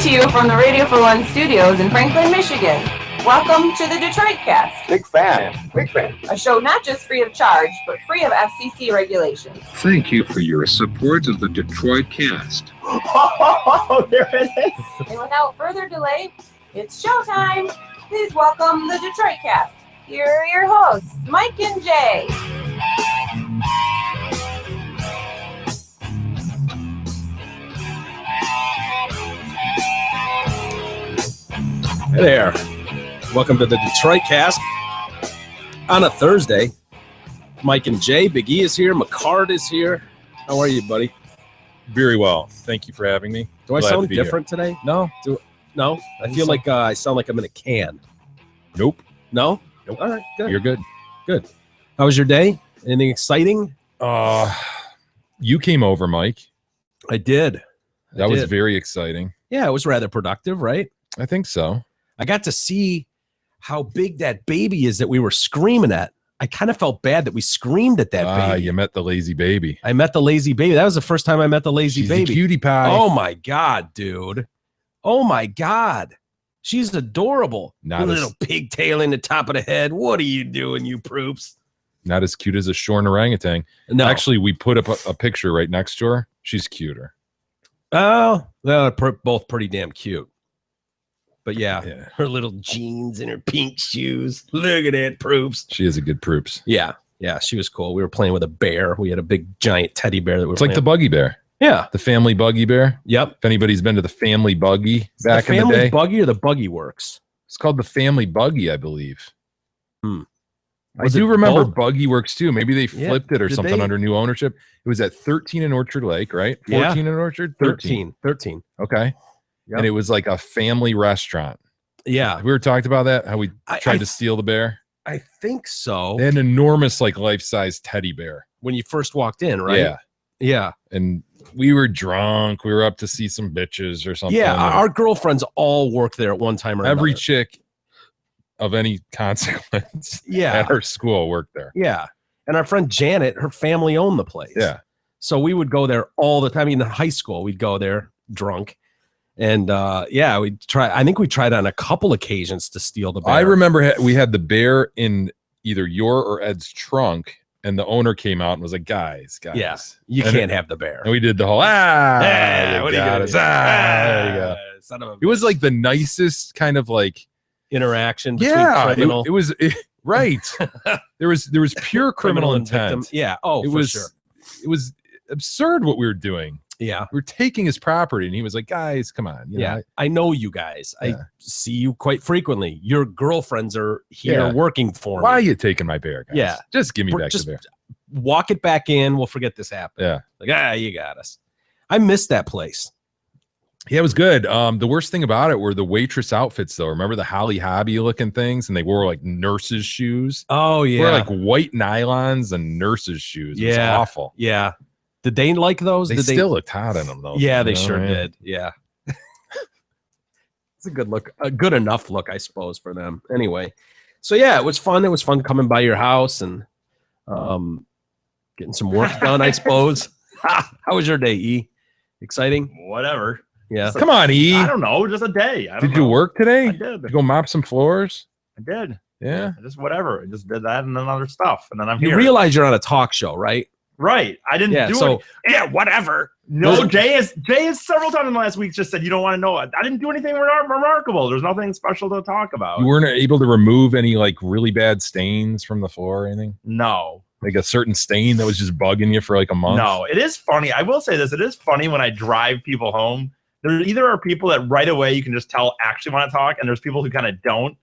to you from the Radio for One studios in Franklin, Michigan. Welcome to the Detroit Cast. Big fan. A show not just free of charge, but free of FCC regulations. Thank you for your support of the Detroit Cast. Oh, there it is. And without further delay, it's showtime. Please welcome the Detroit Cast. Here are your hosts, Mike and Jay. Hey there. Welcome to the Detroit Cast on a Thursday. Mike and Jay, Big E is here, McCard is here. How are you, buddy? Very well. Thank you for having me. Do I Glad sound to be different today? No. No? I feel like I sound like I'm in a can. Nope. No? Nope. All right, good. You're good. Good. How was your day? Anything exciting? You came over, Mike. I did. That was very exciting. Yeah, it was rather productive, right? I think so. I got to see how big that baby is that we were screaming at. I kind of felt bad that we screamed at that baby. You met the lazy baby. I met the lazy baby. That was the first time I met the lazy She's baby. a cutie pie. Oh my God, dude. Oh my God. She's adorable. Not little pigtail in the top of the head. What are you doing, you proops? Not as cute as a shorn orangutan. No. Actually, we put up a picture right next to her. She's cuter. Oh, well, both pretty damn cute. But yeah, her little jeans and her pink shoes. Look at that, proops. She is a good proops. Yeah, she was cool. We were playing with a bear. We had a big giant teddy bear that we were It's like the Buggy Bear. Yeah. The family Buggy Bear. Yep. If anybody's been to the family Buggy back in the family day. Buggy or the Buggy Works? It's called the family Buggy, I believe. Was I do it remember both? Buggy Works too. Maybe they flipped it or Did something they? under new ownership. It was at 13 in Orchard Lake, right? 14 in Orchard? 13. Okay. Yep. And it was like a family restaurant. Yeah. We were talking about that, how we tried I to steal the bear. I think so. They had an enormous, like life-size teddy bear. When you first walked in, right? Yeah. Yeah. And we were drunk. We were up to see some bitches or something. Yeah. And Our girlfriends all worked there at one time or every another. chick of any consequence Yeah. at our school worked there. Yeah. And our friend Janet, her family owned the place. Yeah. So we would go there all the time. I mean, in high school, we'd go there drunk. And we'd try. I think we tried on a couple occasions to steal the bear. I remember we had the bear in either your or Ed's trunk, and the owner came out and was like, guys. Yeah, you And can't have the bear. And we did the whole, What you are you got gonna us. do? There you go. Son of a It was like the nicest kind of like, interaction between criminal. it was right. There was pure criminal and intent. victim. Yeah. Oh, It for was sure. it was absurd what we were doing. Yeah. We were taking his property, and he was like, guys, come on. You know, I know you guys. I Yeah. see you quite frequently. Your girlfriends are here Yeah. working for why are me. you taking my bear, guys? Yeah. Just give me back Just the bear. walk it back in. We'll forget this happened. Yeah. Like, you got us. I missed that place. Yeah, it was good. The worst thing about it were the waitress outfits, though. Remember the Holly Hobby looking things? And they wore like nurses' shoes. Oh, They yeah. wore like white nylons and nurses' shoes. It was Yeah. awful. Yeah. Did they like those? They Did still looked hot in them, though. Yeah, they You know, sure right? did. Yeah. It's a good look, a good enough look, I suppose, for them. Anyway, so yeah, it was fun. It was fun coming by your house and getting some work done, I suppose. How was your day, E? Exciting? Whatever. Yeah. Come on, E. I don't know. Just a day. I don't Did you know. work today? I Did did. you go mop some floors? I did. Yeah. Just whatever. I just did that and then other stuff. And then I'm You here. realize you're on a talk show, right? Right. I didn't Yeah. do So it. Yeah, whatever. No, Jay has several times in the last week just said you don't want to know. I didn't do anything remarkable. There's nothing special to talk about. You weren't able to remove any like really bad stains from the floor or anything? No. Like a certain stain that was just bugging you for like a month? No. It is funny. I will say this. It is funny when I drive people home. There either are people that right away you can just tell actually want to talk, and there's people who kind of don't.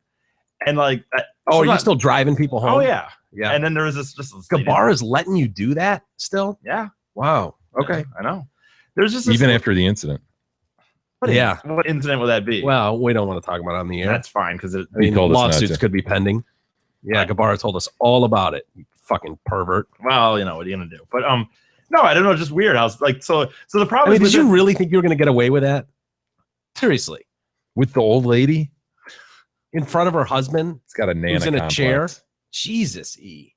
And like, Oh, are you sometimes- still driving people home? Oh yeah. Yeah. And then there was this just Gabar is letting you do that still? Yeah. Wow. Okay. I know. There's just this Even after the incident. Yeah. What incident would that be? Well, we don't want to talk about it on the air. that's fine because I mean, told us not lawsuits to. could be pending. Yeah, Gabar told us all about it. You fucking pervert. well, you know what are you gonna do? But no, I don't know. Just weird. I was like, so the I problem mean, is did with you it- really think you were going to get away with that? Seriously, With the old lady? in front of her husband, It's got a nana who's in a complex. chair. Jesus, E.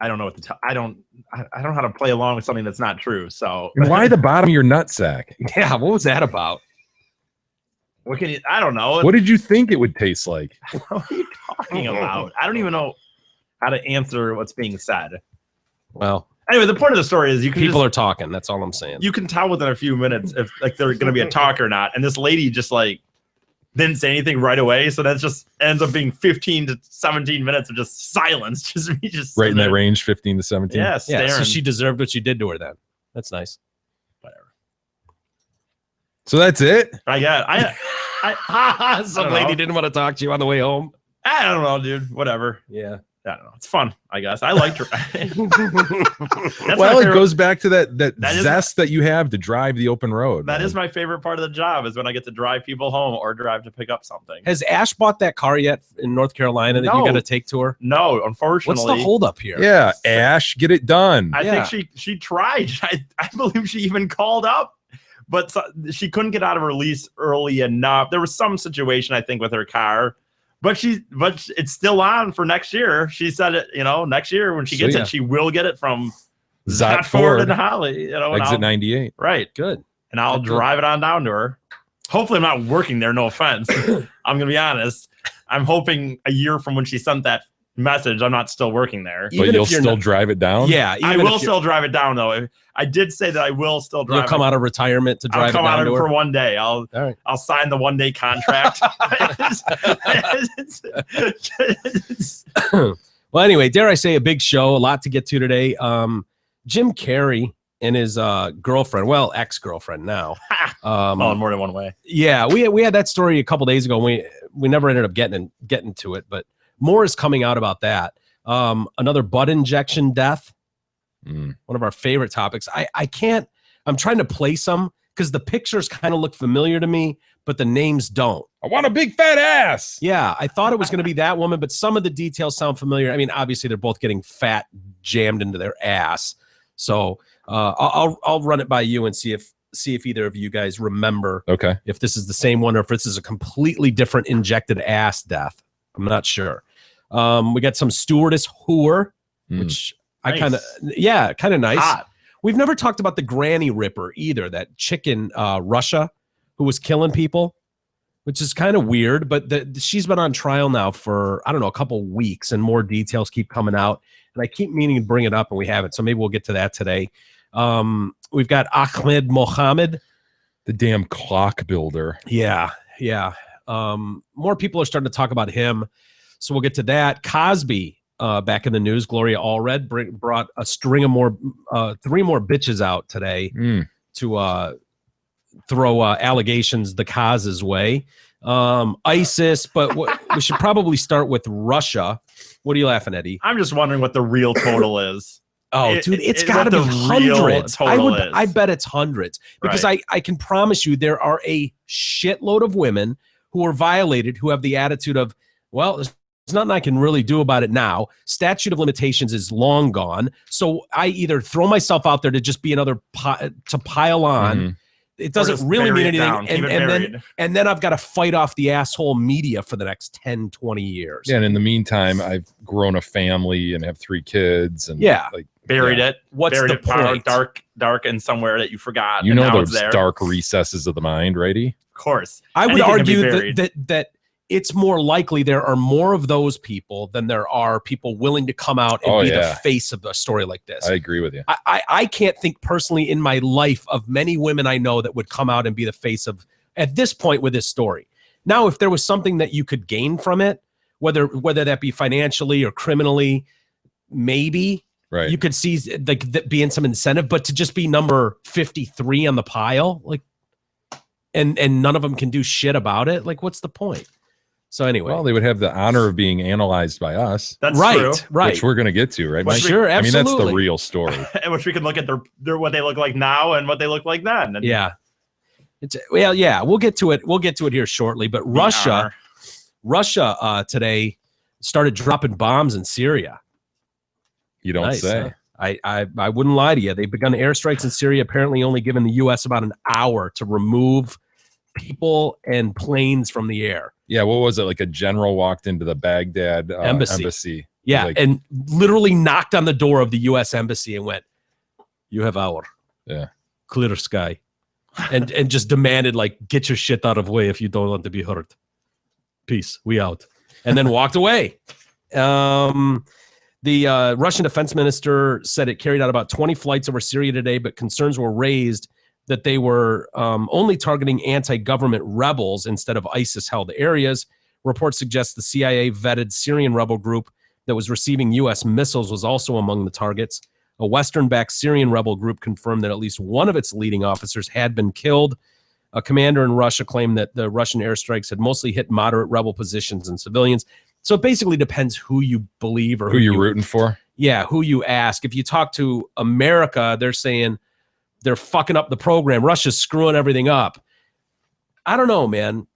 I don't know what to tell. I don't know how to play along with something that's not true. So And why the bottom of your nutsack? Yeah, what was that about? What can you? I don't know. What did you think it would taste like? What are you talking about? I don't even know how to answer what's being said. Well, Anyway, the point of the story is people are talking. That's all I'm saying. You can tell within a few minutes if like they're going to be a talk or not. And this lady just like didn't say anything right away, so that just ends up being 15 to 17 minutes of just silence. Just me, just Right in that range, 15 to 17. Yeah, staring. So she deserved what you did to her. Then that's nice. Whatever. So that's it. I got. Some lady didn't want to talk to you on the way home. I don't know, dude. Whatever. Yeah. I don't know. It's fun, I guess. I liked her. Well, it goes back to that That is- zest that you have to drive the open road. That man. is my favorite part of the job is when I get to drive people home or drive to pick up something. Has Ash bought that car yet in North Carolina that you No. got to take to her? No, unfortunately. What's the holdup here? Yeah, Ash, get it done. I Yeah. think she tried. I believe she even called up, but she couldn't get out of her lease early enough. There was some situation I think with her car, but it's still on for next year. She said it, next year when she So, gets yeah. it, she will get it from Zot Zot Ford and Ford, Holly. And exit 98. right, Good. and I'll Good, good. drive it on down to her. Hopefully, I'm not working there. No offense. I'm gonna be honest. I'm hoping a year from when she sent that message, I'm not still working there. But Even if you'll you're still not- drive it down? Yeah. I even will if still drive it down though. I did say that I will still drive. You'll come it. out of retirement to I'll drive it come out down of to it her. for one day. All right. I'll sign the 1 day contract. Well, anyway, dare I say a big show, a lot to get to today. Jim Carrey and his girlfriend, well, ex-girlfriend now. In more than one way. Yeah, we had that story a couple days ago. And we never ended up getting to it, but more is coming out about that. Another butt injection death. Mm. One of our favorite topics. I'm trying to place them because the pictures kind of look familiar to me, but the names don't. I want a big fat ass. Yeah, I thought it was going to be that woman, but some of the details sound familiar. I mean, obviously they're both getting fat jammed into their ass. So I'll run it by you and see if either of you guys remember Okay. if this is the same one or if this is a completely different injected ass death. I'm not sure. We got some stewardess whore, which Nice. kind of nice. Hot. We've never talked about the Granny Ripper either, that chick in Russia who was killing people, which is kind of weird, but she's been on trial now for, I don't know, a couple weeks and more details keep coming out. And I keep meaning to bring it up and we haven't. So maybe we'll get to that today. We've got Ahmed Mohammed. The damn clock builder. Yeah. More people are starting to talk about him. So we'll get to that. Cosby, back in the news. Gloria Allred brought a string of three more bitches out today to throw allegations the Cos's way. ISIS, but we should probably start with Russia. What are you laughing at, Eddie? I'm just wondering what the real total is. Oh, dude, it's it- got to be what the real hundreds. total is. I bet it's hundreds because Right. I can promise you there are a shitload of women who are violated who have the attitude of, well, there's nothing I can really do about it now. Statute of limitations is long gone. So I either throw myself out there to just be another to pile on. Mhm. It Or doesn't just really bury mean it anything. down, keep it buried. And then I've got to fight off the asshole media for the next 10, 20 years. Yeah, and in the meantime, I've grown a family and have 3 kids. And Yeah. like Buried it. What's Buried the it far, point? dark and somewhere that you forgot. you and know now it's those there. dark recesses of the mind, righty? Of course. I would Anything can be argue buried. that it's more likely there are more of those people than there are people willing to come out and be the face of a story like this. I agree with you. I can't think personally in my life of many women I know that would come out and be the face of at this point with this story. Now, if there was something that you could gain from it, whether that be financially or criminally, maybe Right. you could see like that being some incentive, but to just be number 53 on the pile, like, and none of them can do shit about it. Like, what's the point? So anyway, Well, they would have the honor of being analyzed by us, That's right, true. right. which we're going to get to, right, Well, Mike? sure, I mean, that's absolutely. the real story. In which we can look at their what they look like now and what they look like then. And Yeah. Yeah, we'll get to it. We'll get to it here shortly. But Russia today started dropping bombs in Syria. You don't Nice, say. huh? I wouldn't lie to you. They've begun airstrikes in Syria, apparently only giving the U.S. about an hour to remove people and planes from the air. Yeah, what was it? Like a general walked into the Baghdad embassy. Yeah, Like- and literally knocked on the door of the U.S. embassy and went, "You have our Yeah. clear sky." and just demanded, like, get your shit out of the way if you don't want to be hurt. Peace. We out. And then walked away. The Russian defense minister said it carried out about 20 flights over Syria today, but concerns were raised that they were only targeting anti-government rebels instead of ISIS-held areas. Reports suggest the CIA vetted Syrian rebel group that was receiving U.S. missiles was also among the targets. A Western-backed Syrian rebel group confirmed that at least one of its leading officers had been killed. A commander in Russia claimed that the Russian airstrikes had mostly hit moderate rebel positions and civilians. So it basically depends who you believe or Who you're rooting for. Yeah, who you ask. If you talk to America, they're saying they're fucking up the program. Russia's screwing everything up. I don't know, man.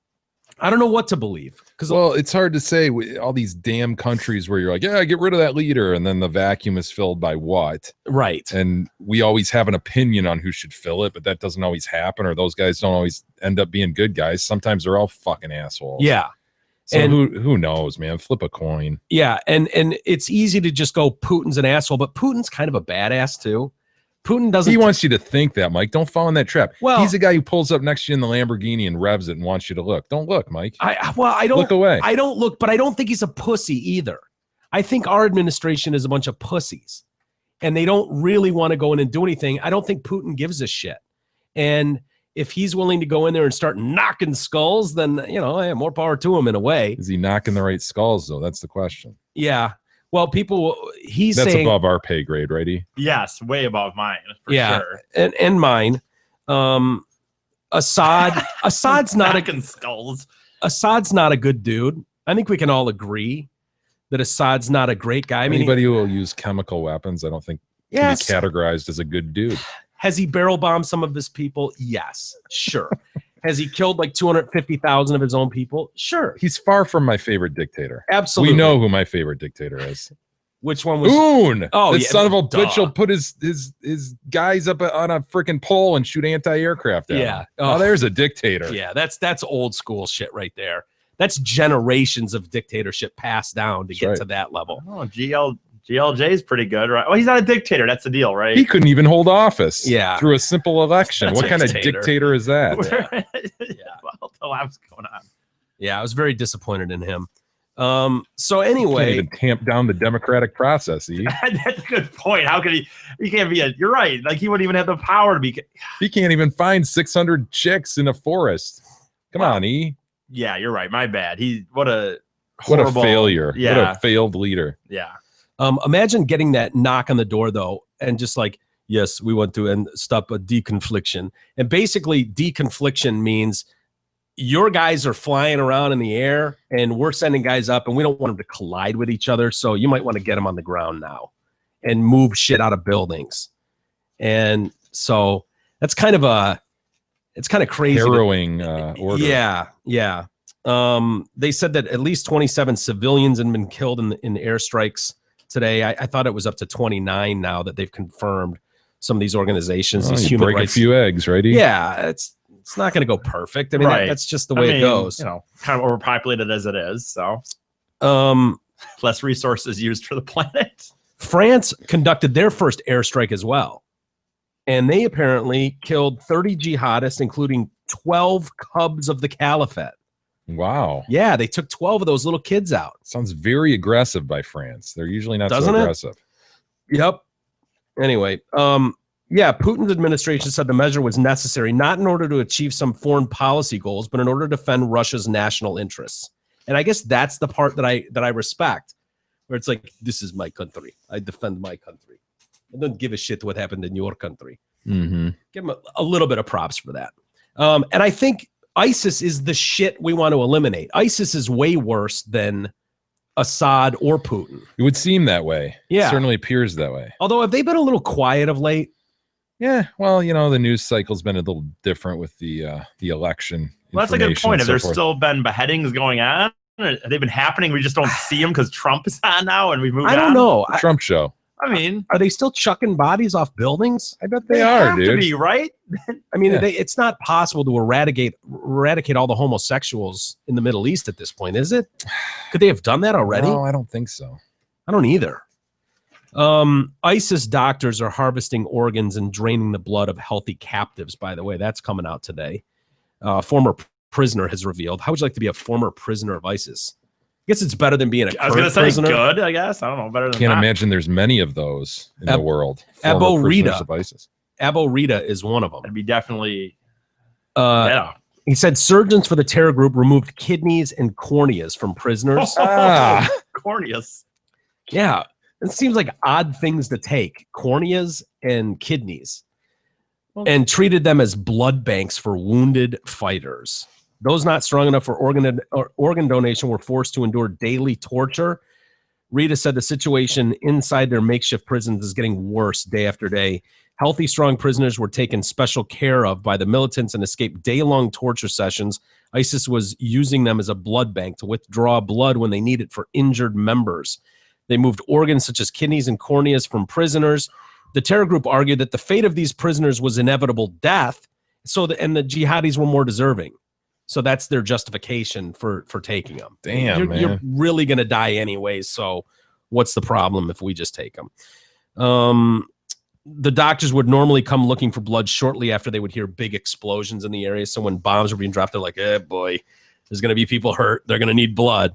I don't know what to believe. Well, it's hard to say with all these damn countries where you're like, yeah, get rid of that leader. And then the vacuum is filled by what? Right. And we always have an opinion on who should fill it, but that doesn't always happen. Or those guys don't always end up being good guys. Sometimes they're all fucking assholes. Yeah. So And- who knows, man? Flip a coin. Yeah. And it's easy to just go, Putin's an asshole, but Putin's kind of a badass too. Putin doesn't. He wants you to think that, Mike. Don't fall in that trap. Well- he's the guy who pulls up next to you in the Lamborghini and revs it and wants you to look. Don't look, Mike. I don't Look away. I don't look, but I don't think he's a pussy either. I think our administration is a bunch of pussies and they don't really want to go in and do anything. I don't think Putin gives a shit. And if he's willing to go in there and start knocking skulls, then, more power to him in a way. Is he knocking the right skulls, though? That's the question. Yeah. Well, he's That's saying, above our pay grade, right? Yes, way above mine for yeah, sure. and mine. Assad's not Knocking skulls. Assad's not a good dude. I think we can all agree that Assad's not a great guy. I mean, Anybody who will use chemical weapons, I don't think can yes. be categorized as a good dude. Has he barrel bombed some of his people? Yes, sure. Has he killed like 250,000 of his own people? Sure. He's far from my favorite dictator. Absolutely. We know who my favorite dictator is. Which one was Un. Oh, This yeah, son of a duh. bitch will put his guys up on a freaking pole and shoot anti-aircraft at him. Yeah. Oh, there's a dictator. Yeah, that's old school shit right there. That's generations of dictatorship passed down to That's get right. to that level. Oh, GLJ is pretty good, right? Well, he's not a dictator. That's the deal, right? He couldn't even hold office. Yeah. Through a simple election. That's What a kind of dictator. dictator is that? Well, what's going on? Yeah, I was very disappointed in him. So Can't anyway, even tamp down the democratic process. That's a good point. How could he? He can't be you're right. Like he wouldn't even have the power to be. He can't even find 600 chicks in a forest. Come Wow. on, E. Yeah, you're right. My bad. What a What a horrible failure. Yeah, What a failed leader. yeah. imagine getting that knock on the door though, and just like, yes, we want to stop a deconfliction. And basically, deconfliction means your guys are flying around in the air, and we're sending guys up, and we don't want them to collide with each other. So you might want to get them on the ground now, and move shit out of buildings. And so that's kind of crazy. Harrowing order. Yeah. They said that at least 27 civilians had been killed in the airstrikes today. I thought it was up to 29 now that they've confirmed some of these organizations, Oh, these you human break rights. a few eggs, right? E? Yeah, it's not going to go perfect. I mean, Right. that's just the way it goes. Kind of overpopulated as it is. So less resources used for the planet. France conducted their first airstrike as well. And they apparently killed 30 jihadists, including 12 cubs of the caliphate. Wow. Yeah, they took 12 of those little kids out. Sounds very aggressive by France. They're usually not Doesn't so it? aggressive. Yep. Anyway, yeah, Putin's administration said the measure was necessary, not in order to achieve some foreign policy goals, but in order to defend Russia's national interests. And I guess that's the part that I respect, where it's like, this is my country. I defend my country. I don't give a shit what happened in your country. Mm-hmm. Give him a little bit of props for that. And I think ISIS is the shit we want to eliminate. ISIS is way worse than Assad or Putin. It would seem that way. Yeah. It certainly appears that way. Although, have they been a little quiet of late? Yeah. Well, the news cycle's been a little different with the election. Well, that's a good information point. and Have so there forth. still been beheadings going on? Have they been happening? We just don't see them because Trump is on now and we move on? I don't know. Trump show. I mean, Are they still chucking bodies off buildings? I bet they are, have to dude. be, right? I mean, Yeah. it's not possible to eradicate all the homosexuals in the Middle East at this point, is it? Could they have done that already? No, I don't think so. I don't either. ISIS doctors are harvesting organs and draining the blood of healthy captives, by the way. That's coming out today. Former prisoner has revealed. How would you like to be a former prisoner of ISIS? I guess it's better than being a I was going to say prisoner. good, I guess. I don't know. Better than Can't that. imagine there's many of those in the world. Abu Former prisoners Rita. of ISIS. Abu Rita is one of them. It'd be definitely, Yeah. He said surgeons for the terror group removed kidneys and corneas from prisoners. Corneas. Yeah. It seems like odd things to take, corneas and kidneys, and treated them as blood banks for wounded fighters. Those not strong enough for organ donation were forced to endure daily torture. Rita said the situation inside their makeshift prisons is getting worse day after day. Healthy, strong prisoners were taken special care of by the militants and escaped day-long torture sessions. ISIS was using them as a blood bank to withdraw blood when they need it for injured members. They moved organs such as kidneys and corneas from prisoners. The terror group argued that the fate of these prisoners was inevitable death, and the jihadis were more deserving. So that's their justification for taking them. Damn, You're really going to die anyways, so what's the problem if we just take them? The doctors would normally come looking for blood shortly after they would hear big explosions in the area. So when bombs were being dropped, they're like, boy, there's going to be people hurt. They're going to need blood.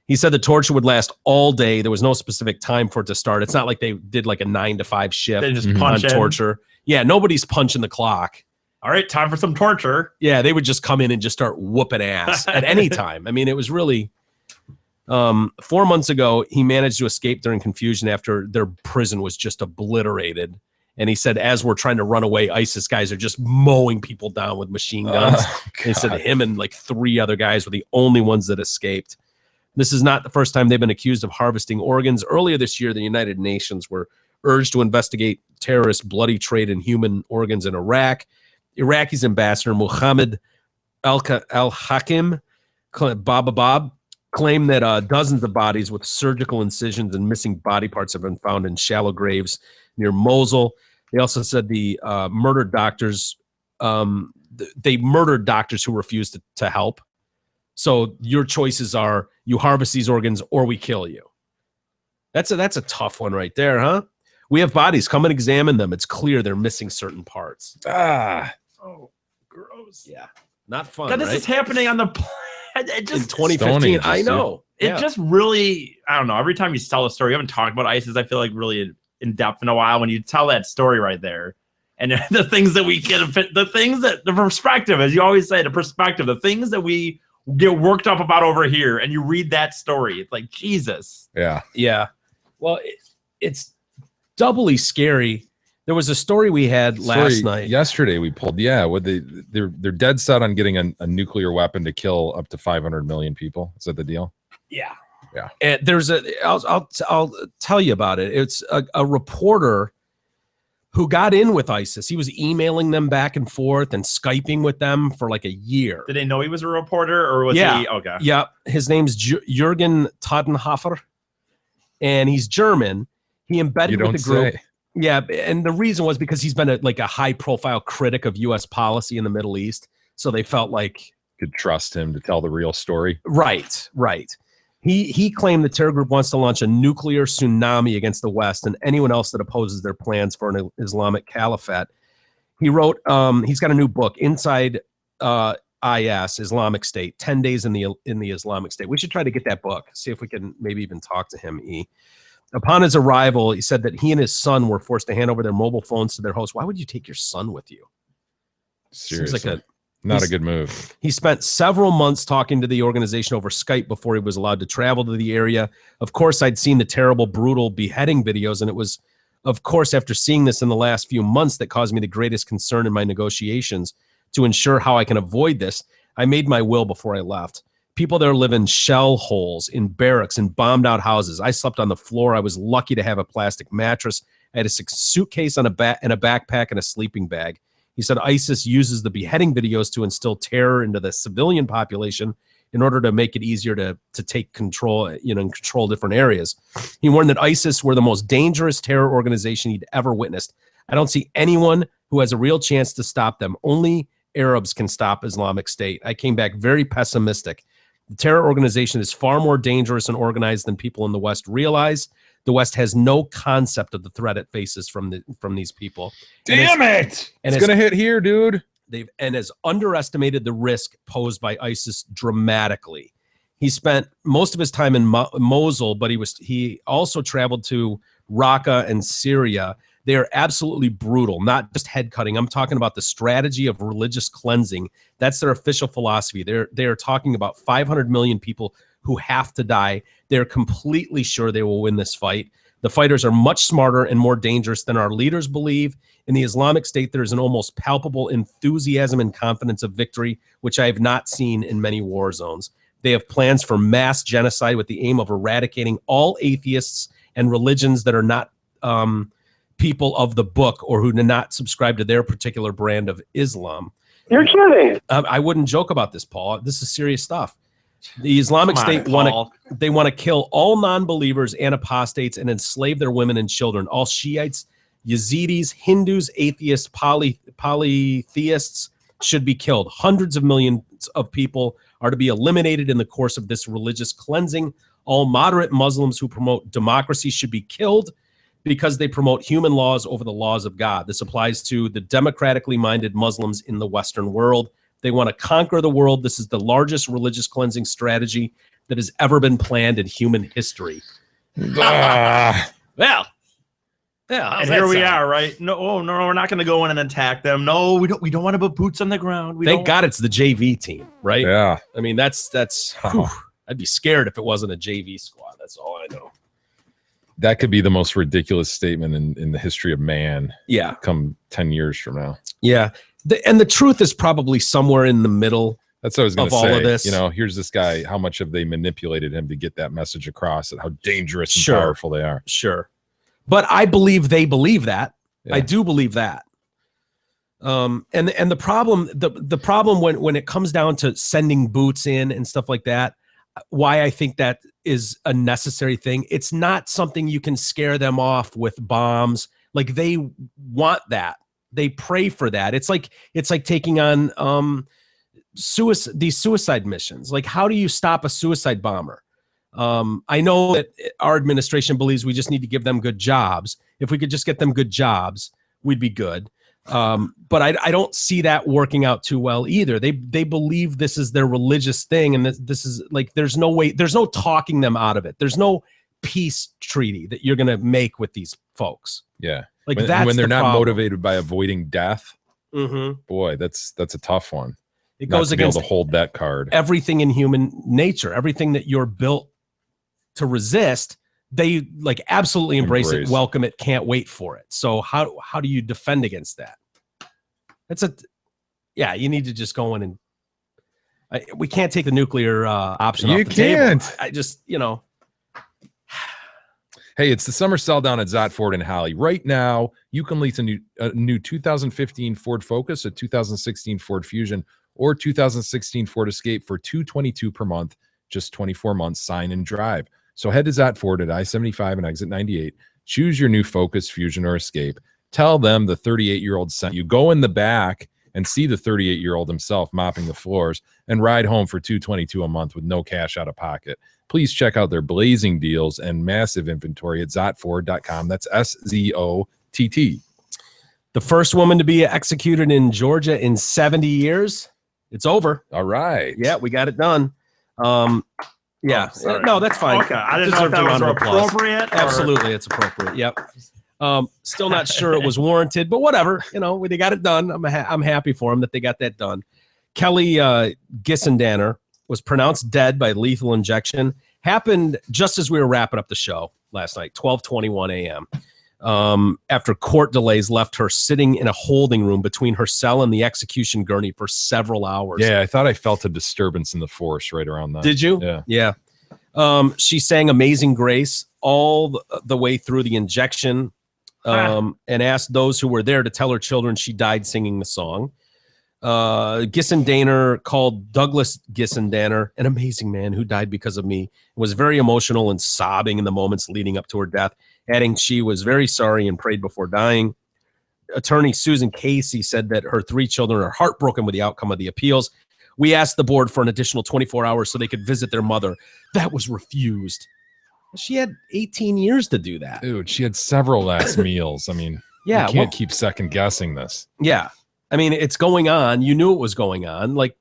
He said the torture would last all day. There was no specific time for it to start. It's not like they did like a 9 to 5 shift. They just on punch in. torture. Yeah, nobody's punching the clock. All right, time for some torture. Yeah, they would just come in and just start whooping ass at any time. I mean, it was really 4 months ago, he managed to escape during confusion after their prison was just obliterated. And he said, as we're trying to run away, ISIS guys are just mowing people down with machine guns. He said him and like 3 other guys were the only ones that escaped. This is not the first time they've been accused of harvesting organs. Earlier this year, the United Nations were urged to investigate terrorist bloody trade in human organs in Iraq. Iraqi's ambassador, Mohammed Al-Hakim, Bob, claimed that dozens of bodies with surgical incisions and missing body parts have been found in shallow graves near Mosul. They also said the murdered doctors, they murdered doctors who refused to help. So your choices are you harvest these organs or we kill you. That's a tough one right there, huh? We have bodies. Come and examine them. It's clear they're missing certain parts. Oh, gross. Yeah, not fun. God, this right? is happening on the it just in 2015. Stone I Ages, know. it just really, I don't know. Every time you tell a story, you haven't talked about ISIS, I feel like really in depth in a while. When you tell that story right there, and the things that we get, the perspective, as you always say, the perspective, the things that we get worked up about over here, and you read that story, it's like Jesus. Yeah. Well, it's doubly scary. There was a story we had last night. Yesterday we pulled. Yeah, they're dead set on getting a nuclear weapon to kill up to 500 million people. Is that the deal? Yeah. Yeah. And I'll tell you about it. It's a reporter who got in with ISIS. He was emailing them back and forth and Skyping with them for like a year. Did they know he was a reporter, or was he? Okay. Yeah. His name's Jürgen Todenhofer, and he's German. He embedded You with don't the group. say. Yeah, and the reason was because he's been a high-profile critic of U.S. policy in the Middle East, so they felt like Could trust him to tell the real story. right. He claimed the terror group wants to launch a nuclear tsunami against the West and anyone else that opposes their plans for an Islamic caliphate. He wrote, he's got a new book, Inside IS, Islamic State, 10 Days in the Islamic State. We should try to get that book, see if we can maybe even talk to him, E. Upon his arrival, he said that he and his son were forced to hand over their mobile phones to their host. Why would you take your son with you? Seriously, Seems like not a good move. He spent several months talking to the organization over Skype before he was allowed to travel to the area. Of course, I'd seen the terrible, brutal beheading videos, and it was, of course, after seeing this in the last few months that caused me the greatest concern in my negotiations to ensure how I can avoid this. I made my will before I left. People there live in shell holes, in barracks, in bombed out houses. I slept on the floor. I was lucky to have a plastic mattress. I had a suitcase and a backpack and a sleeping bag. He said ISIS uses the beheading videos to instill terror into the civilian population in order to make it easier to take control, and control different areas. He warned that ISIS were the most dangerous terror organization he'd ever witnessed. I don't see anyone who has a real chance to stop them. Only Arabs can stop Islamic State. I came back very pessimistic. The terror organization is far more dangerous and organized than people in the West realize. The West has no concept of the threat it faces from these people. Damn it! And It's gonna hit here, dude. Has underestimated the risk posed by ISIS dramatically. He spent most of his time in Mosul, but he also traveled to Raqqa and Syria. They are absolutely brutal, not just head cutting. I'm talking about the strategy of religious cleansing. That's their official philosophy. They are talking about 500 million people who have to die. They're completely sure they will win this fight. The fighters are much smarter and more dangerous than our leaders believe. In the Islamic State, there is an almost palpable enthusiasm and confidence of victory, which I have not seen in many war zones. They have plans for mass genocide with the aim of eradicating all atheists and religions that are not people of the book or who do not subscribe to their particular brand of Islam. You're kidding. I wouldn't joke about this, Paul. This is serious stuff. The Islamic State want to kill all non-believers and apostates and enslave their women and children. All Shiites, Yazidis, Hindus, atheists, polytheists should be killed. Hundreds of millions of people are to be eliminated in the course of this religious cleansing. All moderate Muslims who promote democracy should be killed because they promote human laws over the laws of God. This applies to the democratically minded Muslims in the Western world. They want to conquer the world. This is the largest religious cleansing strategy that has ever been planned in human history. Well, and here we are, right? No, we're not going to go in and attack them. No, we don't want to put boots on the ground. Thank God it's the JV team, right? Yeah. I mean, that's. Whew, I'd be scared if it wasn't a JV squad. That's all I know. That could be the most ridiculous statement in the history of man. Yeah. Come 10 years from now. Yeah. And the truth is probably somewhere in the middle. That's what I was going to say. All of this. Here's this guy. How much have they manipulated him to get that message across and how dangerous and Sure. powerful they are? Sure. But I believe they believe that. Yeah. I do believe that. And the problem, the problem when it comes down to sending boots in and stuff like that, why I think that is a necessary thing. It's not something you can scare them off with bombs. Like they want that. They pray for that. It's like taking on these suicide missions. Like, how do you stop a suicide bomber? I know that our administration believes we just need to give them good jobs. If we could just get them good jobs, we'd be good. But I don't see that working out too well either. They believe this is their religious thing, and this is like there's no talking them out of it. There's no peace treaty that you're gonna make with these folks. Yeah. Like when they're not problem. motivated by avoiding death, boy, that's a tough one. It Not goes to be able against to hold that card. everything in human nature, everything that you're built to resist. They like absolutely embrace it, welcome it, can't wait for it. So how do you defend against that? You need to just go in and we can't take the nuclear option off the table. I just, Hey, it's the summer sell down at Zot Ford and Halley. Right now, you can lease a new 2015 Ford Focus, a 2016 Ford Fusion, or 2016 Ford Escape for $222 per month, just 24 months, sign and drive. So head to Zot Ford at I-75 and exit 98. Choose your new Focus, Fusion, or Escape. Tell them the 38-year-old sent you. Go in the back and see the 38-year-old himself mopping the floors and ride home for $222 a month with no cash out of pocket. Please check out their blazing deals and massive inventory at zotford.com. That's SZOTT. The first woman to be executed in Georgia in 70 years. It's over. All right. Yeah, we got it done. No, that's fine. Okay, I didn't know if that was appropriate. Absolutely, it's appropriate. Yep. Still not sure it was warranted, but whatever. They got it done. I'm happy for them that they got that done. Kelly Gissendaner was pronounced dead by lethal injection. Happened just as we were wrapping up the show last night, 12:21 a.m. After court delays left her sitting in a holding room between her cell and the execution gurney for several hours. Yeah, I thought I felt a disturbance in the force right around that. Did you? Yeah. She sang Amazing Grace all the way through the injection and asked those who were there to tell her children she died singing the song. Gissendaner called Douglas Gissendaner an amazing man who died because of me, was very emotional and sobbing in the moments leading up to her death, adding she was very sorry and prayed before dying. Attorney Susan Casey said that her 3 children are heartbroken with the outcome of the appeals. We asked the board for an additional 24 hours so they could visit their mother. That was refused. She had 18 years to do that. Dude, she had several last meals. I mean, Yeah, you can't keep second guessing this. yeah. I mean, it's going on. You knew it was going on. Like,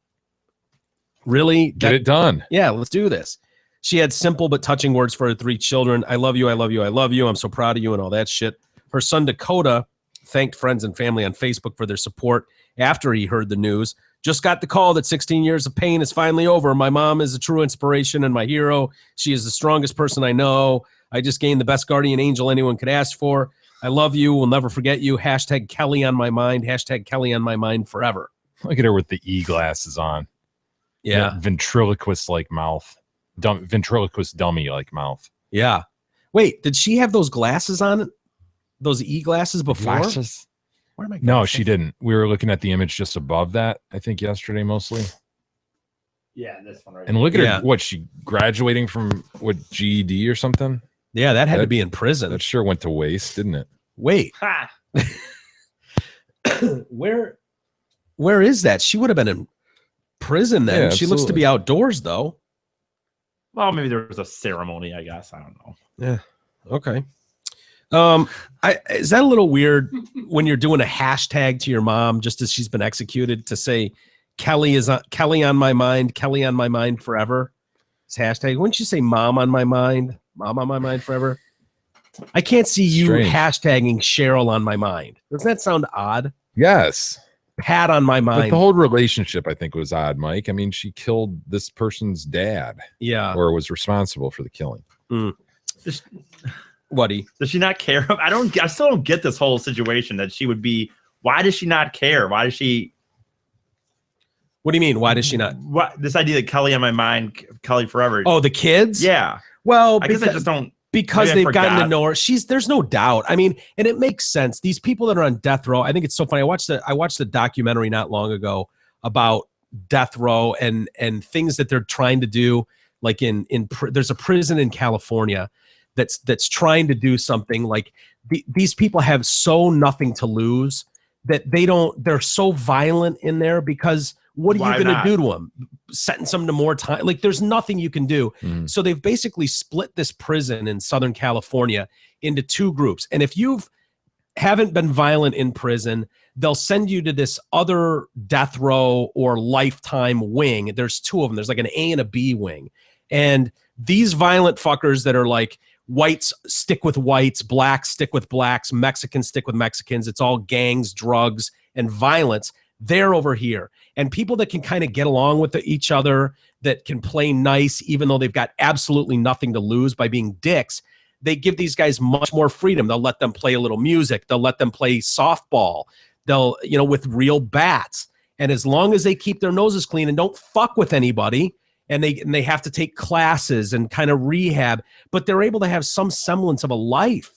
really? Get it done. Yeah, let's do this. She had simple but touching words for her 3 children. I love you, I love you, I love you. I'm so proud of you and all that shit. Her son Dakota thanked friends and family on Facebook for their support after he heard the news. Just got the call that 16 years of pain is finally over. My mom is a true inspiration and my hero. She is the strongest person I know. I just gained the best guardian angel anyone could ask for. I love you. We'll never forget you. Hashtag Kelly on my mind. Hashtag Kelly on my mind forever. Look at her with the glasses on. Yeah. That ventriloquist-like mouth. Ventriloquist dummy-like mouth. Yeah. Wait, did she have those glasses on? Those glasses before? Glasses? Where am I? No, she didn't. We were looking at the image just above that, I think, yesterday mostly. Yeah, this one right And look at Yeah. her. What, she graduating from what, GED or something? Yeah, that had to That- be in prison. That sure went to waste, didn't it? Wait, Ha! where is that? She would have been in prison then. Yeah, She looks to absolutely. be outdoors though. Well, maybe there was a ceremony, I guess. I don't know. Okay. Is that a little weird when you're doing a hashtag to your mom just as she's been executed to say Kelly on my mind forever? It's hashtag. Wouldn't you say mom on my mind forever? I can't see you Strange. hashtagging Cheryl on my mind. Doesn't that sound odd? Yes. Pat on my But mind. the whole relationship, I think, was odd, Mike. I mean, she killed this person's dad Yeah. or was responsible for the killing. Does, Whatty? does she not care? I still don't get this whole situation that she would be. Why does she not care? Why does she? What do you mean? Why does she not? What this idea that Kelly on my mind, Kelly forever? Oh, the kids? yeah. Well, I guess I because, just don't. because maybe I they've gotten to forgot. know her. There's no doubt. I mean, and it makes sense. These people that are on death row, I think it's so funny. I watched a documentary not long ago about death row and things that they're trying to do. Like there's a prison in California that's trying to do something like these people have so nothing to lose that they're so violent in there because what are Why you going to not? do to them? Sentence them to more time? Like there's nothing you can do. Mhm. So they've basically split this prison in Southern California into 2 groups. And if you haven't been violent in prison, they'll send you to this other death row or lifetime wing. There's 2 of them. There's like an A and a B wing. And these violent fuckers that are like whites stick with whites, blacks stick with blacks, Mexicans stick with Mexicans. It's all gangs, drugs, and violence. They're over here. And people that can kind of get along with each other, that can play nice, even though they've got absolutely nothing to lose by being dicks, they give these guys much more freedom. They'll let them play a little music. They'll let them play softball. They'll, with real bats. And as long as they keep their noses clean and don't fuck with anybody, and they have to take classes and kind of rehab, but they're able to have some semblance of a life.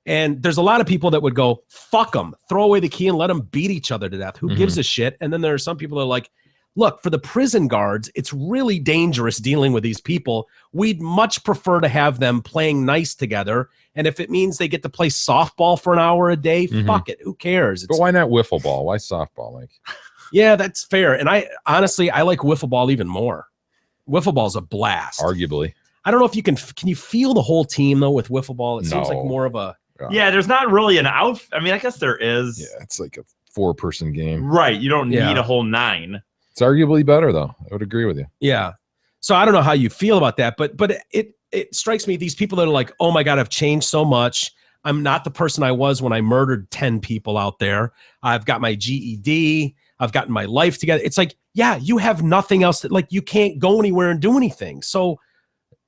And there's a lot of people that would go, fuck them, throw away the key and let them beat each other to death. Who gives a shit? And then there are some people that are like, look, for the prison guards, it's really dangerous dealing with these people. We'd much prefer to have them playing nice together. And if it means they get to play softball for an hour a day, fuck it. Who cares? But why not wiffle ball? Why softball? Like, Yeah, that's fair. And I honestly like wiffle ball even more. Wiffle ball is a blast. arguably. I don't know if you can you feel the whole team though with wiffle ball? It seems like No. more of a Yeah, there's not really an out. I mean, I guess there is. Yeah, it's like a 4-person game. Right. You don't Yeah. need a whole 9. It's arguably better, though. I would agree with you. yeah. So I don't know how you feel about that, but it strikes me these people that are like, oh my God, I've changed so much. I'm not the person I was when I murdered 10 people out there. I've got my GED. I've gotten my life together. It's like, yeah, you have nothing else like you can't go anywhere and do anything. So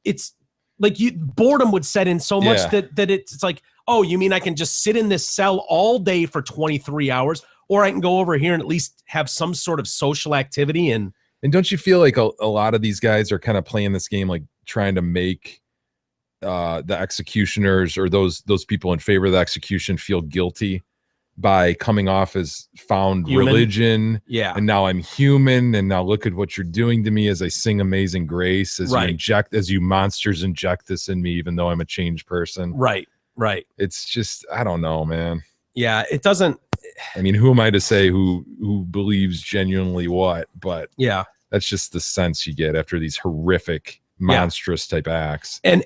it's like boredom would set in so much Yeah. that it's like, oh, you mean I can just sit in this cell all day for 23 hours, or I can go over here and at least have some sort of social activity. And don't you feel like a lot of these guys are kind of playing this game, like trying to make the executioners or those people in favor of the execution feel guilty by coming off as found Human. religion, yeah, and now I'm human, and now look at what you're doing to me as I sing Amazing Grace, as Right. you monsters inject this in me, even though I'm a changed person. right. It's just, I don't know, man. Yeah, it doesn't. I mean, who am I to say who believes genuinely what? But Yeah. that's just the sense you get after these horrific, monstrous type acts. And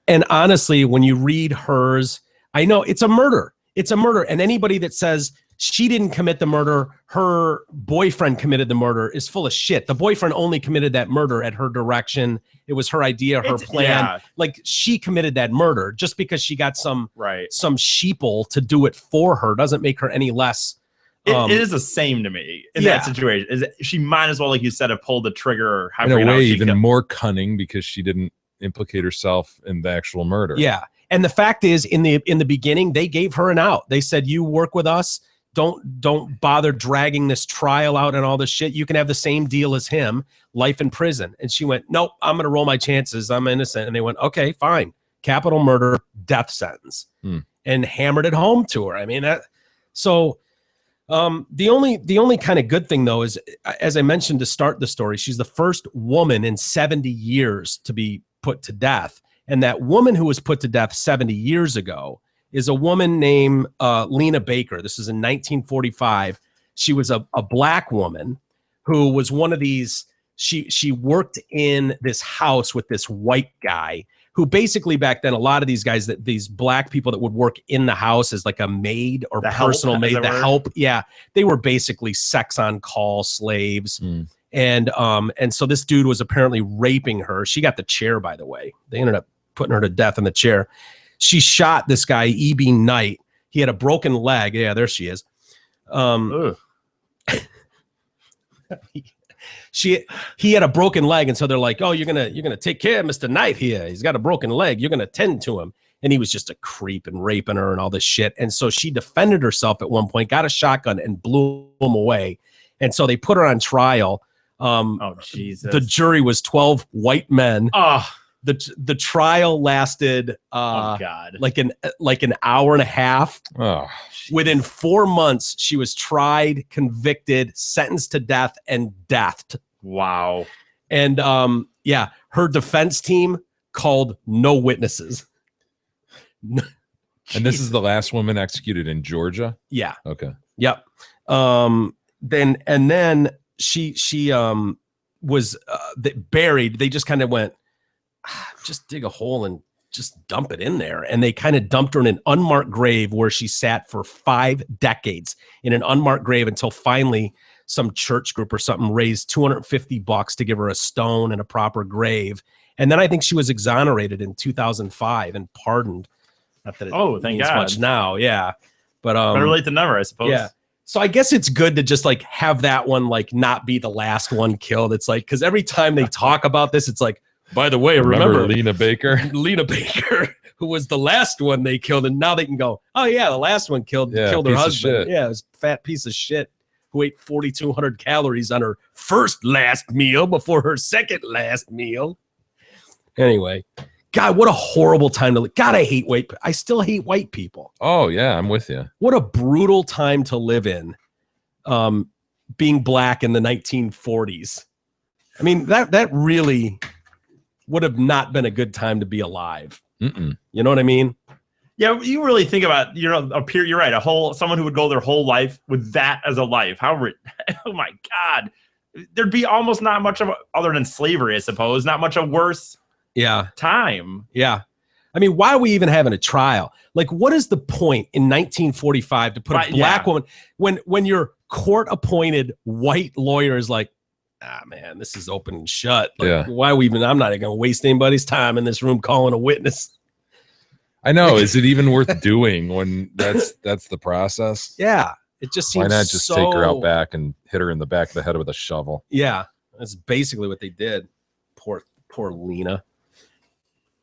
And honestly, when you read hers, I know it's a murder. It's a murder. And anybody that says she didn't commit the murder, her boyfriend committed the murder is full of shit. The boyfriend only committed that murder at her direction. It was her idea, her plan. Yeah. Like she committed that murder just because she got some Right. sheeple to do it for her doesn't make her any less. It is the same to me in that situation. She might as well, like you said, have pulled the trigger. Or In a way, even more cunning because she didn't implicate herself in the actual murder. Yeah. And the fact is, in the beginning, they gave her an out. They said, "You work with us. Don't bother dragging this trial out and all this shit. You can have the same deal as him, life in prison." And she went, "Nope, I'm going to roll my chances. I'm innocent." And they went, "Okay, fine. Capital murder, death sentence," and hammered it home to her. I mean, the only kind of good thing though is, as I mentioned to start the story, she's the first woman in 70 years to be put to death. And that woman who was put to death 70 years ago is a woman named Lena Baker. This is in 1945. She was a black woman who was one of these. She worked in this house with this white guy who basically back then, a lot of these guys, that these black people that would work in the house as like a maid or personal maid, the help. Yeah. They were basically sex on call slaves. And so this dude was apparently raping her. She got the chair, by the way. They ended up putting her to death in the chair. She shot this guy, E.B. Knight. He had a broken leg. Yeah, there she is. He had a broken leg, and so they're like, "Oh, you're gonna take care of Mr. Knight here. He's got a broken leg. You're gonna tend to him." And he was just a creep and raping her and all this shit. And so she defended herself at one point, got a shotgun and blew him away. And so they put her on trial. Oh Jesus! The jury was 12 white men. Oh. The trial lasted God, like an hour and a half. Oh, within 4 months, she was tried, convicted, sentenced to death, and deathed. Wow. And her defense team called no witnesses. And this is the last woman executed in Georgia? Yeah. Okay. Yep. Then she was buried. They just kind of went, just dig a hole and just dump it in there. And they kind of dumped her in an unmarked grave where she sat for 5 decades in an unmarked grave until finally some church group or something raised $250 to give her a stone and a proper grave. And then I think she was exonerated in 2005 and pardoned. Not that it thank means God. much now. Yeah. But better late than never, I suppose. Yeah. So I guess it's good to just like have that one like not be the last one killed. It's like, because every time they talk about this, it's like, by the way, remember Lena Baker? Lena Baker, who was the last one they killed, and now they can go, oh yeah, the last one killed her husband. Yeah, it was a fat piece of shit who ate 4,200 calories on her first last meal before her second last meal. Anyway, God, what a horrible time to live. God, I still hate white people. Oh yeah, I'm with you. What a brutal time to live in, being black in the 1940s. I mean, that really would have not been a good time to be alive. Mm-mm. You know what I mean? Yeah, you really think about, you're right, someone who would go their whole life with that as a life. Oh my God. There'd be almost not much of other than slavery, I suppose, not much of worse time. Yeah. I mean, why are we even having a trial? Like, what is the point in 1945 to put a black woman when your court appointed white lawyer is like, man, this is open and shut. Like, why are we even? I'm not even going to waste anybody's time in this room calling a witness. I know. Is it even worth doing when that's the process? Yeah, it just seems. Why not just take her out back and hit her in the back of the head with a shovel? Yeah, that's basically what they did. Poor Lena.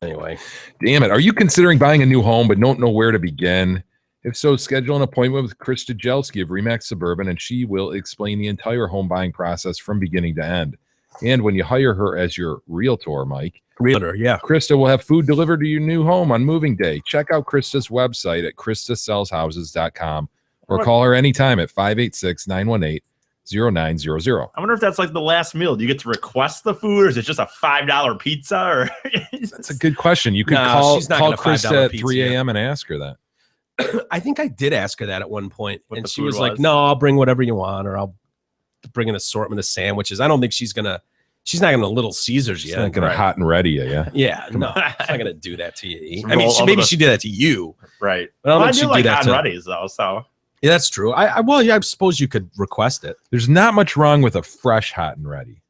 Anyway, damn it. Are you considering buying a new home but don't know where to begin? If so, schedule an appointment with Chris Jelski of Remax Suburban, and she will explain the entire home buying process from beginning to end. And when you hire her as your realtor, Mike, yeah, Krista will have food delivered to your new home on moving day. Check out Krista's website at kristasellshouses.com or call her anytime at 586-918-0900. I wonder if that's like the last meal. Do you get to request the food, or is it just a $5 pizza? Or that's a good question. You could call Krista at 3 a.m. and ask her that. I think I did ask her that at one point, and she was like, "No, I'll bring whatever you want, or I'll bring an assortment of sandwiches." I don't think she's gonna She's not going to Little Caesars She's yet. not gonna right. hot and ready you, yeah. Yeah, no, she's not going to do that to you. I Roll mean, over maybe the- she did that to you. Right. But I don't Well, I think do she'd like do that hot to. readies though. So Yeah, that's true. Well, yeah, I suppose you could request it. There's not much wrong with a fresh hot and ready.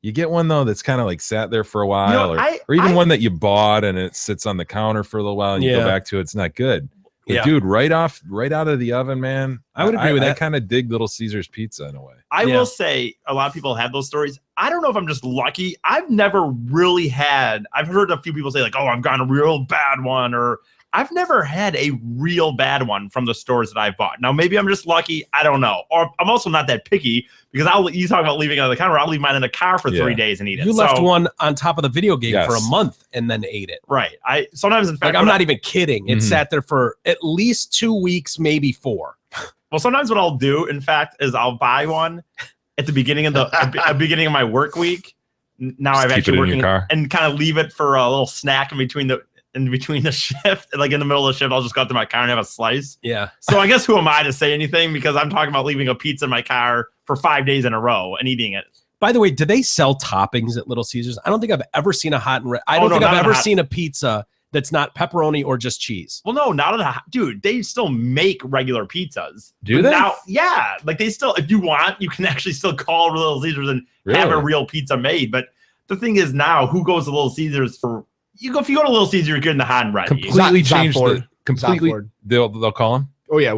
You get one though that's kind of like sat there for a while, or even one that you bought and it sits on the counter for a little while and you Yeah. go back to it, it's not good. But Yeah. dude, right out of the oven, man. I would agree with I that. kind of dig Little Caesars pizza in a way. I Yeah. will say a lot of people have those stories. I don't know if I'm just lucky. I've never really had. I've heard a few people say like, "Oh, I've gotten a real bad one," or I've never had a real bad one from the stores that I've bought. Now, maybe I'm just lucky. I don't know. Or I'm also not that picky because you talk about leaving it on the counter. I'll leave mine in the car for 3 days and eat it. You left So- one on top of the video game for a Yes. month and then ate it. right. I sometimes, in fact, Like, I'm not even kidding. It Mhm. sat there for at least 2 weeks, maybe 4. Well, sometimes what I'll do, in fact, is I'll buy one at the beginning of the beginning of my work week. Now Just I've keep actually it in working your car. and kind of leave it for a little snack in between the shift. Like in the middle of the shift, I'll just go out to my car and have a slice. Yeah. So I guess who am I to say anything? Because I'm talking about leaving a pizza in my car for 5 days in a row and eating it. By the way, do they sell toppings at Little Caesars? I don't think I've ever seen a hot and I don't no, think not I've a ever hot- seen a pizza that's not pepperoni or just cheese. Well, no, not a dude. They still make regular pizzas. Do But they? Now, yeah, like they still. If you want, you can actually still call Little Caesars and have a Really? real pizza made. But the thing is, now who goes to Little Caesars for? If you go to Little Caesars, you're getting the hot and ready. Completely Zot changed Ford. the completely. Zot Ford. They'll call them. Oh yeah,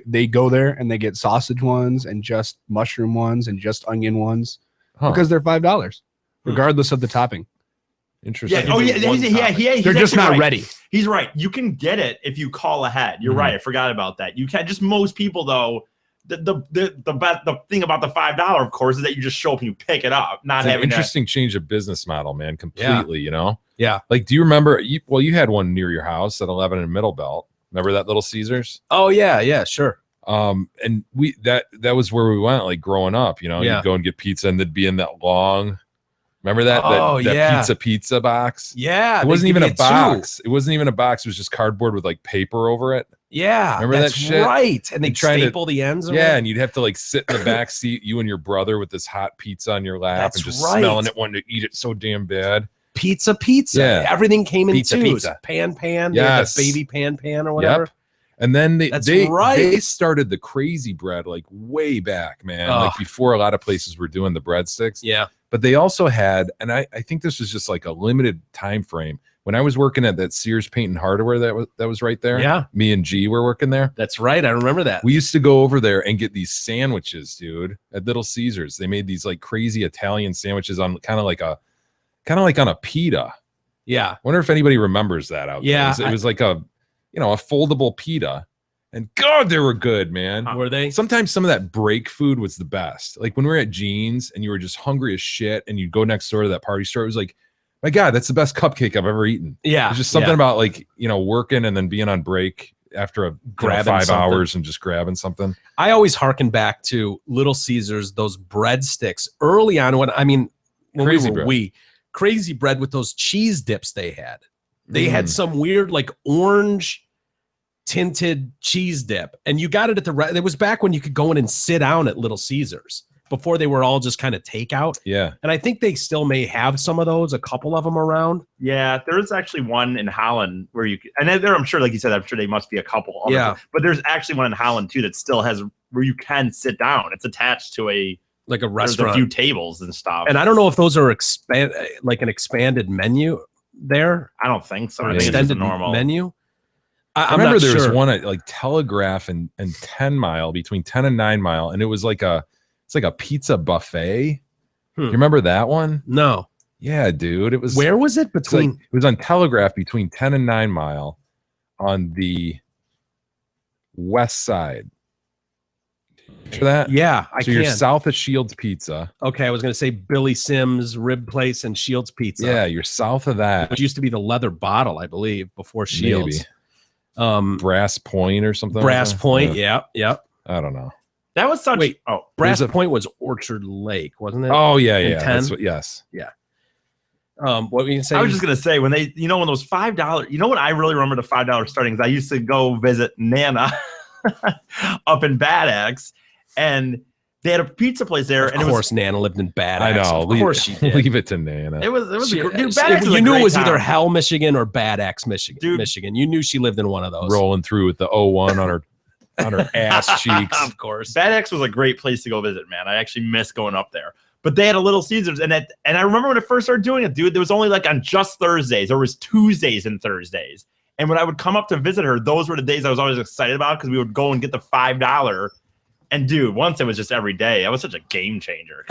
they go there and they get sausage ones and just mushroom ones and just onion ones because they're $5, regardless of the topping. Interesting. Yeah. Oh yeah. He's They're just actually not right. ready. He's right. You can get it if you call ahead. You're Mhm. right. I forgot about that. You can. Just most people though. The thing about the $5, of course, is that you just show up and you pick it up, not It's an having to- interesting change of business model, man. Completely, you know. Yeah. Like, do you remember? You had one near your house at 11 and Middle Belt. Remember that Little Caesars? Oh yeah, sure. And that was where we went, like growing up. You know, Yeah. you'd go and get pizza, and they'd be in that long. Remember that? Oh, that yeah. pizza box. Yeah. It wasn't they even give a you 2. box. It wasn't even a box. It was just cardboard with like paper over it. Yeah. Remember that that's shit? right. And they You're trying to- staple the ends of Yeah, it. and you'd have to like sit in the back seat, you and your brother, with this hot pizza on your lap, That's and just right. smelling it, wanting to eat it so damn bad. Pizza. Yeah. Everything came in Pizza, twos. pizza. Pan. They had Yes. that baby pan or whatever. Yep. And then That's they right. started the crazy bread like way back, man. Ugh. Like before a lot of places were doing the breadsticks. Yeah. But they also had, and I think this was just like a limited time frame. When I was working at that Sears Paint and Hardware that was right there. Yeah. Me and G were working there. That's right. I remember that. We used to go over there and get these sandwiches, dude, at Little Caesars. They made these like crazy Italian sandwiches on kind of like on a pita. Yeah. Wonder if anybody remembers that out Yeah, there. It was like a foldable pita. And God, they were good, man. Were they? Sometimes some of that break food was the best. Like when we were at Jeans and you were just hungry as shit and you'd go next door to that party store, it was like, my God, that's the best cupcake I've ever eaten. Yeah. There's just something about like, working and then being on break after Grabbing 5 something. hours and just grabbing something. I always harken back to Little Caesars, those breadsticks early on when Crazy bread. Crazy bread with those cheese dips they had. They Mm. had some weird like orange tinted cheese dip, and you got it at it was back when you could go in and sit down at Little Caesars before they were all just kind of takeout. Yeah. And I think they still may have some of those, a couple of them around. Yeah, there's actually one in Holland where you can, and there I'm sure, like you said, I'm sure they must be a couple. Other, Yeah. but there's actually one in Holland too that still has where you can sit down. It's attached to Like a there's a restaurant. few tables and stuff. And I don't know if those are like an expanded menu there. I don't think so. Or I think it's just a extended normal menu. I I'm remember not there was sure. one at like Telegraph and 10 Mile, between 10 and 9 Mile, and it was like it's like a pizza buffet. Hmm. You remember that one? No. Yeah, dude. It was Where was it? it's like- Between it was on Telegraph between 10 and 9 Mile on the west side. Picture that? yeah, I So can. you're south of Shields Pizza. Okay, I was going to say Billy Sims Rib Place and Shields Pizza. Yeah, you're south of that. Which used to be the Leather Bottle, I believe, before Shields. Maybe. Brass Point or something. like Brass that? Point, Yeah, yeah. I don't know. That was such. Wait. Oh, Brass There's a- Point was Orchard Lake, wasn't it? Oh yeah, And yeah. 10? That's what, yes. What were you going to say? I was just gonna say when they, when those $5, what I really remember the $5 starting is I used to go visit Nana up in Bad Axe, and They had a pizza place there, Of and course, Nana lived in Bad I Axe. know. Of course she did. Leave it to Nana. it was She- dude, she- Bad Axe was you a knew it great was either town. Hell, Michigan, or Bad Axe, Michigan. Dude. Michigan. You knew she lived in one of those. Rolling through with the 01 on her ass cheeks. Of course. Bad Axe was a great place to go visit, man. I actually miss going up there. But they had a Little Caesars, and I remember when I first started doing it, dude. There was only like on just Thursdays. There was Tuesdays and Thursdays, and when I would come up to visit her, those were the days I was always excited about because we would go and get the $5. And dude, once it was just every day. I was such a game changer.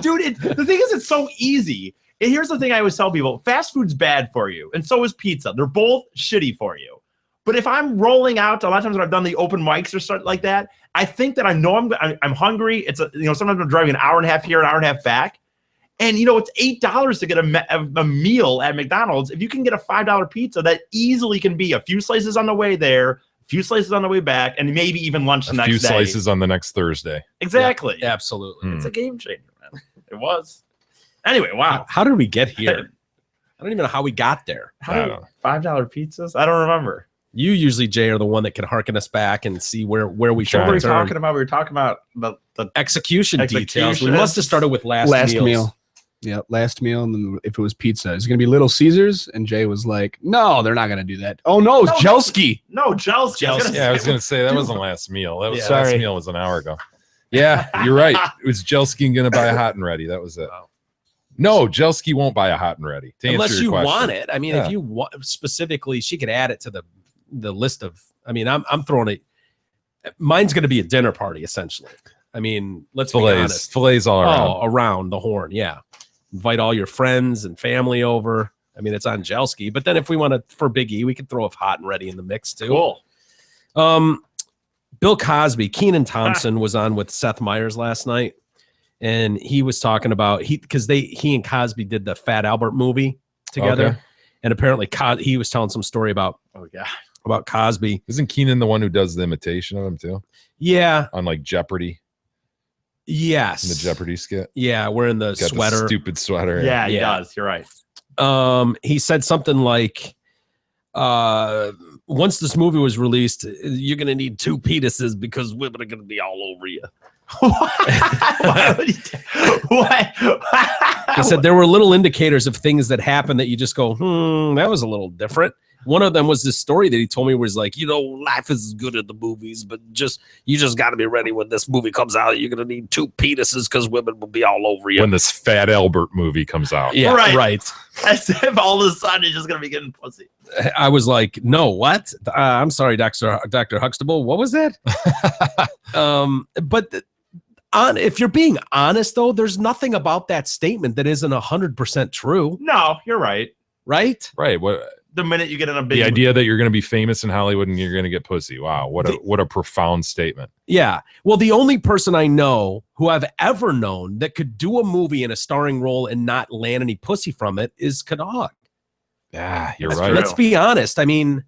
Dude, the thing is, it's so easy. And here's the thing I always tell people: fast food's bad for you, and so is pizza. They're both shitty for you. But if I'm rolling out, a lot of times when I've done the open mics or something like that, I think that I know I'm hungry. It's sometimes I'm driving an hour and a half here, an hour and a half back, and it's $8 to get a meal at McDonald's. If you can get a $5 pizza, that easily can be a few slices on the way there, a few slices on the way back, and maybe even lunch the A next few day. slices on the next Thursday. Exactly. Absolutely. Hmm. It's a game changer, man. It was. Anyway, wow. How did we get here? I don't even know how we got there. I don't know. $5 pizzas? I don't remember. You usually, Jay, are the one that can harken us back and see where we What should were we return. talking about? We were talking about the Execution details. We Execution. must have started with last Last meals. meal. Yeah, last meal. And then if it was pizza, it's going to be Little Caesars. And Jay was like, no, they're not going to do that. Oh, no, it's No, Jelski. no, Jelski. Yeah, I was going to say that wasn't last meal. That was Yeah, last sorry. meal was an hour ago. Yeah, you're right. It was Jelski going to buy a hot and ready. That was it. Wow. No, Jelski won't buy a hot and ready. To Unless answer you your question. want it. I mean, Yeah. if you want specifically, she could add it to the list of. I mean, I'm throwing it. Mine's going to be a dinner party essentially. I mean, let's be honest. Fillets all around. Oh, around the horn, yeah. Invite all your friends and family over. I mean, it's on Jelski. But then if we want to for Big E, we can throw a hot and ready in the mix too. Cool. Bill Cosby, Kenan Thompson was on with Seth Meyers last night, and he was talking about he and Cosby did the Fat Albert movie together, Okay. and apparently he was telling some story about Oh, yeah. Cosby. Isn't Keenan the one who does the imitation of him too? Yeah. On like Jeopardy, Yes. in the Jeopardy skit? Yeah, wearing the Got sweater. the stupid sweater. Yeah, he Yeah. does. You're right. He said something like, once this movie was released, you're gonna need 2 penises because women are gonna be all over you. Why would he what? He said there were little indicators of things that happened that you just go, that was a little different. One of them was this story that he told me was like, life is good at the movies, but you just got to be ready when this movie comes out. You're going to need 2 penises because women will be all over you. When this Fat Albert movie comes out. Yeah, Right. right. As if all of a sudden he's just gonna be getting pussy. I was like, no, what? I'm sorry, Dr. Huxtable. What was that? But if you're being honest, though, there's nothing about that statement that isn't 100% true, No, you're right. right? Right. What The minute you get in a big the idea that you're going to be famous in Hollywood and you're going to get pussy. Wow. What a profound statement. Yeah. Well, the only person I know who I've ever known that could do a movie in a starring role and not land any pussy from it is Kadog. Yeah, you're That's right. true. Let's be honest. I mean,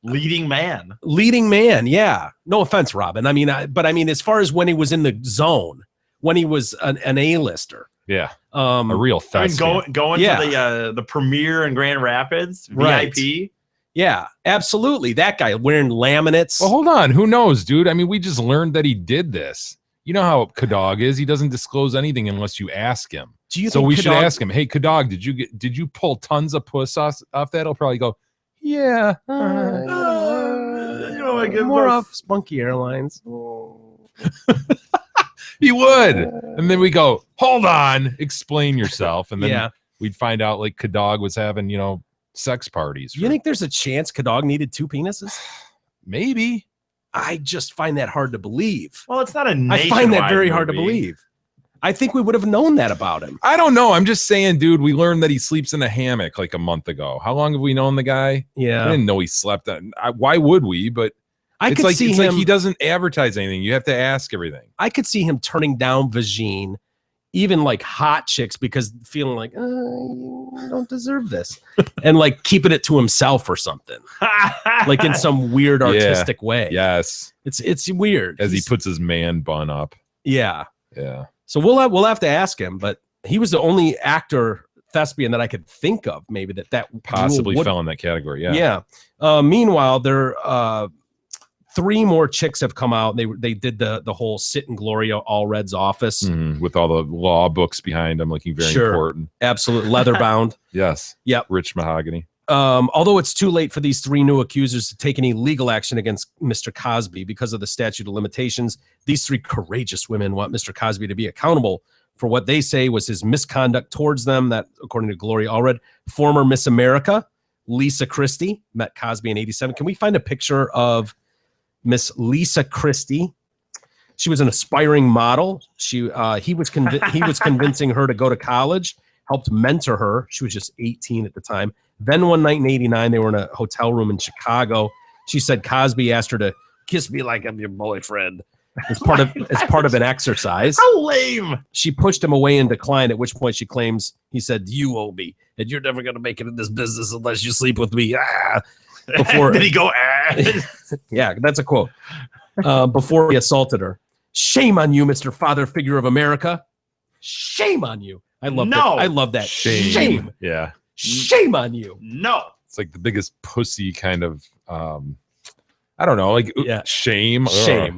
leading man. leading man. Yeah. No offense, Robin. I mean, but as far as when he was in the zone, when he was an A-lister, Yeah. A real I mean, thespian. going Yeah. to the premiere in Grand Rapids, Right. VIP. yeah, absolutely. That guy wearing laminates. Well, hold on. Who knows, dude? I mean, we just learned that he did this. You know how Kadog is. He doesn't disclose anything unless you ask him. Do you So think we should Kadog- ask him, hey, Kadog, did you pull tons of puss off that? He'll probably go, yeah. I give more us- off Spunky Airlines. He would. And then we go, hold on, explain yourself. And then Yeah. we'd find out like Kadog was having, sex parties. Do you think there's a chance Kadog needed 2 penises? maybe? I just find that hard to believe. Well, it's not a I find that nationwide very hard to movie. believe. I think we would have known that about him. I don't know. I'm just saying, dude, we learned that he sleeps in a hammock like a month ago. How long have we known the guy? I Yeah. didn't know he slept. Why would we? But I it's could like see it's him. like he doesn't advertise anything. You have to ask everything. I could see him turning down Vagine, even like hot chicks, because feeling like you don't deserve this, and like keeping it to himself or something, like in some weird Yeah. artistic way. Yes, It's weird. as he He's- puts his man bun up. yeah. Yeah. So we'll have to ask him, but he was the only actor thespian that I could think of, maybe that Possibly rule would- fell in that category. Yeah. Yeah. Meanwhile, they're 3 more chicks have come out. They did the whole sit in Gloria Allred's office. With all the law books behind them looking very important. Absolutely. Leather bound. Yes. Yep. Rich mahogany. Although it's too late for these 3 new accusers to take any legal action against Mr. Cosby because of the statute of limitations, these 3 courageous women want Mr. Cosby to be accountable for what they say was his misconduct towards them. That, according to Gloria Allred, former Miss America, Lisa Christie, met Cosby in 87. Can we find a picture of Miss Lisa Christie? She was an aspiring model. He was convincing her to go to college, helped mentor her. She was just 18 at the time. Then one night in 89, they were in a hotel room in Chicago. She said Cosby asked her to kiss me like I'm your boyfriend as part of an exercise. How lame. She pushed him away and declined, at which point she claims he said, "You owe me, and you're never going to make it in this business unless you sleep with me." Before Did he go? Yeah, that's a quote. Before he assaulted her. Shame on you, Mr. Father Figure of America. Shame on you. I love that. I love that. Shame. Yeah. Shame on you. No. It's like the biggest pussy kind of I don't know, like shame.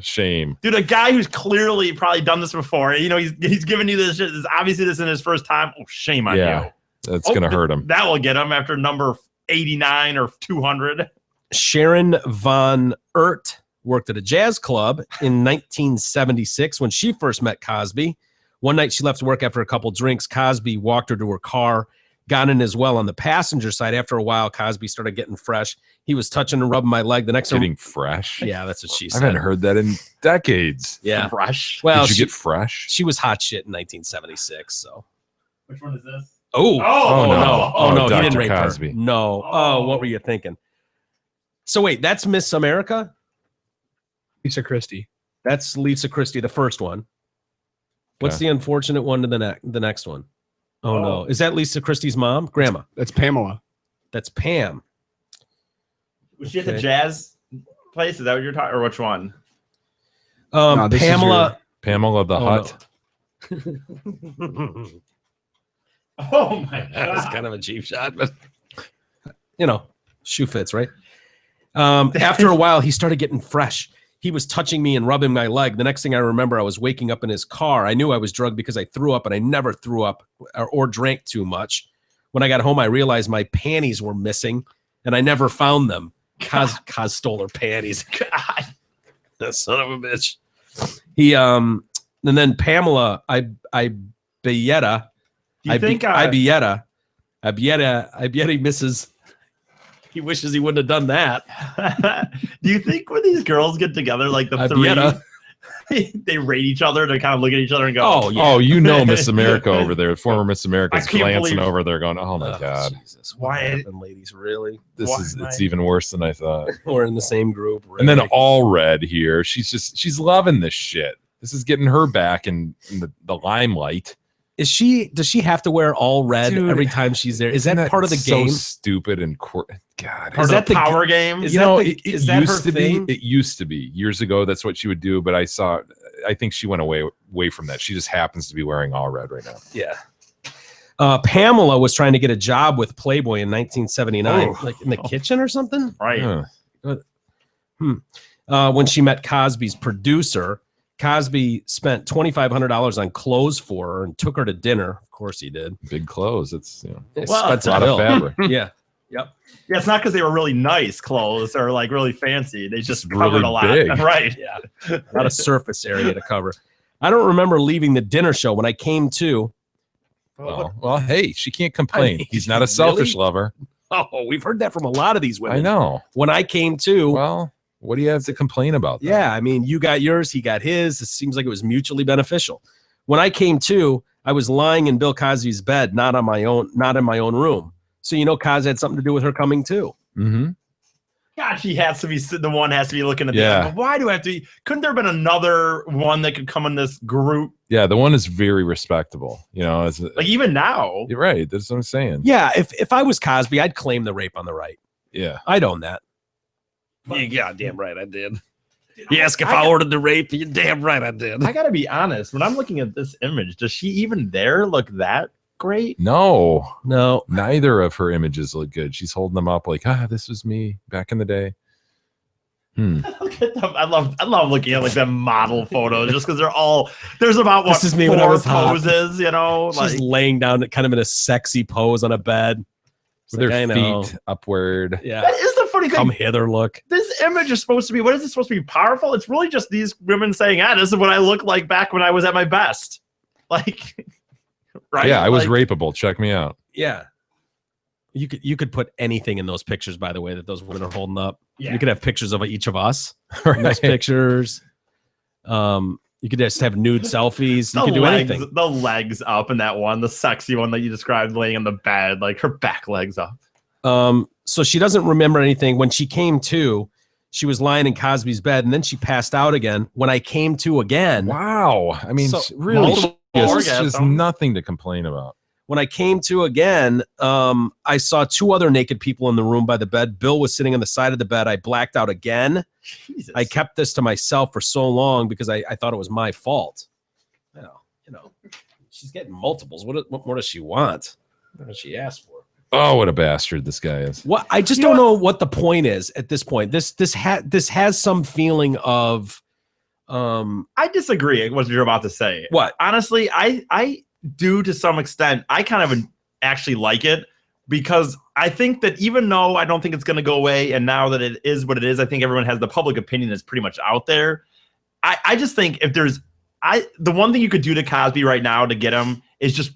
Shame. Dude, a guy who's clearly probably done this before, he's giving you this shit. Obviously this isn't his first time. Oh, shame on you. That's gonna hurt him. That will get him after number 89 or 200. Sharon Von Ert worked at a jazz club in 1976 when she first met Cosby. One night she left work after a couple drinks. Cosby walked her to her car, got in as well on the passenger side. After a while, Cosby started getting fresh. He was touching and rubbing my leg. The next getting fresh? Yeah, that's what she I said. haven't heard that in decades. Yeah. Fresh? Well, Did you get fresh? She was hot shit in 1976, so. Which one is this? Oh no, he didn't Dr. rape Cosby. her. No. Oh, what were you thinking? So wait, that's Miss America? Lisa Christie. That's Lisa Christie, the first one. What's the unfortunate one to the next one? Oh no. Is that Lisa Christie's mom? Grandma. That's Pamela. That's Pam. Was she at the jazz place? Is that what you're talking, or which one? No, this is Pamela. Pamela the Hut. Oh my god. That was kind of a cheap shot, but shoe fits, right? After a while, he started getting fresh. He was touching me and rubbing my leg. The next thing I remember, I was waking up in his car. I knew I was drugged because I threw up, and I never threw up or drank too much. When I got home, I realized my panties were missing, and I never found them. Kaz stole her panties. God, that son of a bitch. He and then Pamela, Ibieta. Ibieta, he misses. He wishes he wouldn't have done that. Do you think when these girls get together, like the three, they rate each other to kind of look at each other and go, "Oh, yeah. Oh, Miss America over there, former Miss America's I can't glancing believe- over there, going, "Oh my god, Jesus, Why- happened, ladies? Really? it's even worse than I thought." We're in the same group. Really? And then Allred here, she's loving this shit. This is getting her back in the limelight. does she have to wear all red Dude, every time she's there? Is Isn't that part of the so game? stupid and God. Part Is of that the the power game? is You that know, the- it is that used her to thing? be. It used to be years ago. That's what she would do. But I think she went away from that. She just happens to be wearing all red right now. Yeah. Pamela was trying to get a job with Playboy in 1979, like in the kitchen or something. Right. Huh. When she met Cosby's producer, Cosby spent $2,500 on clothes for her and took her to dinner. Of course he did. Big clothes. It's Well, a Expensive lot bill. of fabric. Yeah. Yep. Yeah, it's not because they were really nice clothes or like really fancy. They just Just covered really a lot. big. Right. Yeah. A lot of surface area to cover. I don't remember leaving the dinner show when I came to. Well, hey, she can't complain. I mean, He's not a selfish really? lover. Oh, we've heard that from a lot of these women. I know. When I came to, Well, what do you have to complain about? then? yeah, I mean, you got yours, he got his. It seems like it was mutually beneficial. When I came to, I was lying in Bill Cosby's bed, not in my own room. So Cos had something to do with her coming too. Mm-hmm. God, she has to be the one has to be looking at Yeah. this. But why do I have to be? Couldn't there have been another one that could come in this group? Yeah, the one is very respectable. Like even now. You're right. That's what I'm saying. Yeah, if I was Cosby, I'd claim the rape on the right. Yeah. I'd own that. You goddamn right I did. You ask if I ordered the rape, you damn right I did. I gotta be honest. When I'm looking at this image, does she even there look that great? No, No. neither of her images look good. She's holding them up like, this was me back in the day. Look at them. I love looking at like them model photos just because there's about what This is me when I 4 was hot. poses, you know, She's like laying down kind of in a sexy pose on a bed. It's With like, I their know. feet upward. Yeah. that is the funny thing. Come hither, look. This image is supposed to be, what is it supposed to be, powerful? It's really just these women saying, this is what I look like back when I was at my best. Like, right? Yeah, I was Like, rapeable. Check me out. Yeah. You could put anything in those pictures, by the way, that those women are holding up. Yeah. You could have pictures of each of us in those pictures. You could just have nude selfies. You The could do legs, anything. the legs up in that one, the sexy one that you described laying on the bed, like her back legs up. So she doesn't remember anything. When she came to, she was lying in Cosby's bed, and then she passed out again. When I came to again, Wow. I mean, So, really, multiple there's just orgasms. nothing to complain about. when I came to again, I saw 2 other naked people in the room by the bed. Bill was sitting on the side of the bed. I blacked out again. Jesus. I kept this to myself for so long because I thought it was my fault. She's getting multiples. What more does she want? What does she ask for? Oh, what a bastard this guy is. What I just don't know what the point is at this point. This has some feeling of I disagree with what you're about to say. what? Honestly, I do to some extent. I kind of actually like it because I think that even though I don't think it's going to go away, and now that it is what it is, I think everyone has the public opinion is pretty much out there. I just think if there's the one thing you could do to Cosby right now to get him is just,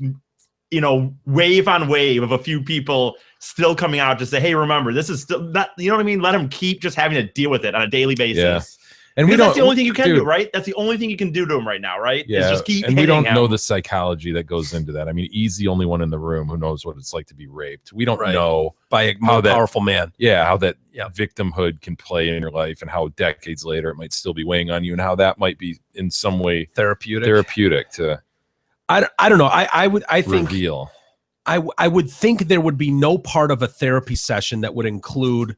you know, wave on wave of a few people still coming out to say, hey, remember, this is still not, you know what I mean? Let him keep just having to deal with it on a daily basis. Yeah. And we Because don't. that's the only thing you can dude, do, right? That's the only thing you can do to him right now, right? Yeah, Is just keep and we hitting don't him. know the psychology that goes into that. I mean, he's the only one in the room who knows what it's like to be raped. We don't Right. know, By a How more that- powerful man. how that Yeah. victimhood can play in your life, and how decades later it might still be weighing on you, and how that might be in some way therapeutic to I don't know. I think reveal. I would think there would be no part of a therapy session that would include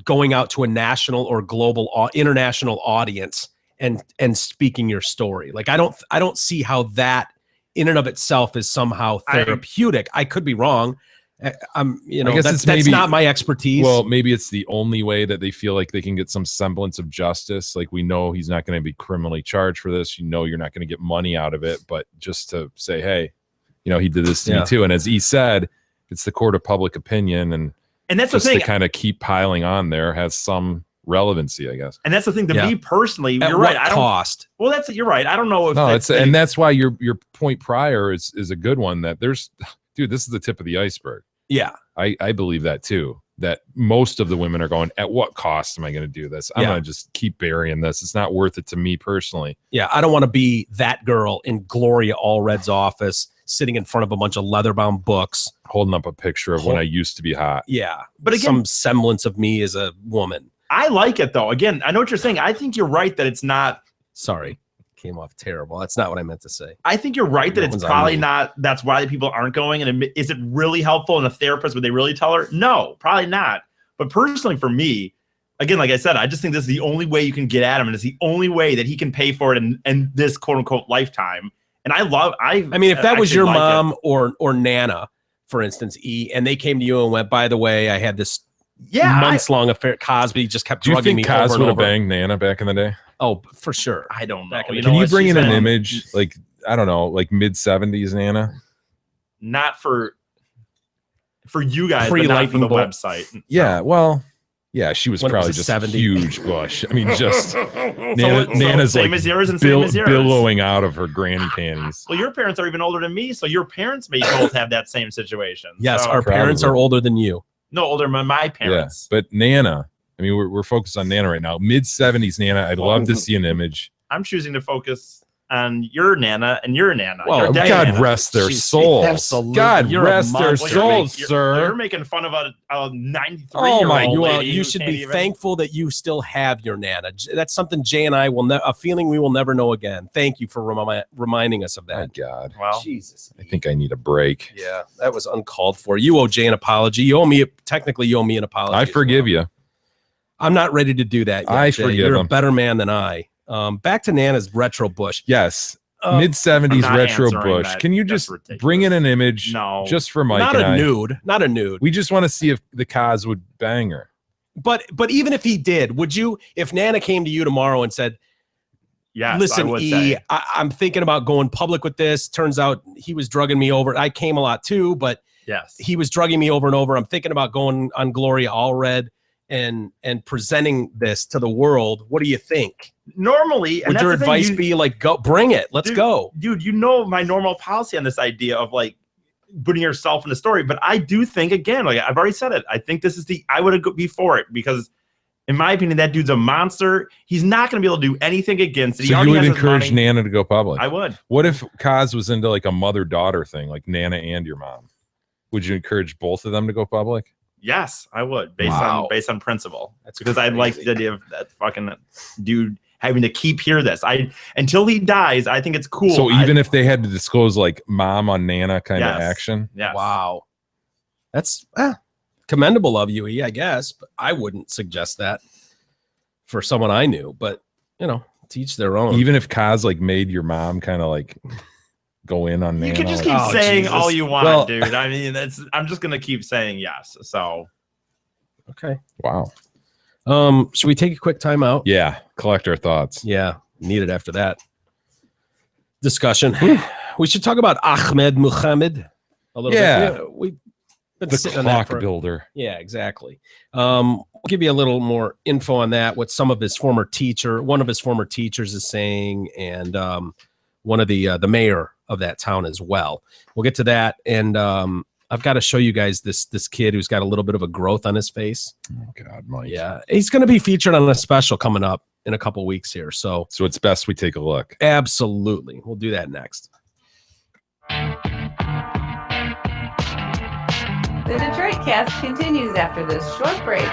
going out to a national or global international audience and speaking your story. Like I don't see how that in and of itself is somehow therapeutic. I could be wrong. I'm I guess that's maybe- not my expertise. Well, maybe it's the only way that they feel like they can get some semblance of justice. Like, we know he's not going to be criminally charged for this. You know, you're not going to get money out of it, but just to say, hey, you know, he did this to Yeah. me too. And as he said, it's the court of public opinion, and And that's the just thing. to kind of keep piling on there has some relevancy, I guess. And that's the thing. To Yeah. me personally, at you're what right. I don't. cost? Well, you're right. I don't know if No, that's and that's why your point prior is a good one. That there's, dude, this is the tip of the iceberg. Yeah. I believe that too. That most of the women are going, at what cost am I going to do this? I'm Yeah. going to just keep burying this. It's not worth it to me personally. Yeah, I don't want to be that girl in Gloria Allred's office sitting in front of a bunch of leather-bound books. Holding up a picture of when I used to be hot. Yeah, But again- some semblance of me as a woman. I like it though. Again, I know what you're saying. I think you're right that it's not. Sorry, came off terrible. That's not what I meant to say. I think you're right that That it's one's on probably me. not. That's why people aren't going. And is it really helpful? And a therapist, would they really tell her? No, probably not. But personally, for me, again, like I said, I just think this is the only way you can get at him, and it's the only way that he can pay for it in this quote unquote lifetime. And I mean, if that was actually your like it. mom or Nana, for instance, and they came to you and went, by the way, I had this yeah, months-long affair. Cosby just kept Do you drugging think me over Cos and would have over. banged Nana back in the day? Oh, for sure. I don't know. Back in the You day. know Can you what? bring in She's an a- image like, I don't know, like mid-70s Nana? not for you guys, but not for Pre-lightning the bolt. website. Yeah, well, yeah, she was When it probably was a just 70. a huge bush. I mean, just So Nana's same like as yours and same as yours. billowing out of her granny panties. Well, your parents are even older than me, so your parents may both have that same situation. Yes, So- our parents are Probably. older than you. no older than my Yeah, parents. but Nana, I mean, we're focused on Nana right now. Mid-70s Nana, I'd love to see an image. I'm choosing to focus on your Nana and your Nana. Well, your dead God Nana. rest their She's- souls. absolutely. God You're a rest their monster. souls, You're sir. making fun of a 93 Oh my year old God. lady. You who should can't be even- thankful that you still have your Nana. That's something Jay and I will a feeling we will never know again. Thank you for reminding us of My that. God, Well, Jesus. I think I need a break. Yeah, that was uncalled for. You owe Jay an apology. You owe me technically you owe me an apology. I as forgive well. you. I'm not ready to do that yet. I Jay. forgive You're a him. better man than I. Back to Nana's retro bush. Yes, Uh, mid-70s I'm not retro answering bush. that. Can you That's just ridiculous. bring in an image No. just for Mike not and a I? nude. Not a nude. We just want to see if the Cos would bang her. But even if he did, would you? If Nana came to you tomorrow and said, Yes, "Listen, I would E, say. I'm thinking about going public with this. Turns out he was drugging me over. I came a lot too, but Yes. he was drugging me over and over. I'm thinking about going on Gloria Allred and presenting this to the world. What do you think? Normally, and Would that's your the thing, advice be like, go bring it? Let's go." Dude, you know my normal policy on this idea of like putting yourself in the story, but I do think, again, like I've already said it, I think this is I would be for it, because in my opinion, that dude's a monster. He's not going to be able to do anything against it. He So you already would has his encourage money. Nana to go public? I would. What if Kaz was into like a mother-daughter thing, like Nana and your mom? Would you encourage both of them to go public? Yes, I would, based Wow. on principle. That's because I like crazy. the idea of that fucking dude having to hear this. Until he dies, I think it's cool. So even if they had to disclose like mom on Nana kind of Yes. action? yes. Wow. That's commendable of you, E, I guess, but I wouldn't suggest that for someone I knew. But, teach their own. Even if Kaz like made your mom kind of like go in on Nana? You can just like- keep Oh, saying Jesus. all you want, Well- dude. I mean, I'm just gonna keep saying yes. So Okay. Wow. Should we take a quick time out? Yeah. Collect our thoughts. Yeah, needed after that discussion. We should talk about Ahmed Muhammad a little Yeah. bit. We've been The sitting on that clock builder. Yeah, exactly. We'll give you a little more info on that, what one of his former teachers is saying, and one of the mayor of that town as well. We'll get to that, and I've got to show you guys this kid who's got a little bit of a growth on his face. Oh God, Mike. Yeah, he's going to be featured on a special coming up in a couple weeks here. So So it's best we take a look. absolutely, we'll do that next. The Detroit Cast continues after this short break.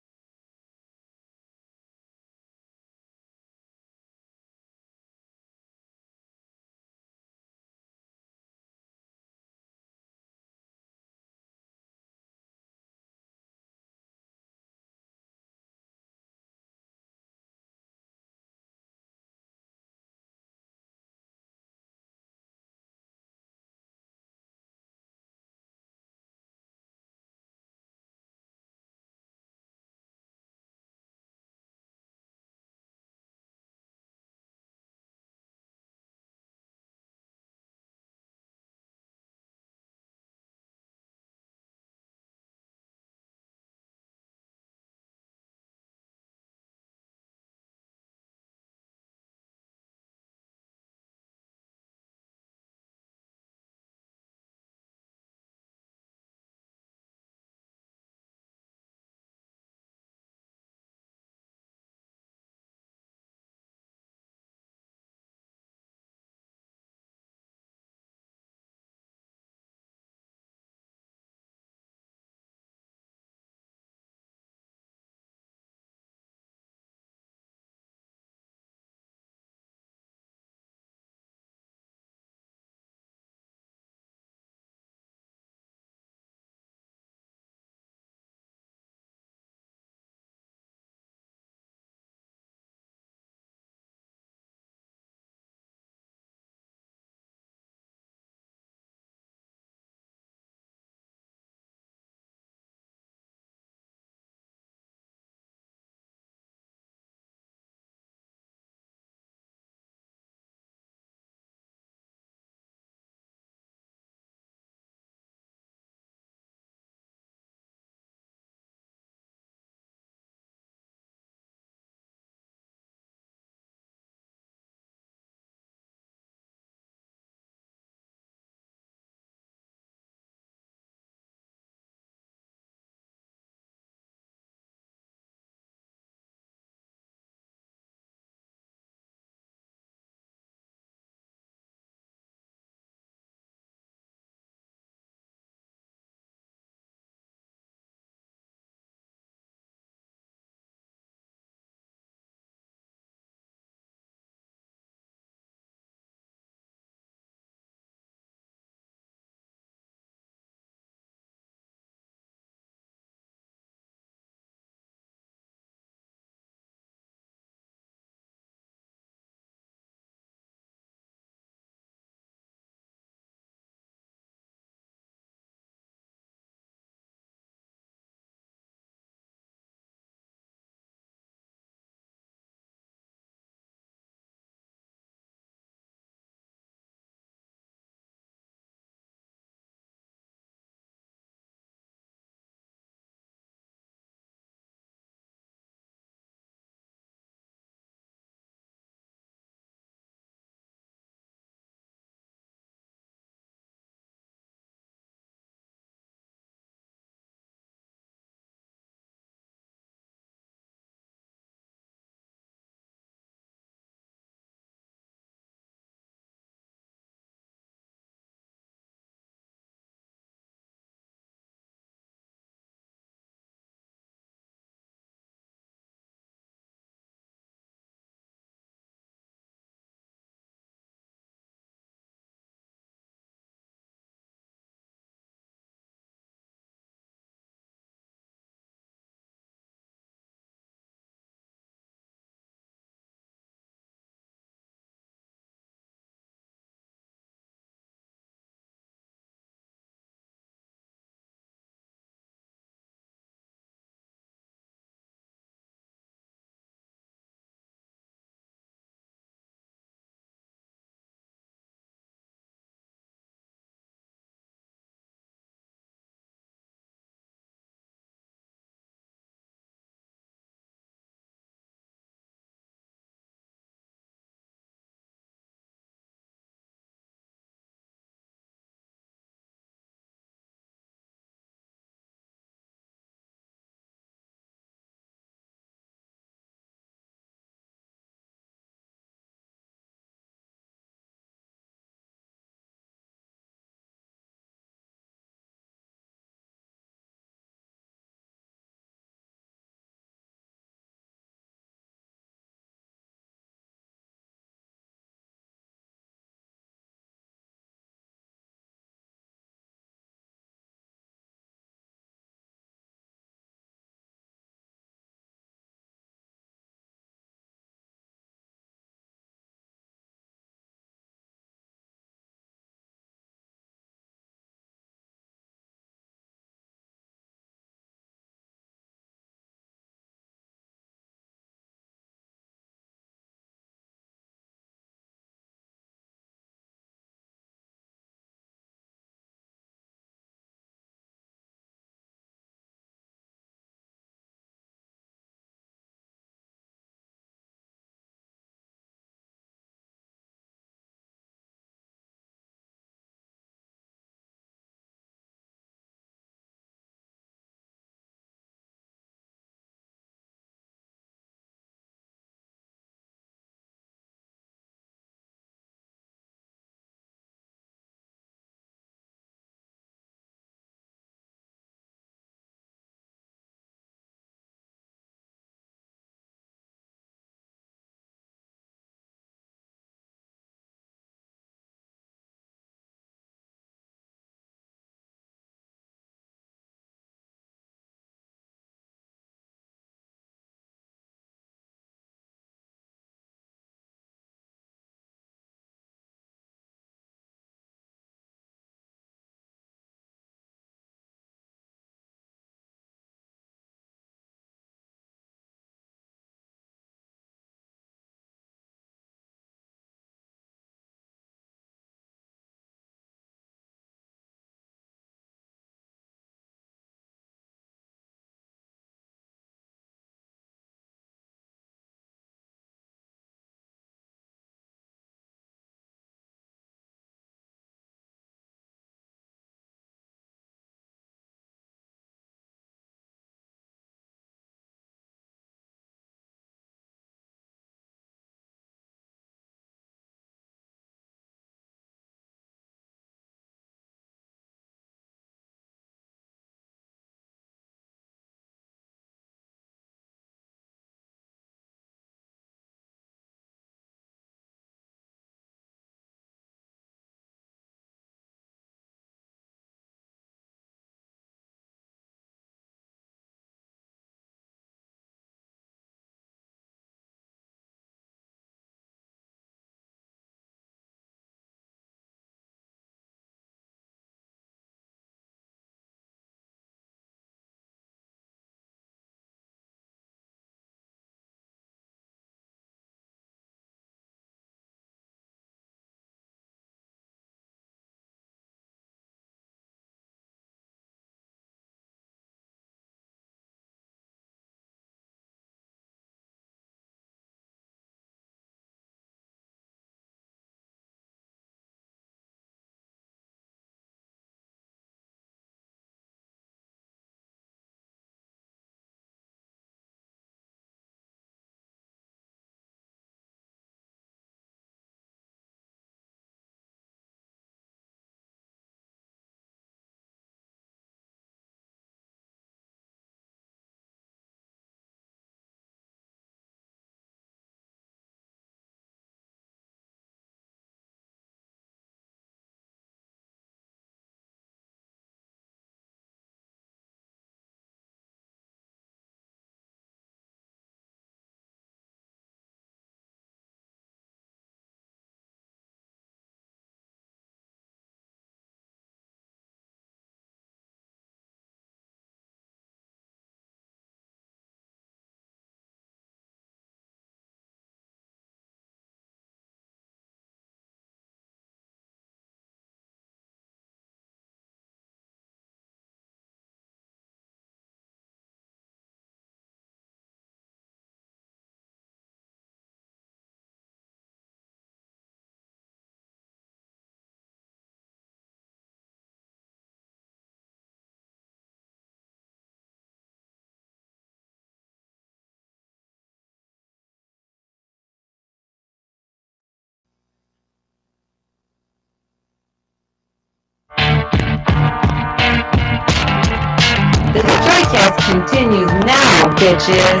TroyCast continues now, bitches.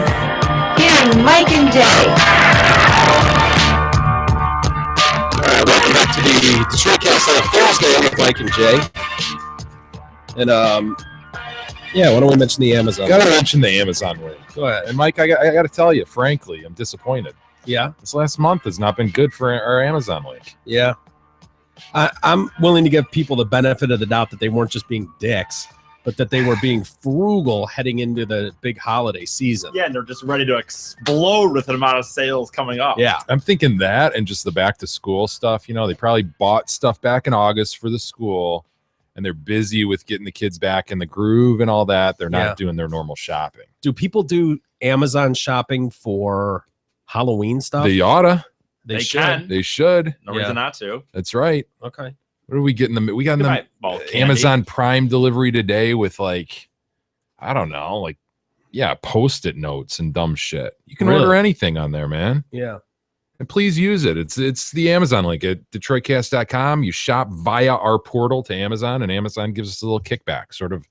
Here's Mike and Jay. All right, welcome back to the Detroitcast on a Thursday. I'm with Mike and Jay. And yeah, why don't we mention the Amazon? Gotta mention the Amazon link. Go ahead. And Mike, I got to tell you, frankly, I'm disappointed. Yeah, This last month has not been good for our Amazon link. yeah. I'm willing to give people the benefit of the doubt that they weren't just being dicks, but that they were being frugal heading into the big holiday season. Yeah, and they're just ready to explode with the amount of sales coming up. Yeah. I'm thinking that and just the back to school stuff. You know, they probably bought stuff back in August for the school, and they're busy with getting the kids back in the groove and all that. They're not doing their normal shopping. Do people do Amazon shopping for Halloween stuff? They oughta. They should. can. They should. No Yeah. reason not to. That's right. Okay. What are we getting them? We got You them might bulk candy. Amazon Prime delivery today with like, I don't know, like, yeah, Post-it notes and dumb shit. You can Really? order anything on there, man. Yeah. And please use it. It's the Amazon link at DetroitCast.com. You shop via our portal to Amazon, and Amazon gives us a little kickback, sort of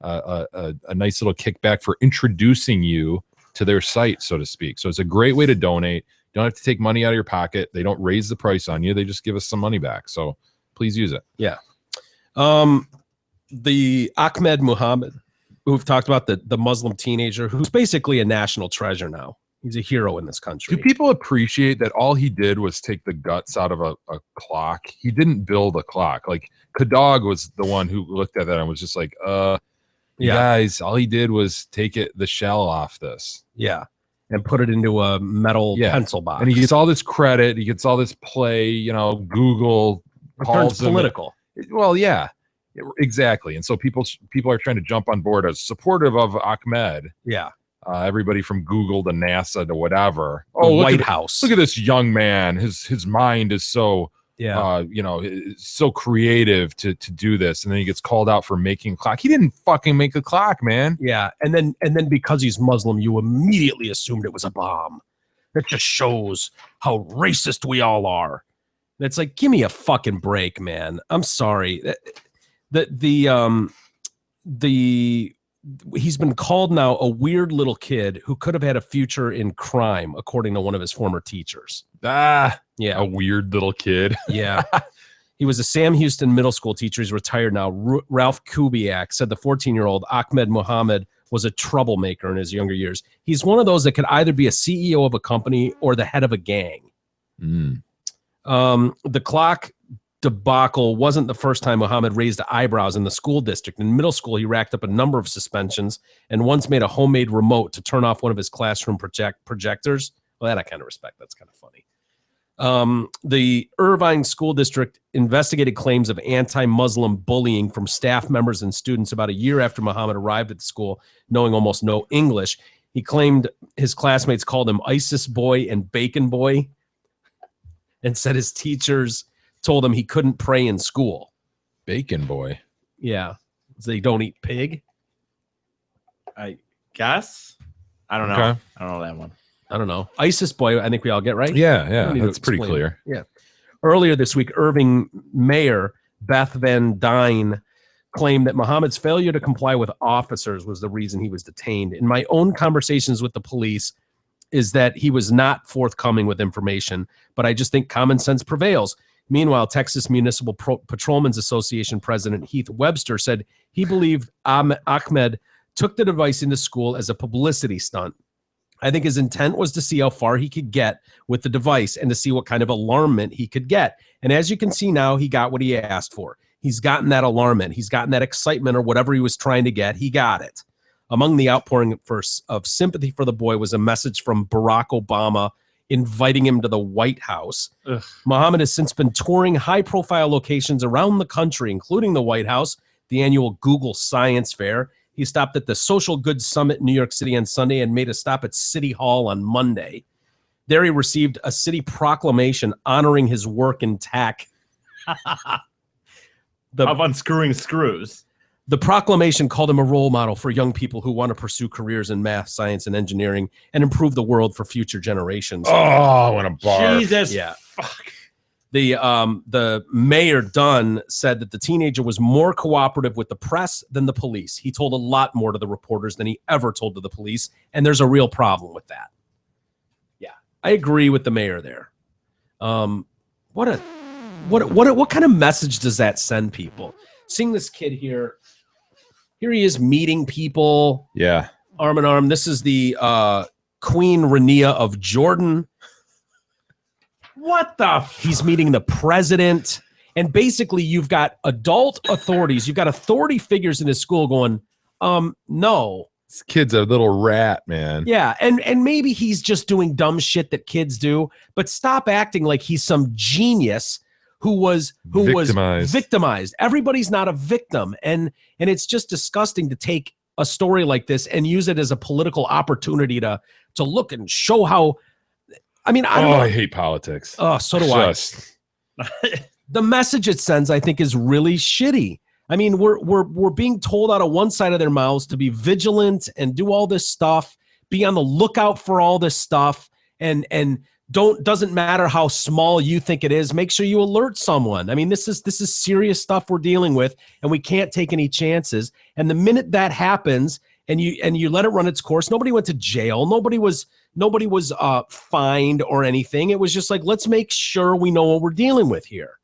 a nice little kickback for introducing you to their site, so to speak. So it's a great way to donate. You don't have to take money out of your pocket. They don't raise the price on you. They just give us some money back. So please use it. Yeah. The Ahmed Muhammad, who we've talked about, the Muslim teenager who's basically a national treasure now. He's a hero in this country. Do people appreciate that all he did was take the guts out of a clock? He didn't build a clock. Like Kadog was the one who looked at that and was just like, guys, all he did was take the shell off this. Yeah. And put it into a metal Yeah. pencil box. And he gets all this credit. He gets all this play, you know, Google It calls turns him. political. Well, yeah, exactly. And so people are trying to jump on board as supportive of Ahmed. Yeah. Everybody from Google to NASA to whatever. The look White at, House. Look at this young man. His mind is so so creative to do this. And then he gets called out for making a clock. He didn't fucking make a clock, man. Yeah. And then because he's Muslim, you immediately assumed it was a bomb. That just shows how racist we all are. And it's like, give me a fucking break, man. I'm sorry. He's been called now a weird little kid who could have had a future in crime, according to one of his former teachers. A Yeah. weird little kid. Yeah. He was a Sam Houston middle school teacher. He's retired now. Ralph Kubiak said the 14-year-old Ahmed Muhammad was a troublemaker in his younger years. He's one of those that could either be a CEO of a company or the head of a gang. The clock debacle wasn't the first time Muhammad raised eyebrows in the school district. In middle school, he racked up a number of suspensions and once made a homemade remote to turn off one of his classroom projectors. Well, that I kind of respect. That's kind of funny. The Irvine School District investigated claims of anti-Muslim bullying from staff members and students about a year after Muhammad arrived at the school, knowing almost no English. He claimed his classmates called him ISIS boy and bacon boy and said his teachers told him he couldn't pray in school. Bacon boy. Yeah. They don't eat pig. I guess. I don't know. Okay. I don't know that one. I don't know. ISIS boy, I think we all get right. Yeah, We need to that's pretty explain clear. it. Yeah. Earlier this week, Irving Mayor Beth Van Dyne claimed that Muhammad's failure to comply with officers was the reason he was detained. In my own conversations with the police, is that he was not forthcoming with information, but I just think common sense prevails. Meanwhile, Texas Municipal Patrolmen's Association President Heath Webster said he believed Ahmed took the device into school as a publicity stunt. I think his intent was to see how far he could get with the device and to see what kind of alarmment he could get. And as you can see now, he got what he asked for. He's gotten that alarmment. He's gotten that excitement or whatever he was trying to get. He got it. Among the outpouring of sympathy for the boy was a message from Barack Obama inviting him to the White House. Ugh. Muhammad has since been touring high-profile locations around the country, including the White House, the annual Google Science Fair. He stopped at the Social Goods Summit in New York City on Sunday and made a stop at City Hall on Monday. There he received a city proclamation honoring his work in tech. Of unscrewing screws. The proclamation called him a role model for young people who want to pursue careers in math, science, and engineering and improve the world for future generations. Oh, I want to barf. Jesus. Yeah. Fuck. The mayor Dunn said that the teenager was more cooperative with the press than the police. He told a lot more to the reporters than he ever told to the police, and there's a real problem with that. Yeah, I agree with the mayor there. What kind of message does that send people? Seeing this kid here he is meeting people, Yeah. arm in arm. This is the Queen Rania of Jordan. What the? He's meeting the president. And basically, you've got adult authorities. You've got authority figures in his school going, no. This kid's a little rat, man. Yeah, and maybe he's just doing dumb shit that kids do, but stop acting like he's some genius who was victimized. Everybody's not a victim. And it's just disgusting to take a story like this and use it as a political opportunity to look and show how. I mean, I don't know. I hate politics. Oh, so do I. The message it sends, I think, is really shitty. I mean, we're being told out of one side of their mouths to be vigilant and do all this stuff, be on the lookout for all this stuff, and doesn't matter how small you think it is, make sure you alert someone. I mean, this is serious stuff we're dealing with, and we can't take any chances. And the minute that happens, and you let it run its course, nobody went to jail, nobody was fined or anything. It was just like, let's make sure we know what we're dealing with here.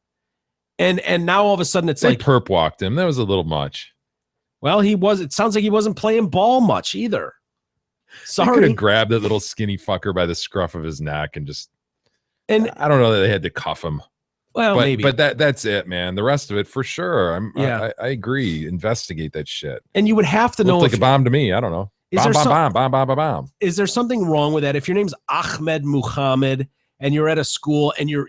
And now all of a sudden it's they like perp walked him. That was a little much. Well, it sounds like he wasn't playing ball much either. He could Sorry. have grabbed that little skinny fucker by the scruff of his neck and And I don't know that they had to cuff him. well, maybe. But that's it, man. The rest of it for sure. Yeah. I agree. Investigate that shit. And you would have to know Looked like if a bomb to me. I don't know. Is Bomb, there bomb, bomb, bomb, bomb, bomb. is there something wrong with that? If your name's Ahmed Muhammad and you're at a school and you're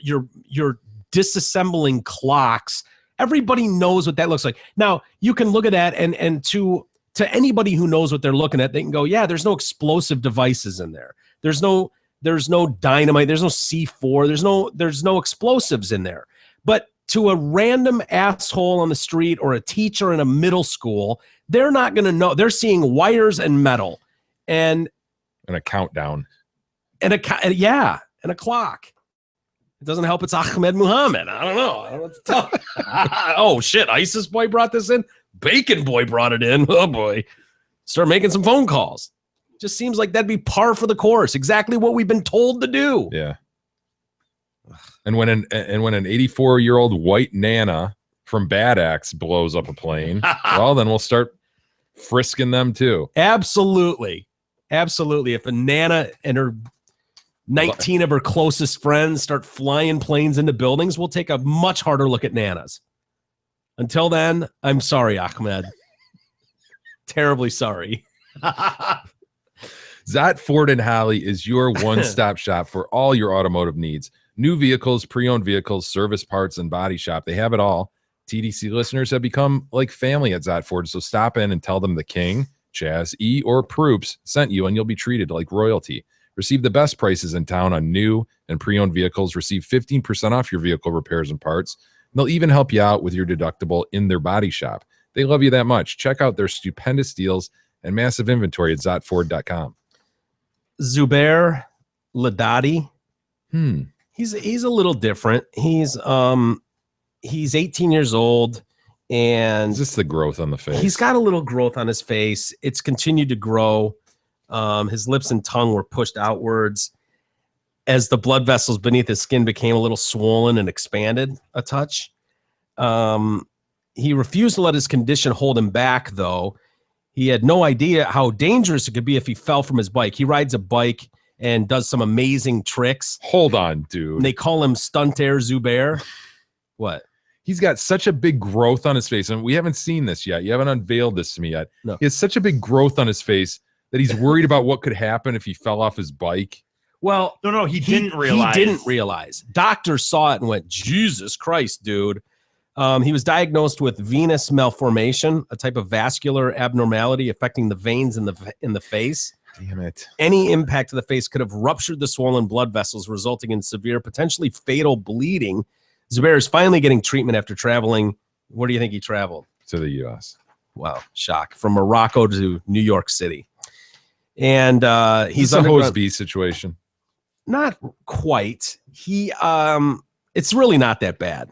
disassembling clocks, everybody knows what that looks like. Now you can look at that and to anybody who knows what they're looking at, they can go, yeah, there's no explosive devices in there. There's no dynamite. There's no C4. There's no explosives in there. But to a random asshole on the street or a teacher in a middle school, they're not going to know. They're seeing wires and metal and A countdown. and a clock. It doesn't help. It's Ahmed Muhammad. I don't know. I don't know what to tell. Oh shit! ISIS boy brought this in. Bacon boy brought it in. Oh boy! Start making some phone calls. Just seems like that'd be par for the course. Exactly what we've been told to do. Yeah. And when an 84-year-old white nana from Bad Axe blows up a plane, well, then we'll start frisking them too. Absolutely. If a Nana and her 19 of her closest friends start flying planes into buildings, we'll take a much harder look at Nanas. Until then, I'm sorry, Ahmed. Terribly sorry. Zott Ford and Holly is your one-stop shop for all your automotive needs. New vehicles, pre-owned vehicles, service parts, and body shop. They have it all. TDC listeners have become like family at Zott Ford, so stop in and tell them the King, Chaz, E, or Proops sent you, and you'll be treated like royalty. Receive the best prices in town on new and pre-owned vehicles. Receive 15% off your vehicle repairs and parts. They'll even help you out with your deductible in their body shop. They love you that much. Check out their stupendous deals and massive inventory at ZottFord.com. Zubair Ladadi. He's a little different. He's 18 years old, and Is this the growth on the face? he's got a little growth on his face. It's continued to grow. His lips and tongue were pushed outwards as the blood vessels beneath his skin became a little swollen and expanded a touch. He refused to let his condition hold him back, though. He had no idea how dangerous it could be if he fell from his bike. He rides a bike and does some amazing tricks. Hold on, dude. And they call him Stuntair Zubair. What? He's got such a big growth on his face, and we haven't seen this yet. You haven't unveiled this to me yet. No. He has such a big growth on his face that he's worried about what could happen if he fell off his bike. Well, No, he didn't realize. He didn't realize. Doctors saw it and went, Jesus Christ, dude. He was diagnosed with venous malformation, a type of vascular abnormality affecting the veins in the face. Damn it. Any impact to the face could have ruptured the swollen blood vessels, resulting in severe, potentially fatal bleeding. Zubair is finally getting treatment after traveling. Where do you think he traveled? To the U.S. Wow, shock. From Morocco to New York City. And he's He's a undergone- Hoseby situation. Not quite. He It's really not that bad.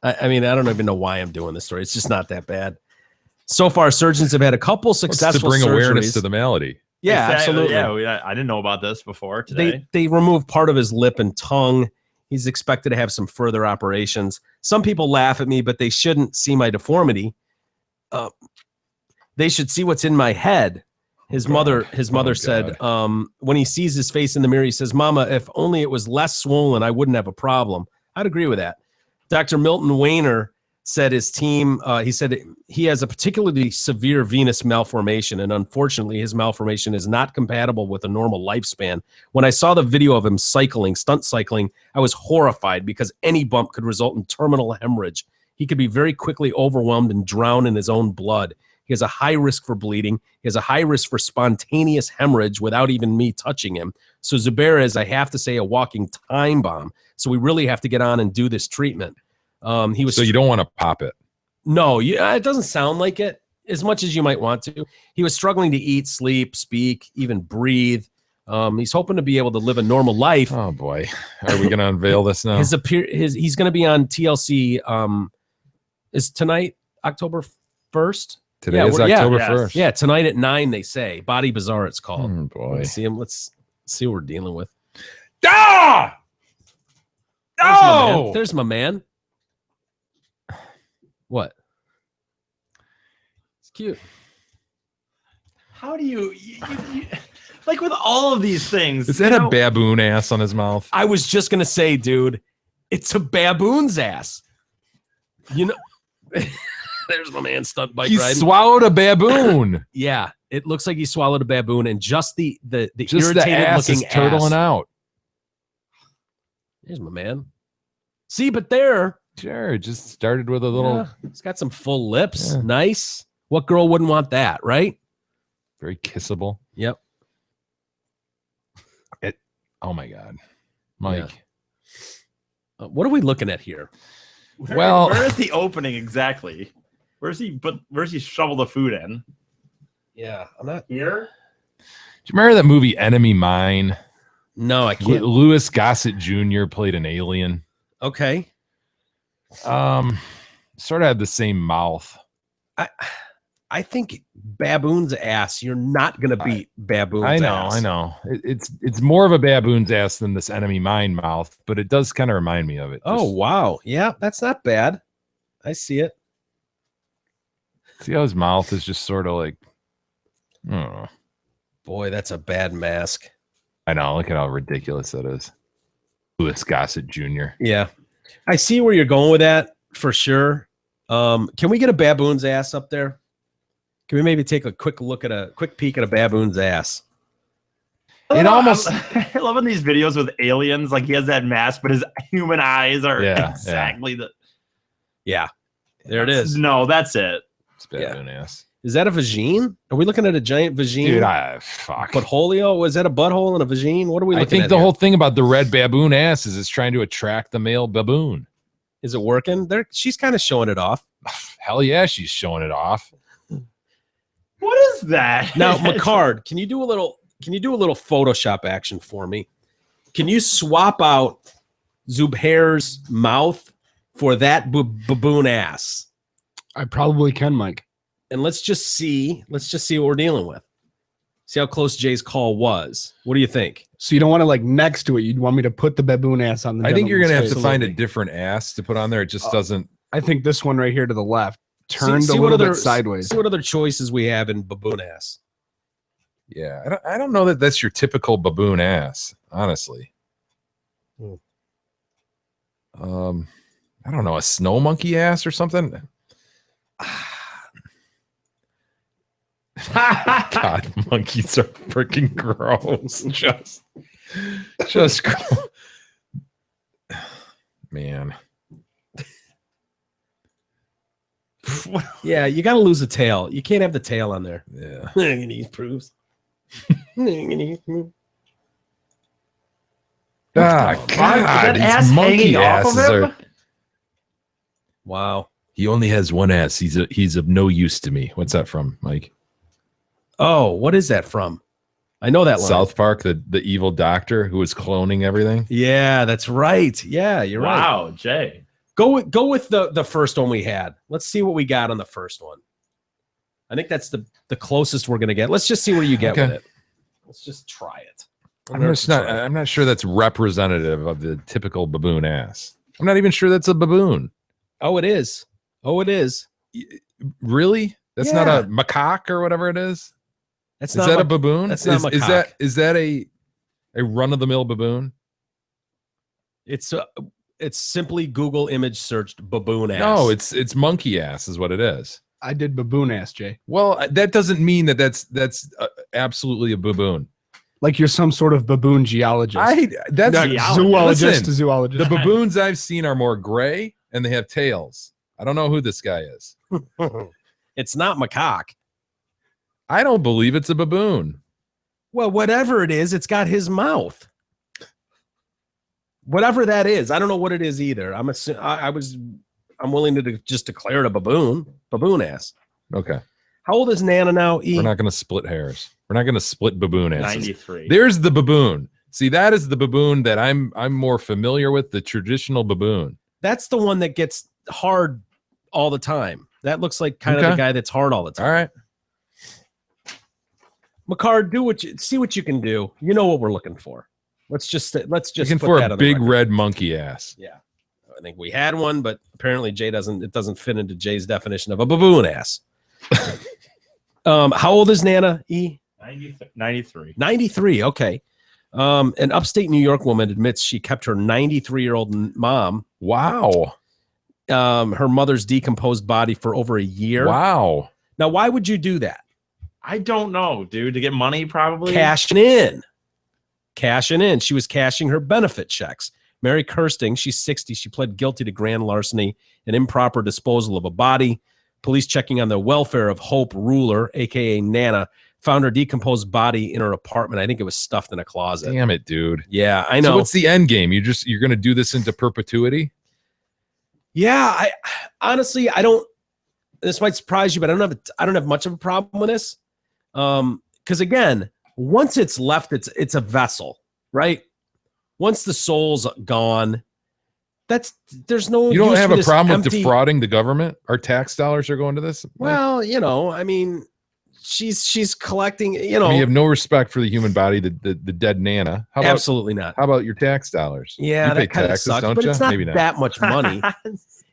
I mean, I don't even know why I'm doing this story. It's just not that bad. So far, surgeons have had a couple successful to bring awareness surgeries. to the malady. Yeah, Exactly. absolutely. Yeah, I didn't know about this before today. They removed part of his lip and tongue. He's expected to have some further operations. Some people laugh at me, but they shouldn't see my deformity. They should see what's in my head. His mother said, when he sees his face in the mirror, he says, "Mama, if only it was less swollen, I wouldn't have a problem." I'd agree with that. Dr. Milton Wayner said his team, he said he has a particularly severe venous malformation, and unfortunately, his malformation is not compatible with a normal lifespan. When I saw the video of him stunt cycling, I was horrified because any bump could result in terminal hemorrhage. He could be very quickly overwhelmed and drown in his own blood. He has a high risk for bleeding. He has a high risk for spontaneous hemorrhage without even me touching him. So Zubair is, I have to say, a walking time bomb. So we really have to get on and do this treatment. So you don't want to pop it. No, it doesn't sound like it as much as you might want to. He was struggling to eat, sleep, speak, even breathe. He's hoping to be able to live a normal life. Oh boy, are we going to unveil this now? He's going to be on TLC. Is tonight October 1st? Today is October 1st. Yeah, tonight at 9. They say Body Bazaar. It's called. Oh boy, let's see him. Let's see what we're dealing with. Ah! No! There's my man. What? It's cute. How do you like with all of these things? Is that a baboon ass on his mouth? I was just gonna say, dude, it's a baboon's ass. You know, there's my man stunt bike He riding. swallowed a baboon. Yeah, it looks like he swallowed a baboon, and just the Just irritated the ass looking is turtling ass. out. There's my man. See, but there, Sure, it just started with a little he's got some full lips. Yeah. Nice. What girl wouldn't want that, right? very kissable. Yep. Oh my God, Mike. Yeah. What are we looking at here? Well- where is the opening exactly? Where's he shovel the food in? Yeah, I'm not Here? Do you remember that movie Enemy Mine? No, I can't. Louis Gossett Jr. played an alien. Okay. Sort of had the same mouth. I think baboon's ass. You're not gonna beat baboon's ass. I know. It's more of a baboon's ass than this Enemy Mine mouth, but it does kind of remind me of it. Oh wow, yeah, that's not bad. I see it. See how his mouth is just sort of like, oh, Boy, that's a bad mask. I know. Look at how ridiculous that is. Louis Gossett Jr. Yeah, I see where you're going with that for sure. Can we get a baboon's ass up there? Can we maybe take a quick peek at a baboon's ass? It almost. I love in these videos with aliens, like he has that mask, but his human eyes are Yeah, exactly the. Yeah, there it is. No, that's it. It's baboon ass. Is that a vagine? Are we looking at a giant vagine? Dude, fuck. Butthole? Was that a butthole and a vagine? What are we I looking think at the here? whole thing about the red baboon ass is it's trying to attract the male baboon. Is it working? She's kind of showing it off. Hell yeah, she's showing it off. What is that? Now, McCard, can you do a little Photoshop action for me? Can you swap out Zubair's mouth for that baboon ass? I probably can, Mike. And let's just see what we're dealing with. See how close Jay's call was. What do you think? So you don't want to like next to it. You'd want me to put the baboon ass on the. I think you're gentleman's gonna have to face. find a different ass to put on there. It just doesn't. I think this one right here to the left turned See a what little other- bit sideways. See what other choices we have in baboon ass. Yeah, I don't know that that's your typical baboon ass, honestly. Hmm. I don't know, a snow monkey ass or something. God, monkeys are freaking gross. Just gross. Man. Yeah, you got to lose the tail. You can't have the tail on there. Yeah. He proves. Ah, Is God, that these ass monkey hanging off of asses him? are. Wow. He only has one ass. He's of no use to me. What's that from, Mike? Oh, what is that from? I know that line. South Park, the evil doctor who was cloning everything. Yeah, that's right. Yeah, you're right. Wow, Jay. Go with the first one we had. Let's see what we got on the first one. I think that's the closest we're gonna get. Let's just see where you get with it. Let's just try it. I'm not sure that's representative of the typical baboon ass. I'm not even sure that's a baboon. Oh, it is. Oh, it is. Really? That's not a macaque or whatever it is. That's Is not that a baboon? That's not is that a run of the mill baboon? It's simply Google image searched baboon ass. No, it's monkey ass is what it is. I did baboon ass, Jay. Well, that doesn't mean that's absolutely a baboon. Like you're some sort of baboon geologist. That's Zoologist listen, to zoologist. the baboons I've seen are more gray and they have tails. I don't know who this guy is. It's not macaque. I don't believe it's a baboon. Well, whatever it is, it's got his mouth. Whatever that is, I don't know what it is either. I'm willing to just declare it a baboon ass. Okay. How old is Nana now? We're not going to split hairs. We're not going to split baboon asses. 93. There's the baboon. See, that is the baboon that I'm more familiar with, the traditional baboon. That's the one that gets hard all the time. That looks like kind of the guy that's hard all the time. All right. McCard, see what you can do. You know what we're looking for. Let's just Looking put for that a on the big record. red monkey ass. Yeah. I think we had one, but apparently it doesn't fit into Jay's definition of a baboon ass. How old is Nana E? 93. 93. Okay. An upstate New York woman admits she kept her 93-year-old mom. Wow. Her mother's decomposed body for over a year. Wow. Now, why would you do that? I don't know, dude. To get money, probably. Cashing in. She was cashing her benefit checks. Mary Kirsting, she's 60. She pled guilty to grand larceny and improper disposal of a body. Police checking on the welfare of Hope Ruler, a.k.a. Nana, found her decomposed body in her apartment. I think it was stuffed in a closet. Damn it, dude. Yeah, I know. So what's the end game? You're going to do this into perpetuity? Yeah, I honestly, this might surprise you, but I don't have much of a problem with this. Because again, once it's left, it's a vessel, right? Once the soul's gone, there's no. You don't use have for a this problem with empty- defrauding the government? Our tax dollars are going to this? Well, I mean, she's collecting. You have no respect for the human body, the dead Nana. How about, absolutely not. How about your tax dollars? Yeah, you pay that kind of taxes, sucks, don't but you? it's not Maybe not. that much money.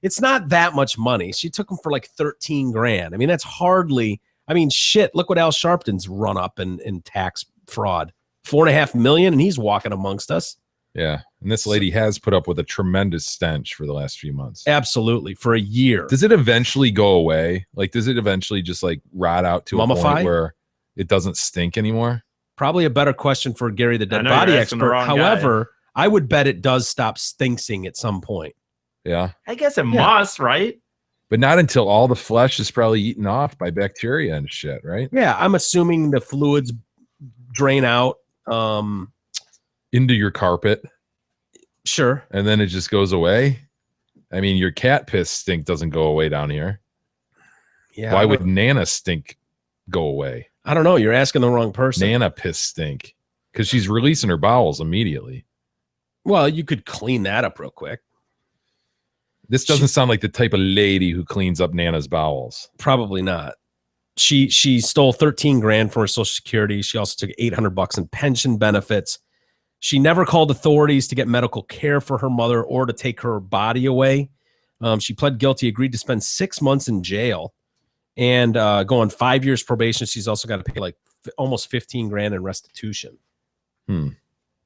It's not that much money. She took them for like 13 grand. I mean, that's hardly. I mean, shit. Look what Al Sharpton's run up in tax fraud. $4.5 million, and he's walking amongst us. Yeah, and this lady has put up with a tremendous stench for the last few months. Absolutely, for a year. Does it eventually go away? Like, does it eventually just like rot out to a Mummify? point where it doesn't stink anymore? Probably a better question for Gary, the dead know, body you're asking the expert. wrong However, I would bet it does stop stinksing at some point. Yeah, I guess it must, right? but not until all the flesh is probably eaten off by bacteria and shit, right? Yeah, I'm assuming the fluids drain out. Into your carpet, Sure. and then it just goes away. I mean, your cat piss stink doesn't go away down here. Yeah. Why would Nana stink go away? I don't know. You're asking the wrong person. Nana piss stink because she's releasing her bowels immediately. Well, you could clean that up real quick. This doesn't sound like the type of lady who cleans up Nana's bowels. Probably not. She stole 13 grand from her Social Security. She also took $800 in pension benefits. She never called authorities to get medical care for her mother or to take her body away. She pled guilty, agreed to spend 6 months in jail and go on 5 years probation. She's also got to pay like almost 15 grand in restitution. Hmm.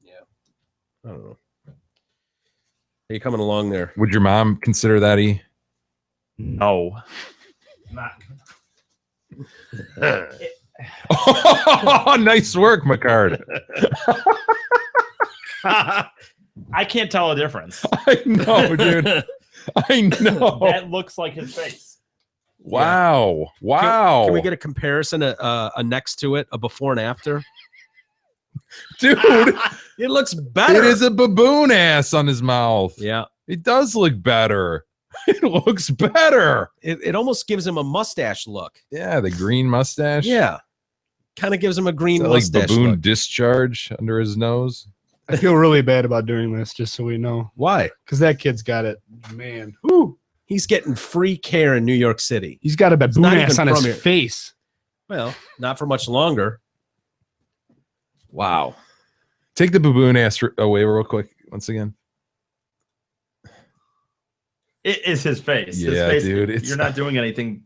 Yeah. I don't know. Are you coming along there? Would your mom consider that No. Nice work, McCard. I can't tell a difference. I know, dude. I know. That looks like his face. Wow. Wow. Can we get a comparison, a next to it, a before and after? Dude, It looks better. it is a baboon ass on his mouth. Yeah. It does look better. It looks better. It almost gives him a mustache look. Yeah, the green mustache. Yeah. Kind of gives him a green Like mustache baboon look. discharge under his nose. I feel really bad about doing this, just so we know, Why? because that kid's got it. Man, whoo, He's getting free care in New York City. he's got a baboon not ass even on his from here. face. Well, not for much longer. Wow. Take the baboon ass away real quick once again. It is his face. His Yeah, face, dude, it's- you're not doing anything.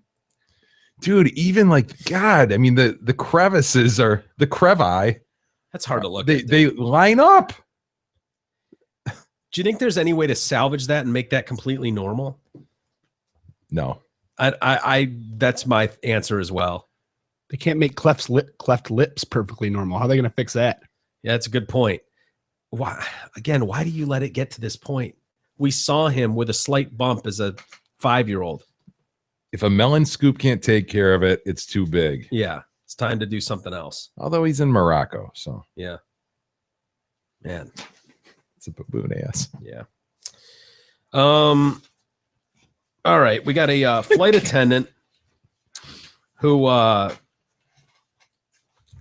Dude, even like God, I mean the crevices are the crevi. That's hard to look They at. they line up. Do you think there's any way to salvage that and make that completely normal? No. I that's my answer as well. They can't make cleft lips perfectly normal. How are they going to fix that? Yeah, that's a good point. Why do you let it get to this point? We saw him with a slight bump as a 5-year-old. If a melon scoop can't take care of it, it's too big. Yeah, it's time to do something else. Although he's in Morocco, so Yeah. Man, it's a baboon ass. yeah. All right, we got a flight attendant who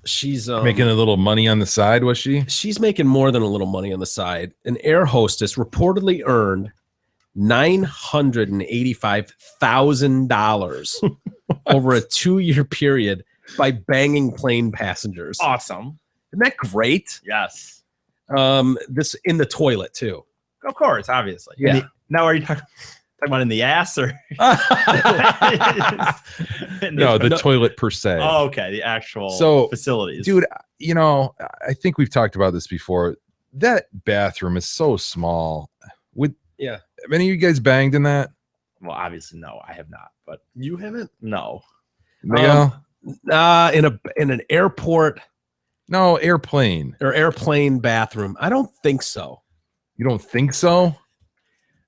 she's Making a little money on the side, was she? she's making more than a little money on the side. An air hostess reportedly earned $985,000 over a 2-year period by banging plane passengers. Awesome. Isn't that great? Yes. This in the toilet too. Of course, obviously. Yeah. Now, are you talking about in the ass or? No, the toilet per se. Oh, okay. The actual So, facilities. Dude, you know, I think we've talked about this before. That bathroom is so small. Yeah. Have any of you guys banged in that? Well, obviously, no, I have not. But You haven't? no. Miguel? In an airport No, airplane. or airplane bathroom. I don't think so. You don't think so?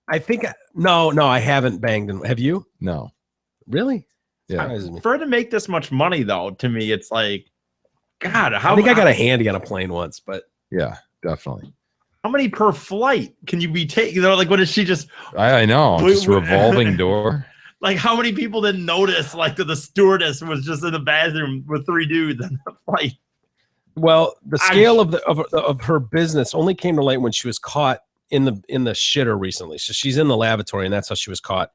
I think no, I haven't banged in. Have you? No. Really? Yeah. Surprises me. For her to make this much money, though, to me, it's like, God, I think I got a handy on a plane once, but Yeah, definitely. how many per flight can you be taking? You know, like, what is she just I know. Wait, Just wait. revolving door. like? How many people didn't notice? Like, that the stewardess was just in the bathroom with 3 dudes on the flight. well, the scale of her business only came to light when she was caught in the shitter recently. So she's in the lavatory, and that's how she was caught.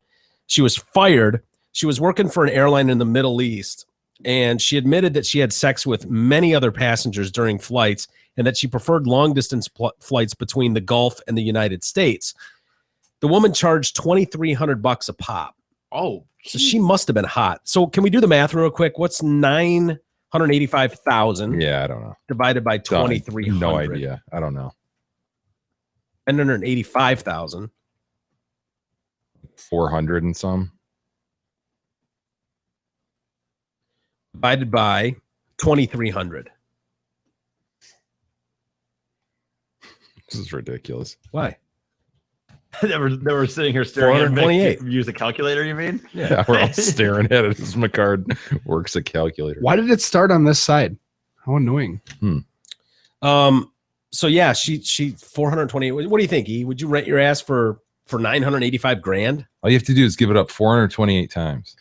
She was fired. She was working for an airline in the Middle East, and she admitted that she had sex with many other passengers during flights, and that she preferred long distance flights between the Gulf and the United States. The woman charged $2,300 a pop. Oh, So she must have been hot. So can we do the math real quick? What's 985,000 Yeah, I don't know. divided by Done. 2,300? No idea. I don't know. 985,000. 400 and some. Divided by 2,300. This is ridiculous. Why? they were sitting here staring at 428. Vic use a calculator, you mean? Yeah, we're all staring at it as McCard works a calculator. Why did it start on this side? How annoying. So yeah, she 428. What do you think, E? Would you rent your ass for 985 grand? All you have to do is give it up 428 times.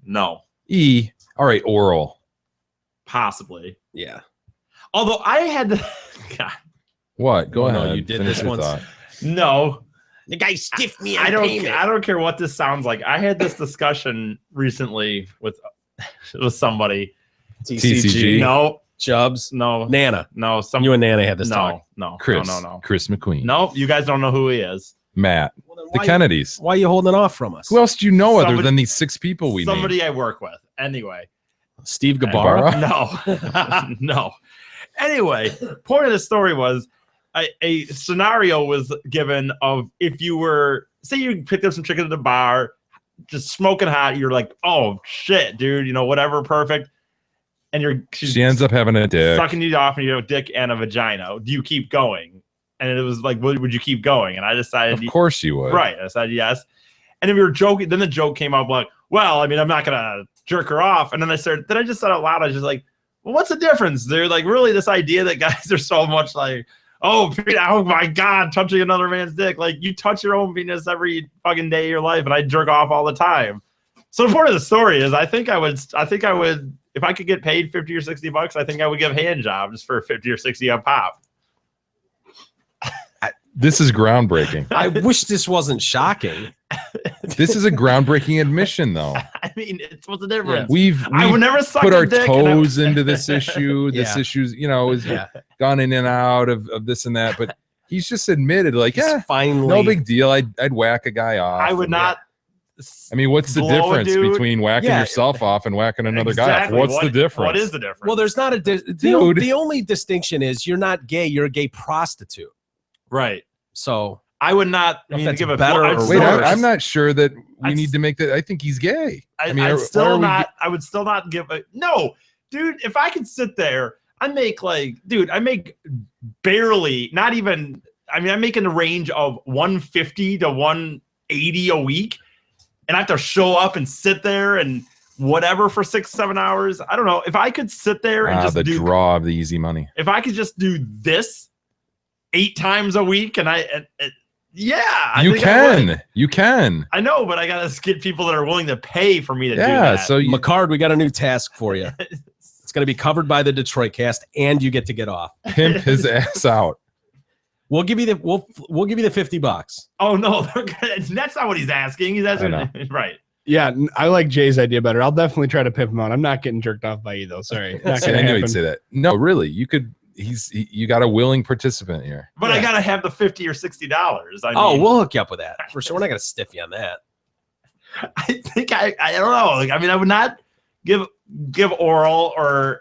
No, E. All right, oral. possibly. Yeah. Although I had to, God, What? Go Oh, no, ahead. you did Finish this your once. thought. no. The guy stiffed me I don't care what this sounds like. I had this discussion recently with somebody. TCG. No, Chubbs. no, Nana. no. You and Nana had this no, talk. no, Chris. no. Chris McQueen. No, you guys don't know who he is. Matt. Well, then The why, Kennedys. why are you holding it off from us? Who else do you know other Somebody- than these 6 people we named? Somebody I work with. Anyway. Steve Gabbara. Gabbara? No. No. Anyway, point of the story was a scenario was given of if you were, say you picked up some chicken at the bar, just smoking hot, you're like, oh shit, dude, you know, whatever, perfect. And She ends up having a dick. sucking you off and you have a dick and a vagina. Do you keep going? And it was like, would you keep going? And I decided, Of course you would. right. I said yes. And then we were joking. Then the joke came up like, well, I mean, I'm not gonna jerk her off. And then I said I just said out loud, I was just like, well, what's the difference? They're like, really, this idea that guys are so much like, oh my God, touching another man's dick. Like, you touch your own penis every fucking day of your life, and I jerk off all the time. So the point of the story is, I think I would, if I could get paid $50 or $60, I think I would give hand jobs for 50 or 60 a pop. This is groundbreaking. I wish this wasn't shocking. This is a groundbreaking admission, though. I mean, what's the difference? We've I would never suck put a our dick and I- toes into this issue. This Yeah. issue's, is Yeah. gone in and out of this and that. But he's just admitted, like, He's yeah, finally no big deal. I'd whack a guy off. I would And- not. I mean, what's the blow a difference dude. between whacking Yeah. yourself off and whacking another guy off? Exactly. What's the difference? What is the difference? Well, there's not a Dude. the only distinction is you're not gay, you're a gay prostitute. right. So I would not If mean, that's give a better I'd or still- Wait, worse. I'm not sure that we I'd need s- to make that. I think he's gay. I mean, I'd are- still why are we not. I would still not give a no, dude. If I could sit there, I make I make barely, not even. I mean, I make in the range of 150 to 180 a week, and I have to show up and sit there and whatever for 6-7 hours. I don't know if I could sit there and just the do. draw of the easy money. If I could just do this 8 times a week, and yeah, I You think I would. can. You can. I know, but I gotta get people that are willing to pay for me to do Yeah. that. So you, McCard, we got a new task for you. It's going to be covered by the Detroit Cast, and you get to get off. pimp his ass out. We'll give you the we'll give you the $50. Oh no, that's not what he's asking. He's asking I right. Yeah, I like Jay's idea better. I'll definitely try to pimp him out. I'm not getting jerked off by you though. Sorry, not I gonna knew he'd happen. say that. No, really. You could. You got a willing participant here. But I Yeah. gotta have the $50 or $60. I mean, Oh, we'll hook you up with that. For sure. We're not going to stiff you on that. I think I don't know. Like, I mean, I would not give oral or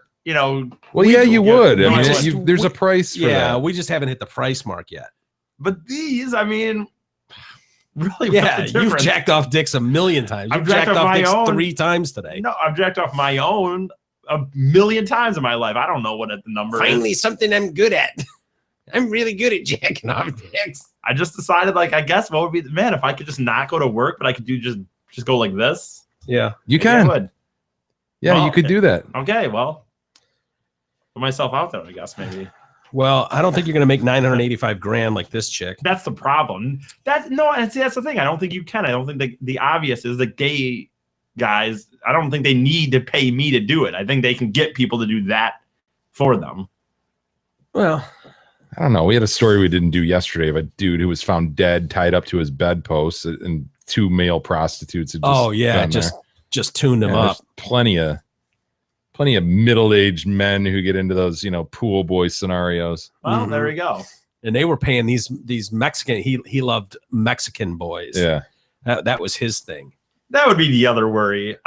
Well, yeah, you would. No, I I mean, wouldn't. there's a price for Yeah, that. we just haven't hit the price mark yet. But these, I mean, really, Yeah, what's the you've difference? jacked off dicks a million times. I've You've jacked jacked off off my dicks own. 3 times today. No, I've jacked off my own a million times in my life. I don't know what the number is. Something I'm good at. I'm really good at jacking off dicks. I just decided, like, I guess what would be man if I could just not go to work, but I could do just go like this. Yeah. You Maybe I can. would. Yeah, Well, you could do that. Okay, well, put myself out there, I guess maybe. Well, I don't think you're going to make 985 grand like this chick. That's the problem. That's the thing. I don't think you can. I don't think the obvious is the gay guys. I don't think they need to pay me to do it. I think they can get people to do that for them. Well, I don't know. We had a story we didn't do yesterday of a dude who was found dead, tied up to his bedpost, and 2 male prostitutes. Had just oh yeah, been there. just tuned him Yeah, up. there's plenty of middle-aged men who get into those, pool boy scenarios. Well, Mhm. there we go. And they were paying these Mexican. He loved Mexican boys. Yeah. That was his thing. That would be the other worry.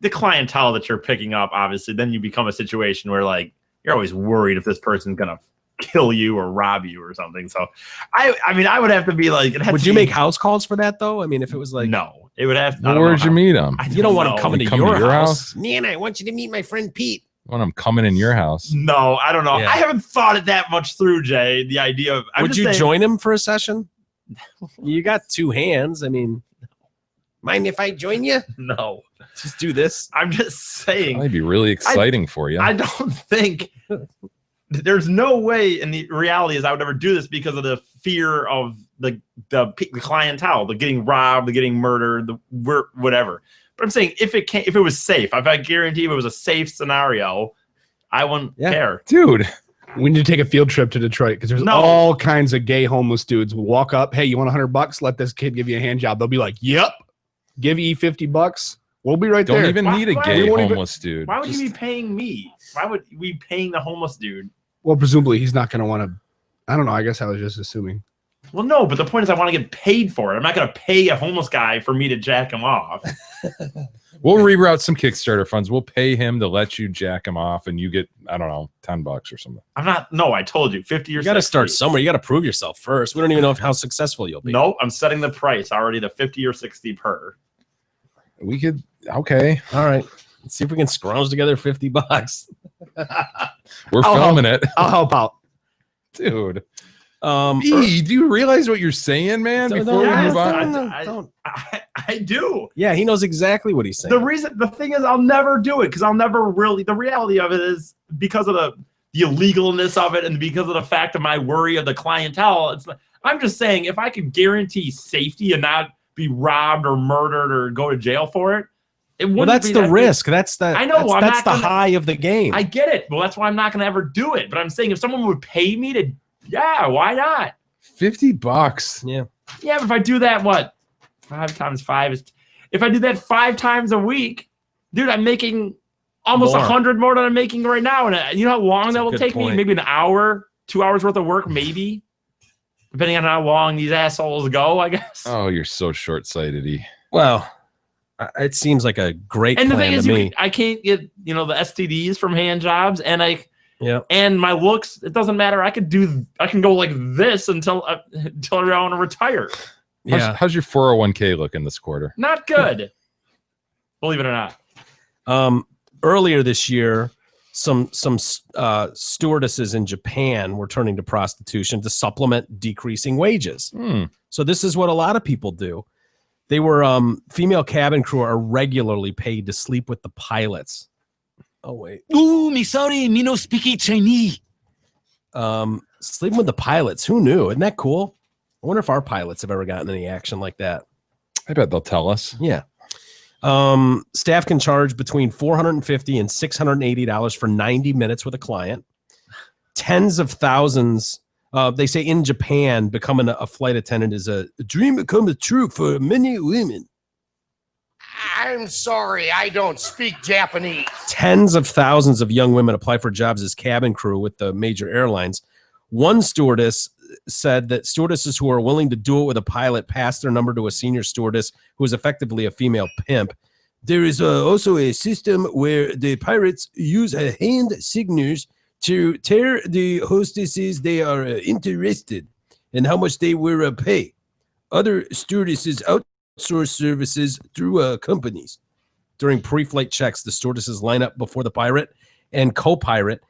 The clientele that you're picking up, obviously, then you become a situation where, like, you're always worried if this person's gonna kill you or rob you or something. So I mean, I would have to be like, Would you make house calls for that though? I mean, if it was like, no, it would have. I don't Where'd know you how- meet him? I you don't want him know. coming to Come your house. Nana, I want you to meet my friend Pete. When I'm coming in your house. No, I don't know. Yeah. I haven't thought it that much through, Jay. The idea of I'm Would just you saying- join him for a session? You got 2 hands. I mean, Mind if I join you? No, just do this. I'm just saying. That'd be really exciting for you. I don't think there's no way, and the reality is I would never do this because of the fear of the clientele, the getting robbed, the getting murdered, whatever. But I'm saying if it was safe, if I guarantee if it was a safe scenario, I wouldn't Yeah. care. Dude, We need to take a field trip to Detroit because there's No. all kinds of gay homeless dudes who walk up. Hey, you want $100? Let this kid give you a hand job. They'll be like, "Yep, give you $50. We'll be right don't there." even Why- need a why- gay we won't even- homeless dude. Why would Just- you be paying me? Why would we paying the homeless dude? Well, presumably he's not going to want to. I don't know. I guess I was just assuming. Well, no, but the point is I want to get paid for it. I'm not going to pay a homeless guy for me to jack him off. We'll reroute some Kickstarter funds. We'll pay him to let you jack him off, and you get, I don't know, $10 or something. I'm not. No, I told you, 50 or You got to 60. start somewhere. You got to prove yourself first. We don't even know how successful you'll be. No, I'm setting the price already to 50 or 60 per. We could, okay. All right. Let's see if we can scrounge together $50. We're I'll filming it. I'll help out. Dude. Um, E, do you realize what you're saying, man? Don't- Before we don't- move on? I- I do. yeah, he knows exactly what he's saying. The thing is, I'll never do it because I'll never really. The reality of it is because of the illegalness of it, and because of the fact of my worry of the clientele. It's like, I'm just saying, if I could guarantee safety and not be robbed or murdered or go to jail for it, It Well, wouldn't that's be the that big. risk. That's the I know, I'm that's not the gonna- high of the game. I get it. Well, that's why I'm not going to ever do it. But I'm saying if someone would pay me to, yeah, why not? $50. yeah. Yeah, but if I do that, what? 5 times 5 is. If I do that 5 times a week, dude, I'm making almost More. 100 more than I'm making right now. And you know how long That's that a will good take me? point. Maybe an hour, 2 hours worth of work, maybe. Depending on how long these assholes go, I guess. Oh, you're so short-sighted. Well, it seems like a great And the plan thing is, to me. I can't get the STDs from hand jobs, and Yeah. and my looks. It doesn't matter. I can go like this until I want to retire. Yeah. How's your 401k looking this quarter? Not good. Believe it or not. Earlier this year, some stewardesses in Japan were turning to prostitution to supplement decreasing wages. So this is what a lot of people do. They were female cabin crew are regularly paid to sleep with the pilots. Oh wait, Ooh, me sorry, me no speaking Chinese. sleeping with the pilots. Who knew? Isn't that cool? I wonder if our pilots have ever gotten any action like that. I bet they'll tell us. Yeah. Staff can charge between $450 and $680 for 90 minutes with a client. Tens of thousands. They say in Japan, becoming a flight attendant is a dream come true for many women. I'm sorry, I don't speak Japanese. Tens of thousands of young women apply for jobs as cabin crew with the major airlines. One stewardess said that stewardesses who are willing to do it with a pilot pass their number to a senior stewardess who is effectively a female pimp. There is also a system where the pirates use hand signals to tell the hostesses they are interested and how much they will pay. Other stewardesses outsource services through companies. During pre-flight checks, the stewardesses line up before the pirate and co-pirate.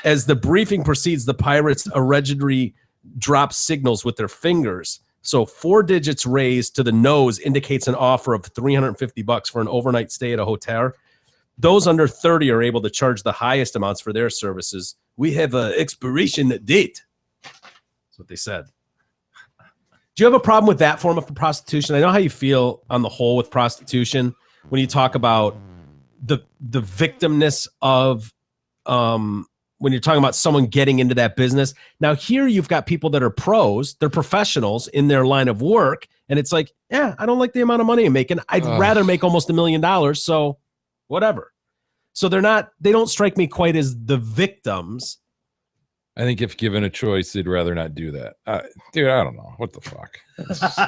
As the briefing proceeds, the pirates allegedly drop signals with their fingers. So 4 digits raised to the nose indicates an offer of $350 for an overnight stay at a hotel. Those under 30 are able to charge the highest amounts for their services. We have an expiration date. That's what they said. Do you have a problem with that form of prostitution? I know how you feel on the whole with prostitution when you talk about the victimness of when you're talking about someone getting into that business. Now here you've got people that are pros, they're professionals in their line of work, and it's like, yeah, I don't like the amount of money I'm making. I'd rather make almost $1 million, so whatever. So they don't strike me quite as the victims. I think if given a choice, they'd rather not do that. Dude, I don't know. What the fuck?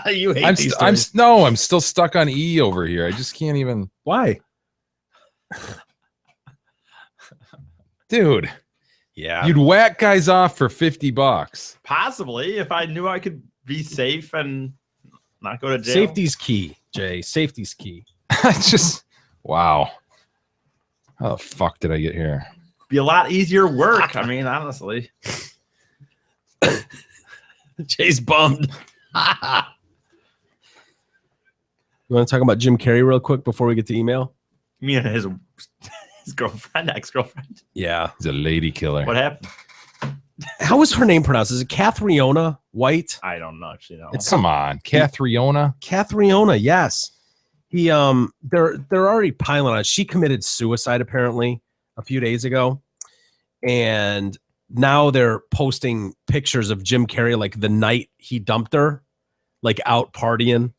You hate I'm these I'm still stuck on E over here. I just can't even. Why? Dude, Yeah. you'd whack guys off for $50. Possibly, if I knew I could be safe and not go to jail. Safety's key, Jay. Safety's key. Just wow. How the fuck did I get here? Be a lot easier work. I mean, honestly. Jay's bummed. You want to talk about Jim Carrey real quick before we get to email? Me and his girlfriend, ex-girlfriend. Yeah. He's a lady killer. What happened? How was her name pronounced? Is it Cathriona White? I don't know. Actually, no. It's Come on, Cathriona. Cathriona, yes. He they're already piling on. She committed suicide apparently a few days ago. And now they're posting pictures of Jim Carrey like the night he dumped her, like out partying.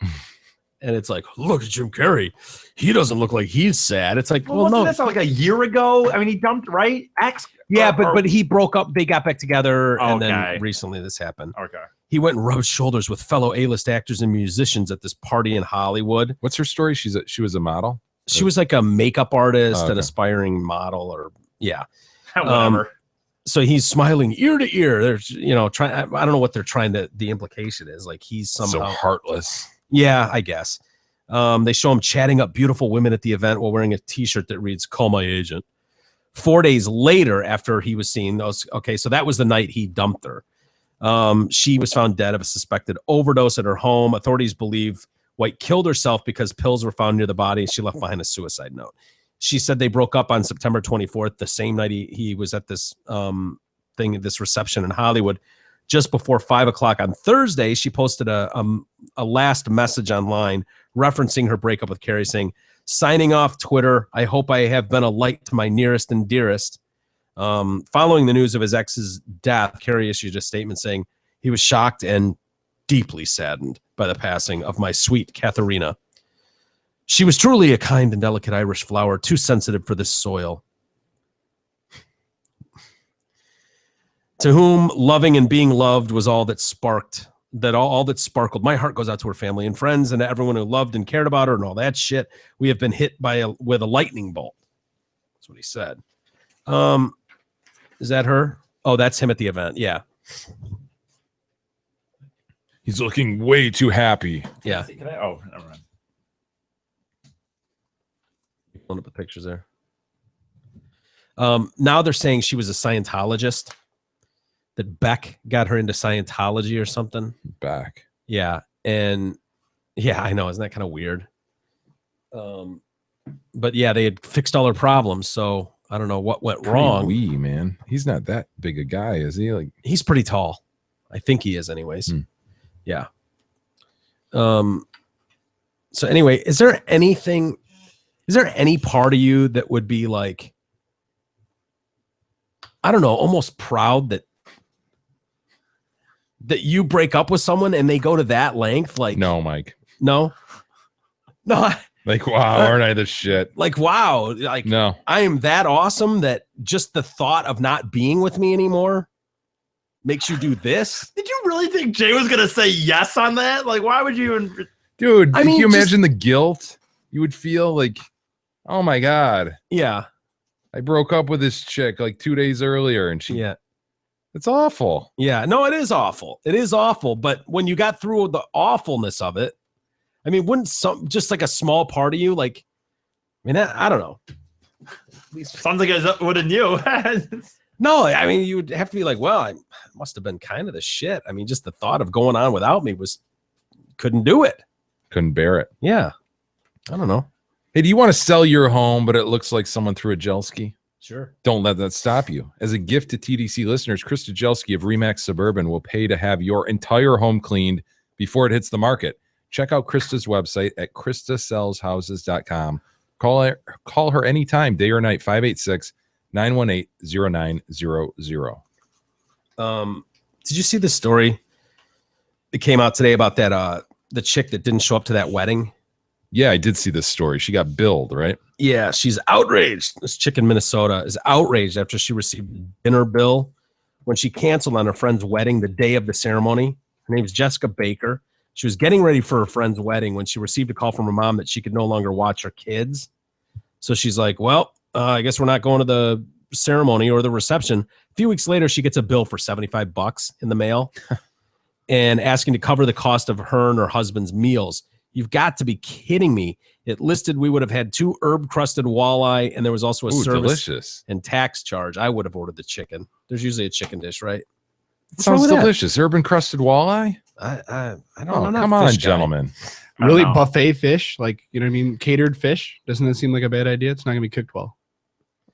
And it's like, look at Jim Carrey. He doesn't look like he's sad. It's like, well, wasn't no. this like a year ago? I mean, he dumped, right? Yeah, but he broke up. They got back together, and Okay. then recently this happened. Okay. He went and rubbed shoulders with fellow A-list actors and musicians at this party in Hollywood. What's her story? She was a model. She was like a makeup artist, Oh, an okay. aspiring model, or yeah. Whatever. So he's smiling ear to ear. There's, trying. I don't know what they're trying to. The implication is like he's So somehow. heartless. Yeah, I guess. They show him chatting up beautiful women at the event while wearing a T-shirt that reads "Call my agent." 4 days later, after he was seen, so that was the night he dumped her. She was found dead of a suspected overdose at her home. Authorities believe White killed herself because pills were found near the body and she left behind a suicide note. She said they broke up on September 24th, the same night he was at this this reception in Hollywood. Just before 5 o'clock on Thursday, she posted a last message online referencing her breakup with Carrey, saying, Signing off Twitter. I hope I have been a light to my nearest and dearest. Following the news of his ex's death, Carey issued a statement saying he was shocked and deeply saddened by the passing of my sweet Katharina. She was truly a kind and delicate Irish flower, too sensitive for this soil. To whom loving and being loved was all that sparked, all that sparkled. My heart goes out to her family and friends and to everyone who loved and cared about her and all that shit. We have been hit with a lightning bolt. That's what he said. Is that her? Oh, that's him at the event. Yeah. He's looking way too happy. Yeah. Oh, never mind. Pulling up the pictures there. Now they're saying she was a Scientologist. That Beck got her into Scientology or something. Back. Yeah. And yeah, I know. Isn't that kind of weird? But yeah, they had fixed all her problems. So I don't know what went wrong. Wee, man. He's not that big a guy, is he? Like, he's pretty tall. I think he is anyways. Yeah. So anyway, is there any part of you that would be like, I don't know, almost proud that you break up with someone and they go to that length? Like, no, Mike. No. Like, wow, aren't I the shit? Like, wow. Like, no, I am that awesome that just the thought of not being with me anymore makes you do this. Did you really think Jay was going to say yes on that? Like, why would you even... Dude, I mean, can you imagine the guilt you would feel? Like, oh my God. Yeah. I broke up with this chick like 2 days earlier and Yeah. It's awful. Yeah. No, it is awful. It is awful. But when you got through the awfulness of it, I mean, wouldn't just like a small part of you, like, I mean, I don't know. Sounds like it would have knew. No, I mean, you would have to be like, well, I must have been kind of the shit. I mean, just the thought of going on without me couldn't do it. Couldn't bear it. Yeah. I don't know. Hey, do you want to sell your home, but it looks like someone threw a Jelski? Sure. Don't let that stop you. As a gift to TDC listeners, Krista Jelski of Remax Suburban will pay to have your entire home cleaned before it hits the market. Check out Krista's website at KristaSellsHouses.com. Call her anytime, day or night, 586-918-0900. Did you see the story that came out today about that the chick that didn't show up to that wedding? Yeah, I did see this story. She got billed, right? Yeah, she's outraged. This chick in Minnesota is outraged after she received a dinner bill when she canceled on her friend's wedding the day of the ceremony. Her name is Jessica Baker. She was getting ready for her friend's wedding when she received a call from her mom that she could no longer watch her kids. So she's like, well, I guess we're not going to the ceremony or the reception. A few weeks later, she gets a bill for $75 in the mail and asking to cover the cost of her and her husband's meals. You've got to be kidding me. It listed we would have had 2 herb-crusted walleye, and there was also a service delicious and tax charge. I would have ordered the chicken. There's usually a chicken dish, right? It sounds delicious. Herb-encrusted walleye? I don't know. Come on, gentlemen. Really buffet fish, like, you know what I mean? Catered fish. Doesn't that seem like a bad idea? It's not going to be cooked well.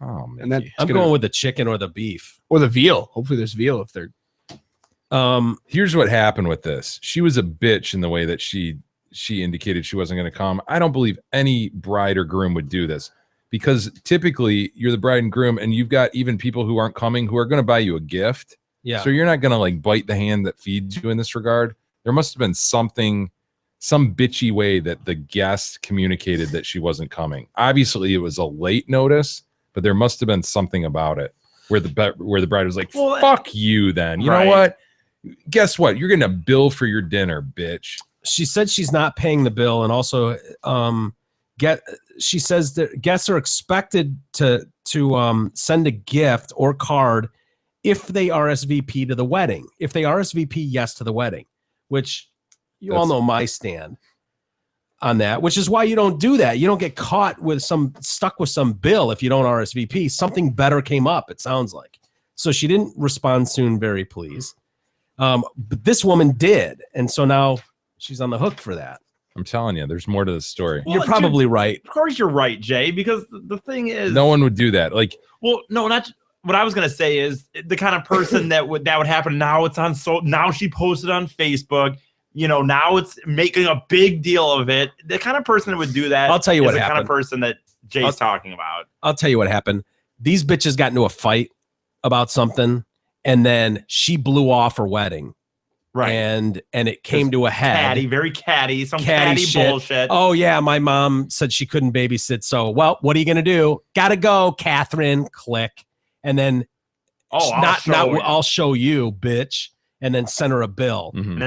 Oh, man. And that I'm going with the chicken or the beef. Or the veal. Hopefully there's veal if they're... Here's what happened with this. She was a bitch in the way that she indicated she wasn't going to come. I don't believe any bride or groom would do this because typically you're the bride and groom and you've got even people who aren't coming who are going to buy you a gift. Yeah. So you're not going to like bite the hand that feeds you in this regard. There must have been some bitchy way that the guest communicated that she wasn't coming. Obviously it was a late notice, but there must have been something about it where the bride was like, well, fuck you then. You know what? Guess what? You're going to bill for your dinner, bitch. She said she's not paying the bill, and also she says that guests are expected to send a gift or card if they RSVP to the wedding. If they RSVP yes to the wedding, which all know my stand on that, which is why you don't do that. You don't get caught with stuck with some bill if you don't RSVP. Something better came up, it sounds like. So she didn't respond soon, very pleased. But this woman did, and so now she's on the hook for that. I'm telling you, there's more to the story. Well, you're probably right. Of course you're right, Jay, because the thing is... No one would do that. Like, well, no, not... What I was going to say is the kind of person that would happen now. It's on... So now she posted on Facebook. now it's making a big deal of it. The kind of person that would do that, I'll tell you is what the happened. kind of person that Jay's talking about. I'll tell you what happened. These bitches got into a fight about something, and then she blew off her wedding. Right. And it came to a head. Very catty, some catty shit. bullshit. Oh yeah, my mom said she couldn't babysit. So, well, what are you gonna do? Gotta go, Catherine. Click, and then I'll show you, bitch, and then send her a bill. Mhm. And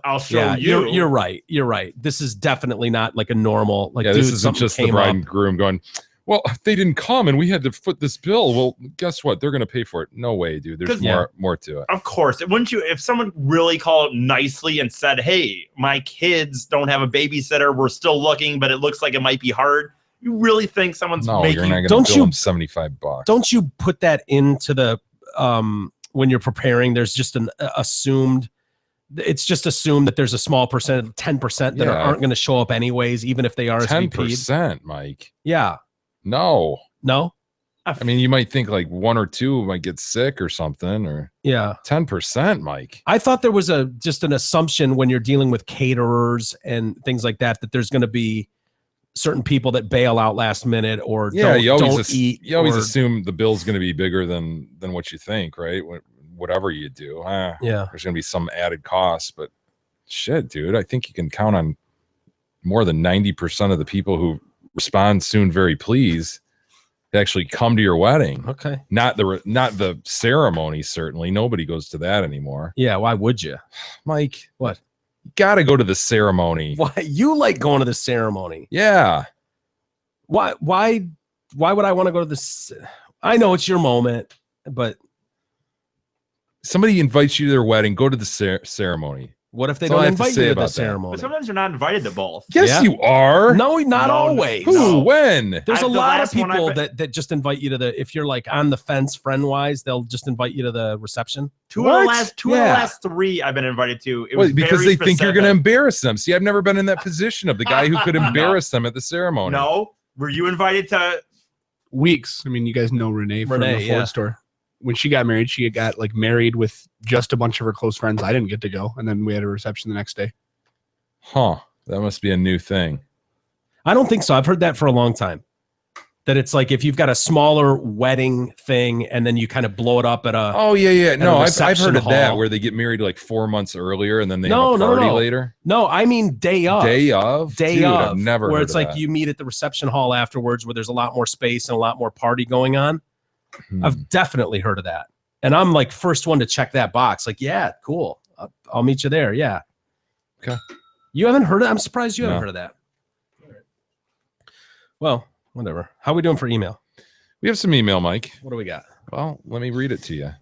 I'll show you. You're right. You're right. This is definitely not like a normal Yeah, dude, this isn't something just the came bride up. and groom going, well, they didn't come and we had to foot this bill. Well, guess what? They're going to pay for it. No way, dude. There's 'Cause- more to it. Of course. Wouldn't you, if someone really called nicely and said, hey, my kids don't have a babysitter, we're still looking, but it looks like it might be hard. You really think someone's No, making you're not going Don't to bill them $75. Don't you put that into the when you're preparing? There's just an assumed. It's just assumed that there's a small percent, 10% that Yeah. aren't going to show up anyways, even if they are 10%, Mike. Yeah. No. I I mean, you might think like 1 or 2 might get sick or something, or Yeah. 10%, Mike. I thought there was just an assumption when you're dealing with caterers and things like that there's going to be certain people that bail out last minute or Yeah, you always don't eat. you always or- assume the bill's going to be bigger than what you think, right? Whatever you do, Yeah. there's going to be some added cost. But shit, dude, I think you can count on more than 90% of the people who respond soon, very pleased, to actually come to your wedding. Okay. Not the ceremony. Certainly, nobody goes to that anymore. Yeah. Why would you? Mike, What? You got to go to the ceremony. Why you like going to the ceremony? Yeah. Why would I want to go to this? I know it's your moment, but Somebody invites you to their wedding, go to the ceremony. what if they That's all I don't have to invite you say to the about that. ceremony? But sometimes you're not invited to both. Yes, Yeah. you are. No, not No, always. Who? no. When? There's a The lot of last one people I've been- that just invite you to the, if you're like on the fence friend wise, they'll just invite you to the reception. Two What? of the Yeah. last 3 I've been invited to. It was Because very they think you're going to specific. embarrass them. See, I've never been in that position of the guy who could embarrass them at the ceremony. No. Were you invited to? Weeks. I mean, you guys know Renee from Renee, the Ford yeah. store. When she got married, she got like married with just a bunch of her close friends. I didn't get to go, and then we had a reception the next day. Huh. That must be a new thing. I don't think so. I've heard that for a long time. That it's like if you've got a smaller wedding thing and then you kind of blow it up at a Oh, yeah. No, a I've reception heard of that hall. where they get married like 4 months earlier and then they No, have a no, party no. later. no, I mean day of. Day of? Day Dude, of. I've never where heard it's of like that. you meet at the reception hall afterwards where there's a lot more space and a lot more party going on. Hmm. I've definitely heard of that. And I'm like first one to check that box. Like, yeah, cool. I'll meet you there. Yeah. Okay. You haven't heard of I'm surprised you haven't No. heard of that. Well, whatever. How are we doing for email? We have some email, Mike. What do we got? Well, let me read it to you.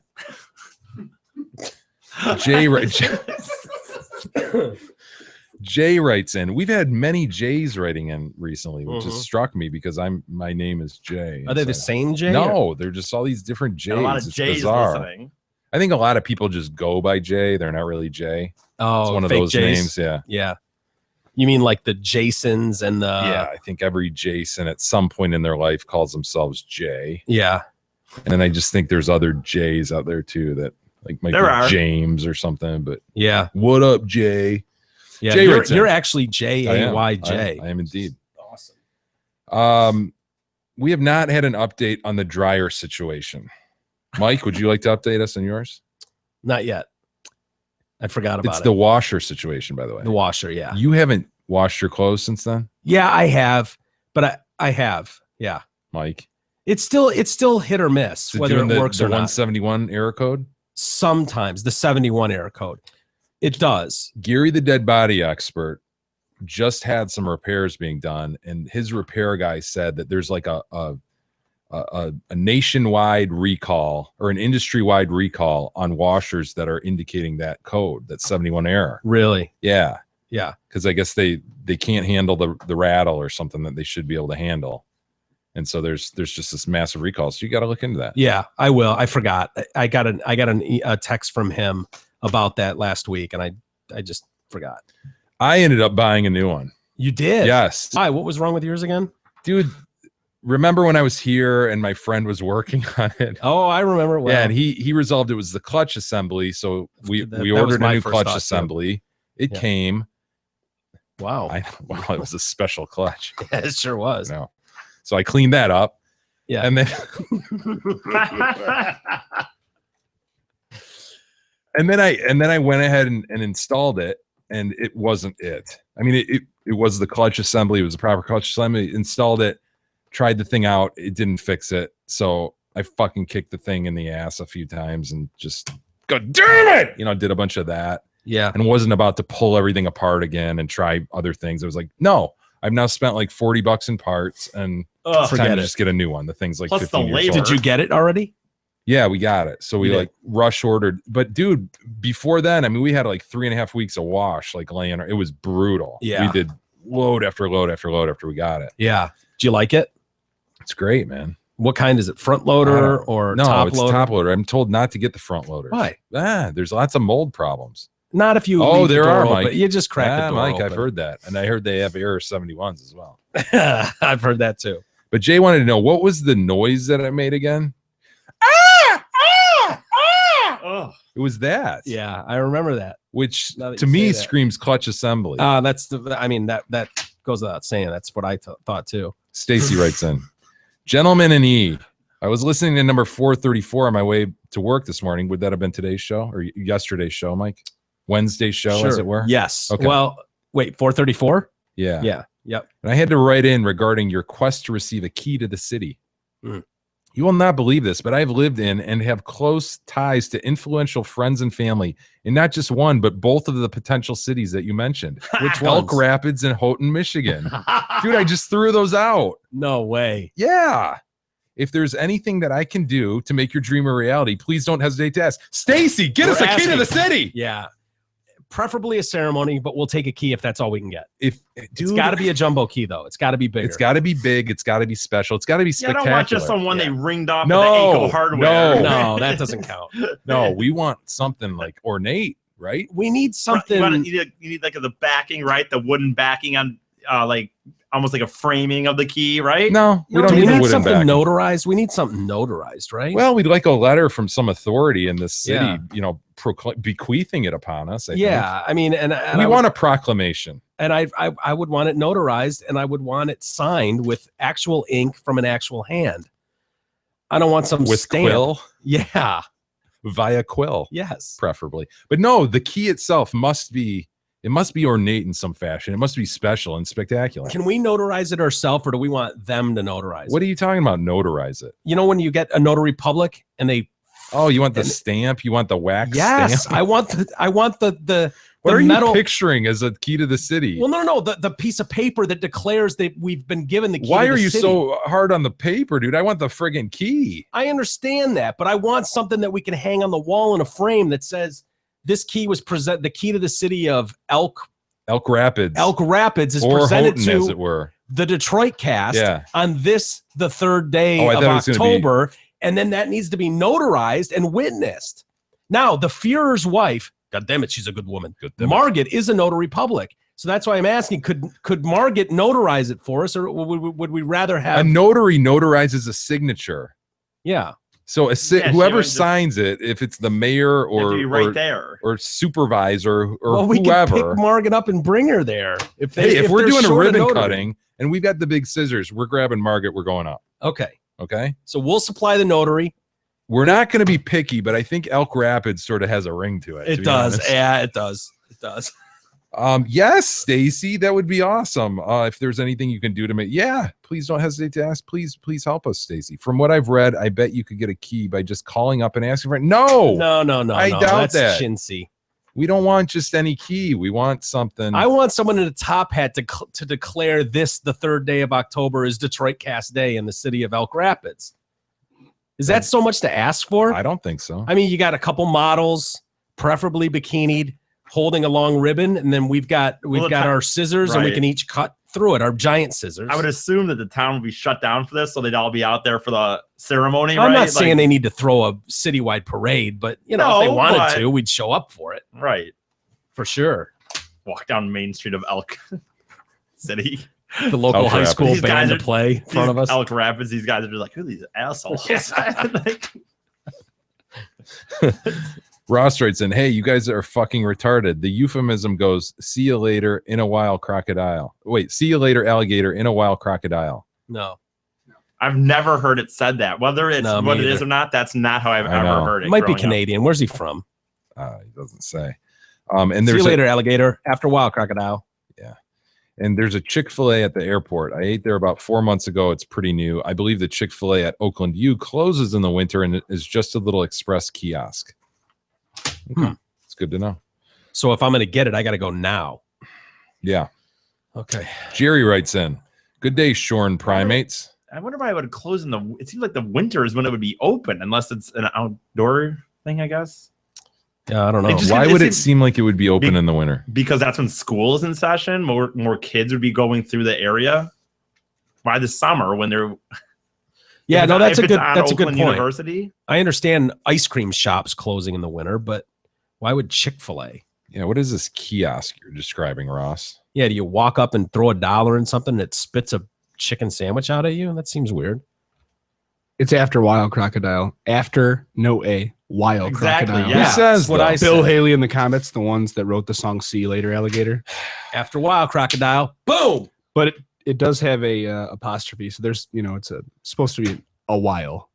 Jay writes in. We've had many Jays writing in recently, which has Mhm. struck me because my name is Jay. Are they the So- same Jay? or- No, they're just all these different Jays. A lot of It's J's bizarre. listening. I think a lot of people just go by Jay. They're not really Jay. Oh, It's one of fake those Jays. names. Yeah. Yeah. You mean like the Jasons and the Yeah. I think every Jason at some point in their life calls themselves Jay. Yeah. And then I just think there's other Jays out there too that like might There be are. James or something. But Yeah. what up, Jay? Yeah. Jay you're writes in. you're actually I am. Jayy. I am indeed. Awesome. We have not had an update on the dryer situation. Mike, would you like to update us on yours? Not yet. I forgot about It's it. the washer situation, by the way. The washer, yeah. You haven't washed your clothes since then, Yeah, I have, but I have. Yeah. Mike. It's still hit or miss Is it whether doing it the works or not. 171 error code? Sometimes the 71 error code. It does. Gary, the dead body expert, just had some repairs being done, and his repair guy said that there's like a nationwide recall or an industry-wide recall on washers that are indicating that code, that 71 error. Really. Yeah, Yeah. because I guess they can't handle the rattle or something that they should be able to handle, and so there's just this massive recall. So you got to look into that. Yeah, I will. I forgot. I got a text from him about that last week, and I just forgot. I ended up buying a new one. You did? Yes, Why? What was wrong with yours again? dude. Remember when I was here and my friend was working on it? Oh, I remember. Well, Yeah, and he resolved it was the clutch assembly. So we That was ordered a my new first clutch thought, too. assembly, It Yeah. came. Wow. Wow, it was a special clutch. Yeah, it sure was. No. So I cleaned that up. Yeah. And then and then I went ahead and installed it, and it wasn't it. I mean, it was the clutch assembly. It was the proper clutch assembly. Installed it, tried the thing out. It didn't fix it. So I fucking kicked the thing in the ass a few times and just go, damn it! Did a bunch of that. Yeah. And wasn't about to pull everything apart again and try other things. I was like, no, I've now spent like $40 in parts, and it's forget time to it. just get a new one. The thing's like Plus the 15 years labor. old. Did you get it already? Yeah, we got it. So we You did. like rush ordered. But dude, before then, I mean, we had like 3.5 weeks of wash, like laying. It was brutal. Yeah. We did load after load after load after we got it. Yeah. Do you like it? It's great, man. What kind is it? Front loader or No, top it's loader? top loader. I'm told not to get the front loader. Why? There's lots of mold problems. Not if you. Oh, leave the there door are, open. Mike. You just crack the door Mike, open. I've heard that. And I heard they have Error 71s as well. I've heard that too. But Jay wanted to know, what was the noise that I made again? Oh, It was that. Yeah, I remember that. Which Now that to you me say that. screams clutch assembly. That's the. I mean that goes without saying. That's what I thought too. Stacy writes in, gentlemen and E. I was listening to number 434 on my way to work this morning. Would that have been today's show or yesterday's show, Mike? Wednesday's show, as it were? Yes. Okay. Well, wait, 434? Yeah. Yeah. Yep. And I had to write in regarding your quest to receive a key to the city. Mm. You will not believe this, but I've lived in and have close ties to influential friends and family in not just one, but both of the potential cities that you mentioned. Which Elk ones? Rapids and Houghton, Michigan. Dude, I just threw those out. No way. Yeah. If there's anything that I can do to make your dream a reality, please don't hesitate to ask. Stacy, get us We're a key to the asking. city. Yeah. Preferably a ceremony, but we'll take a key if that's all we can get. It's It's got to be a jumbo key, though. It's got to be bigger. It's got to be big. It's got to be special. It's got to be yeah, I spectacular. don't want just someone Yeah. they ringed off No, with the Aco hardware. No, that doesn't count. No, we want something like ornate, right? We need something. You need like the backing, right? The wooden backing on, like almost like a framing of the key, right? No, we No, don't we need the need wooden something backing. notarized. We need something notarized, right? Well, we'd like a letter from some authority in this city, Yeah. bequeathing it upon us. I think. yeah. I mean, and We I want a proclamation. and I would want it notarized, and I would want it signed with actual ink from an actual hand. I don't want some With stamp. quill, Yeah. via quill, Yes. preferably. But no, the key itself must be ornate in some fashion. It must be special and spectacular. Can we notarize it ourselves, or do we want them to notarize What it? are you talking about? Notarize it. You know, when you get a notary public and they Oh, you want the And- stamp? You want the wax yes, stamp? I want the What are metal you picturing as a key to the city? Well, no, the piece of paper that declares that we've been given the key. Why to are the you city. so hard on the paper, dude? I want the friggin' key. I understand that, but I want something that we can hang on the wall in a frame that says this key was the key to the city of Elk Rapids. Rapids is or presented Houghton, as to it were. the Detroit cast Yeah. on this the third day Oh, I of thought it was gonna be- October, and then that needs to be notarized and witnessed. Now, the Führer's wife, God damn it, she's a good woman. Good damn it. Margit is a notary public. So that's why I'm asking, could Margit notarize it for us, or would we rather A have notary notarizes a signature. yeah. So Yeah, she whoever would just- signs it, if it's the mayor You have to be right or there. supervisor or Well, we could whoever. pick Margit up and bring her there. If If we're they're doing a short ribbon notary. cutting and we've got the big scissors, we're grabbing Margaret, we're going up. Okay. Okay. So we'll supply the notary. We're not going to be picky, but I think Elk Rapids sort of has a ring to it. to It be does. honest. Yeah, it does. It does. Yes, Stacy, that would be awesome. If there's anything you can do to make, please don't hesitate to ask. Please help us, Stacy. From what I've read, I bet you could get a key by just calling up and asking for it. No, No. I no, doubt that's that. chintzy. we don't want just any key. We want something. I want someone in a top hat to declare this the third day of October is Detroit Cast Day in the city of Elk Rapids. Is that so much to ask for? I don't think so. I mean, you got a couple models, preferably bikinied, holding a long ribbon, and then we've got our scissors, and we right. can each cut through it. Our giant scissors. I would assume that the town will be shut down for this, so they'd all be out there for the ceremony. I'm right? not saying they need to throw a citywide parade, but if they No, wanted but- to, we'd show up for it right. for sure. Walk down Main Street of Elk City. The local Elk high Rapids. school These guys band to are- play in front of us. Elk Rapids. These guys are just like, who are these assholes? Like, Ross writes in, hey, you guys are fucking retarded. The euphemism goes, see you later in a while, crocodile. Wait, see you later, alligator in a while, crocodile. No. I've never heard it said that. Whether it's No, me what it is either. or not, that's not how I've I ever know. heard it. It might be growing up. Canadian. Where's he from? He doesn't say. And See there's you later, alligator. After a while, crocodile. And there's a Chick-fil-A at the airport. I ate there about 4 months ago. It's pretty new. I believe the Chick-fil-A at Oakland U closes in the winter and it is just a little express kiosk. Okay. It's good to know. So if I'm going to get it, I got to go now. Yeah. Okay. Jerry writes in, good day, Shorn primates. I wonder why it would close in the. It seems like the winter is when it would be open, unless it's an outdoor thing, I guess. Yeah, I don't know. It just- Why would it seems- seem like it would be open in the winter? Because that's when school is in session. More kids would be going through the area. Why the summer when they're? Yeah, if no, it's- that's a if it's good. on That's a good Oakland point. University. I understand ice cream shops closing in the winter, but why would Chick-fil-A? Yeah, what is this kiosk you're describing, Ross? Yeah, do you walk up and throw $1 in something that spits a chicken sandwich out at you? That seems weird. It's after wild crocodile. After no A. Wild Exactly, crocodile. yeah. Who says that's what though? I Bill said. Haley in the comments, the ones that wrote the song "See You Later, Alligator." After a while, crocodile. Boom. But it does have a apostrophe, so there's it's supposed to be a while.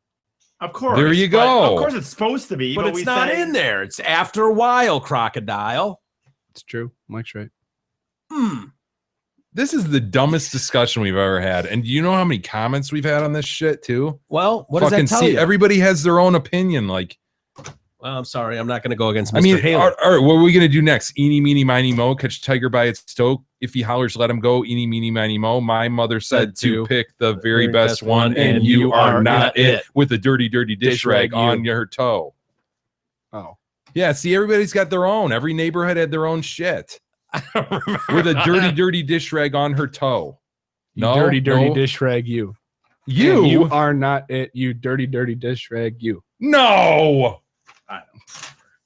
Of course. There you but go. Of course, it's supposed to be, But we it's not say- in there. It's after a while, crocodile. It's true. Mike's right. This is the dumbest discussion we've ever had. And do you know how many comments we've had on this shit too? Well, what does that tell you? Everybody has their own opinion. Like, Well, I'm sorry. I'm not going to go against Mr. I mean, Haley. all right, what are we gonna do next? Eeny, meeny, miny, mo. Catch a tiger by its toe. If he hollers, let him go. Eeny, meeny, miny, mo. My mother said to pick the very best one, and you are not it. With a dirty, dirty dish rag on your toe. Oh, Yeah, see, everybody's got their own. Every neighborhood had their own shit. With a dirty, dirty dish rag on her toe. you No, dirty no. dish rag, you. You, And you are not it. You dirty dish rag, you. no.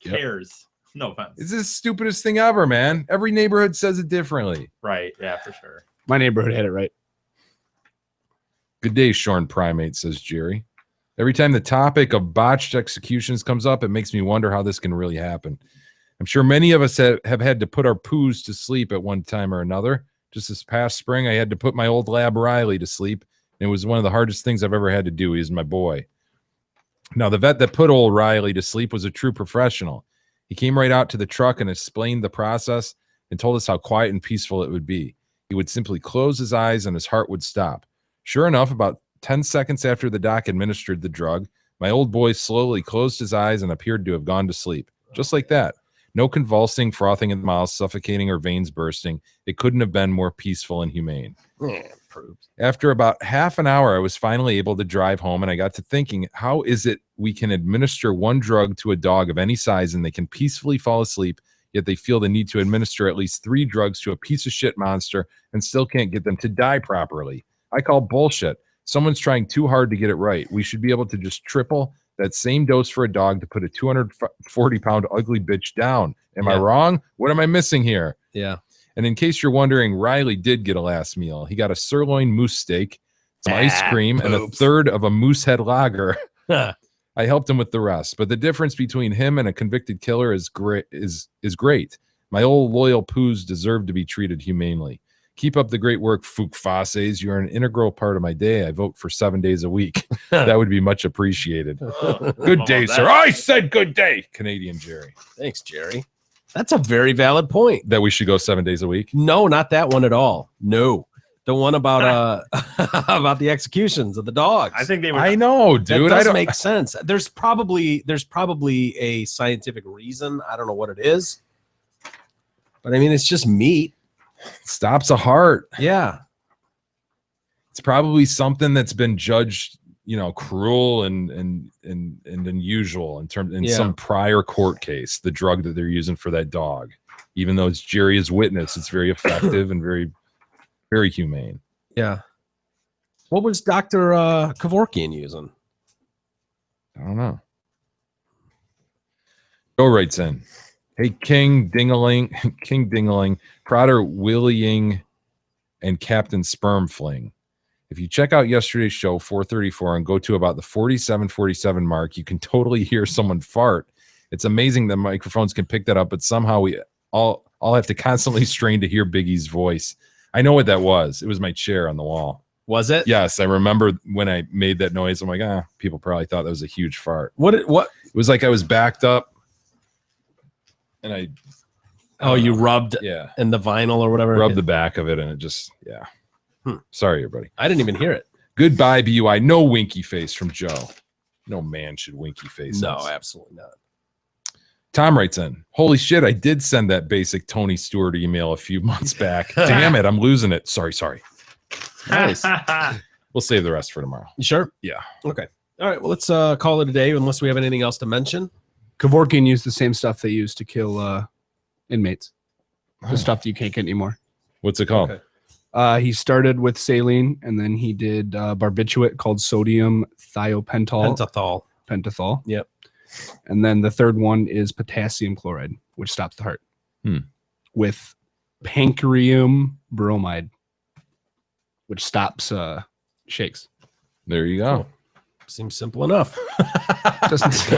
Yep. cares. No offense. It's the stupidest thing ever, man. Every neighborhood says it differently. Right. Yeah, for sure. My neighborhood had it right. Good day, Shorn Primate, says Jerry. Every time the topic of botched executions comes up, it makes me wonder how this can really happen. I'm sure many of us have had to put our poos to sleep at one time or another. Just this past spring, I had to put my old lab Riley to sleep. And it was one of the hardest things I've ever had to do. He's my boy. Now, the vet that put old Riley to sleep was a true professional. He came right out to the truck and explained the process and told us how quiet and peaceful it would be. He would simply close his eyes and his heart would stop. Sure enough, about 10 seconds after the doc administered the drug, my old boy slowly closed his eyes and appeared to have gone to sleep. Just like that. No convulsing, frothing in the mouth, suffocating, or veins bursting. It couldn't have been more peaceful and humane. After about half an hour, I was finally able to drive home, and I got to thinking, how is it we can administer one drug to a dog of any size and they can peacefully fall asleep, yet they feel the need to administer at least 3 drugs to a piece of shit monster and still can't get them to die properly? I call bullshit. Someone's trying too hard to get it right. We should be able to just triple that same dose for a dog to put a 240-pound ugly bitch down. Am I Yeah. wrong? What am I missing here? Yeah. And in case you're wondering, Riley did get a last meal. He got a sirloin moose steak, some ice cream, and a third of a Moosehead lager. I helped him with the rest. But the difference between him and a convicted killer is great. Is great. My old loyal poos deserve to be treated humanely. Keep up the great work, Fook Fasses. You're an integral part of my day. I vote for 7 days a week. That would be much appreciated. Good day, sir. I said good day, Canadian Jerry. Thanks, Jerry. That's a very valid point. That we should go 7 days a week. No, not that one at all. No. The one about about the executions of the dogs. I think they would. I know, that dude. I does don't make sense. There's probably a scientific reason. I don't know what it is. But I mean, it's just meat. stops a heart. Yeah. It's probably something that's been judged, cruel and unusual in some prior court case. The drug that they're using for that dog, even though it's Jerry as witness, it's very effective and very, very humane. Yeah. What was Dr. Kevorkian using? I don't know. Go writes in. Hey, King Dingaling, Prodder Willying, and Captain Sperm Fling. If you check out yesterday's show, 434, and go to about the 47 mark, you can totally hear someone fart. It's amazing that microphones can pick that up, but somehow we all have to constantly strain to hear Biggie's voice. I know what that was. It was my chair on the wall. Was it? Yes, I remember when I made that noise. I'm like, people probably thought that was a huge fart. What? It was like I was backed up, and I. Oh, you rubbed Yeah. in the vinyl or whatever. Rubbed the back of it, and it just Sorry, everybody. I didn't even hear it. Goodbye, BUI. No winky face from Joe. No man should winky face. No, us. absolutely not. Tom writes in, holy shit, I did send that basic Tony Stewart email a few months back. Damn it, I'm losing it. Sorry. Nice. We'll save the rest for tomorrow. You sure? Yeah. Okay. All right. Well, let's call it a day unless we have anything else to mention. Kevorkian used the same stuff they used to kill inmates. The stuff that you can't get anymore. What's it called? Okay. He started with saline, and then he did barbiturate called sodium thiopental. Pentothal. Yep. And then the third one is potassium chloride, which stops the heart. With pancreum bromide, which stops shakes. There you go. Seems simple enough. Doesn't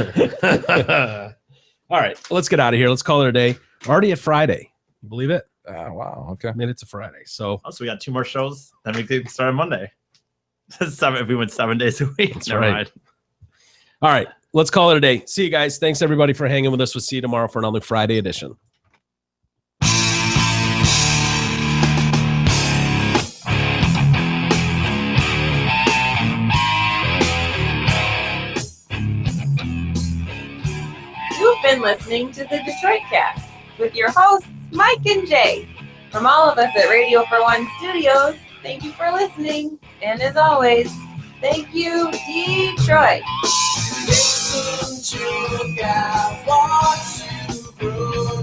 All right. Let's get out of here. Let's call it a day. Already at Friday. Believe it? Wow. Okay. I mean, it's a Friday. So Oh, so we got 2 more shows. Then we could start on Monday. 7 if we went 7 days a week. That's Never right. mind. all right. Let's call it a day. See you guys. Thanks everybody for hanging with us. We'll see you tomorrow for another Friday edition. You've been listening to the Detroit Cast with your hosts, Mike and Jay. From all of us at Radio for One Studios, thank you for listening. And as always, thank you, Detroit. Listen to the guy, watch you grow.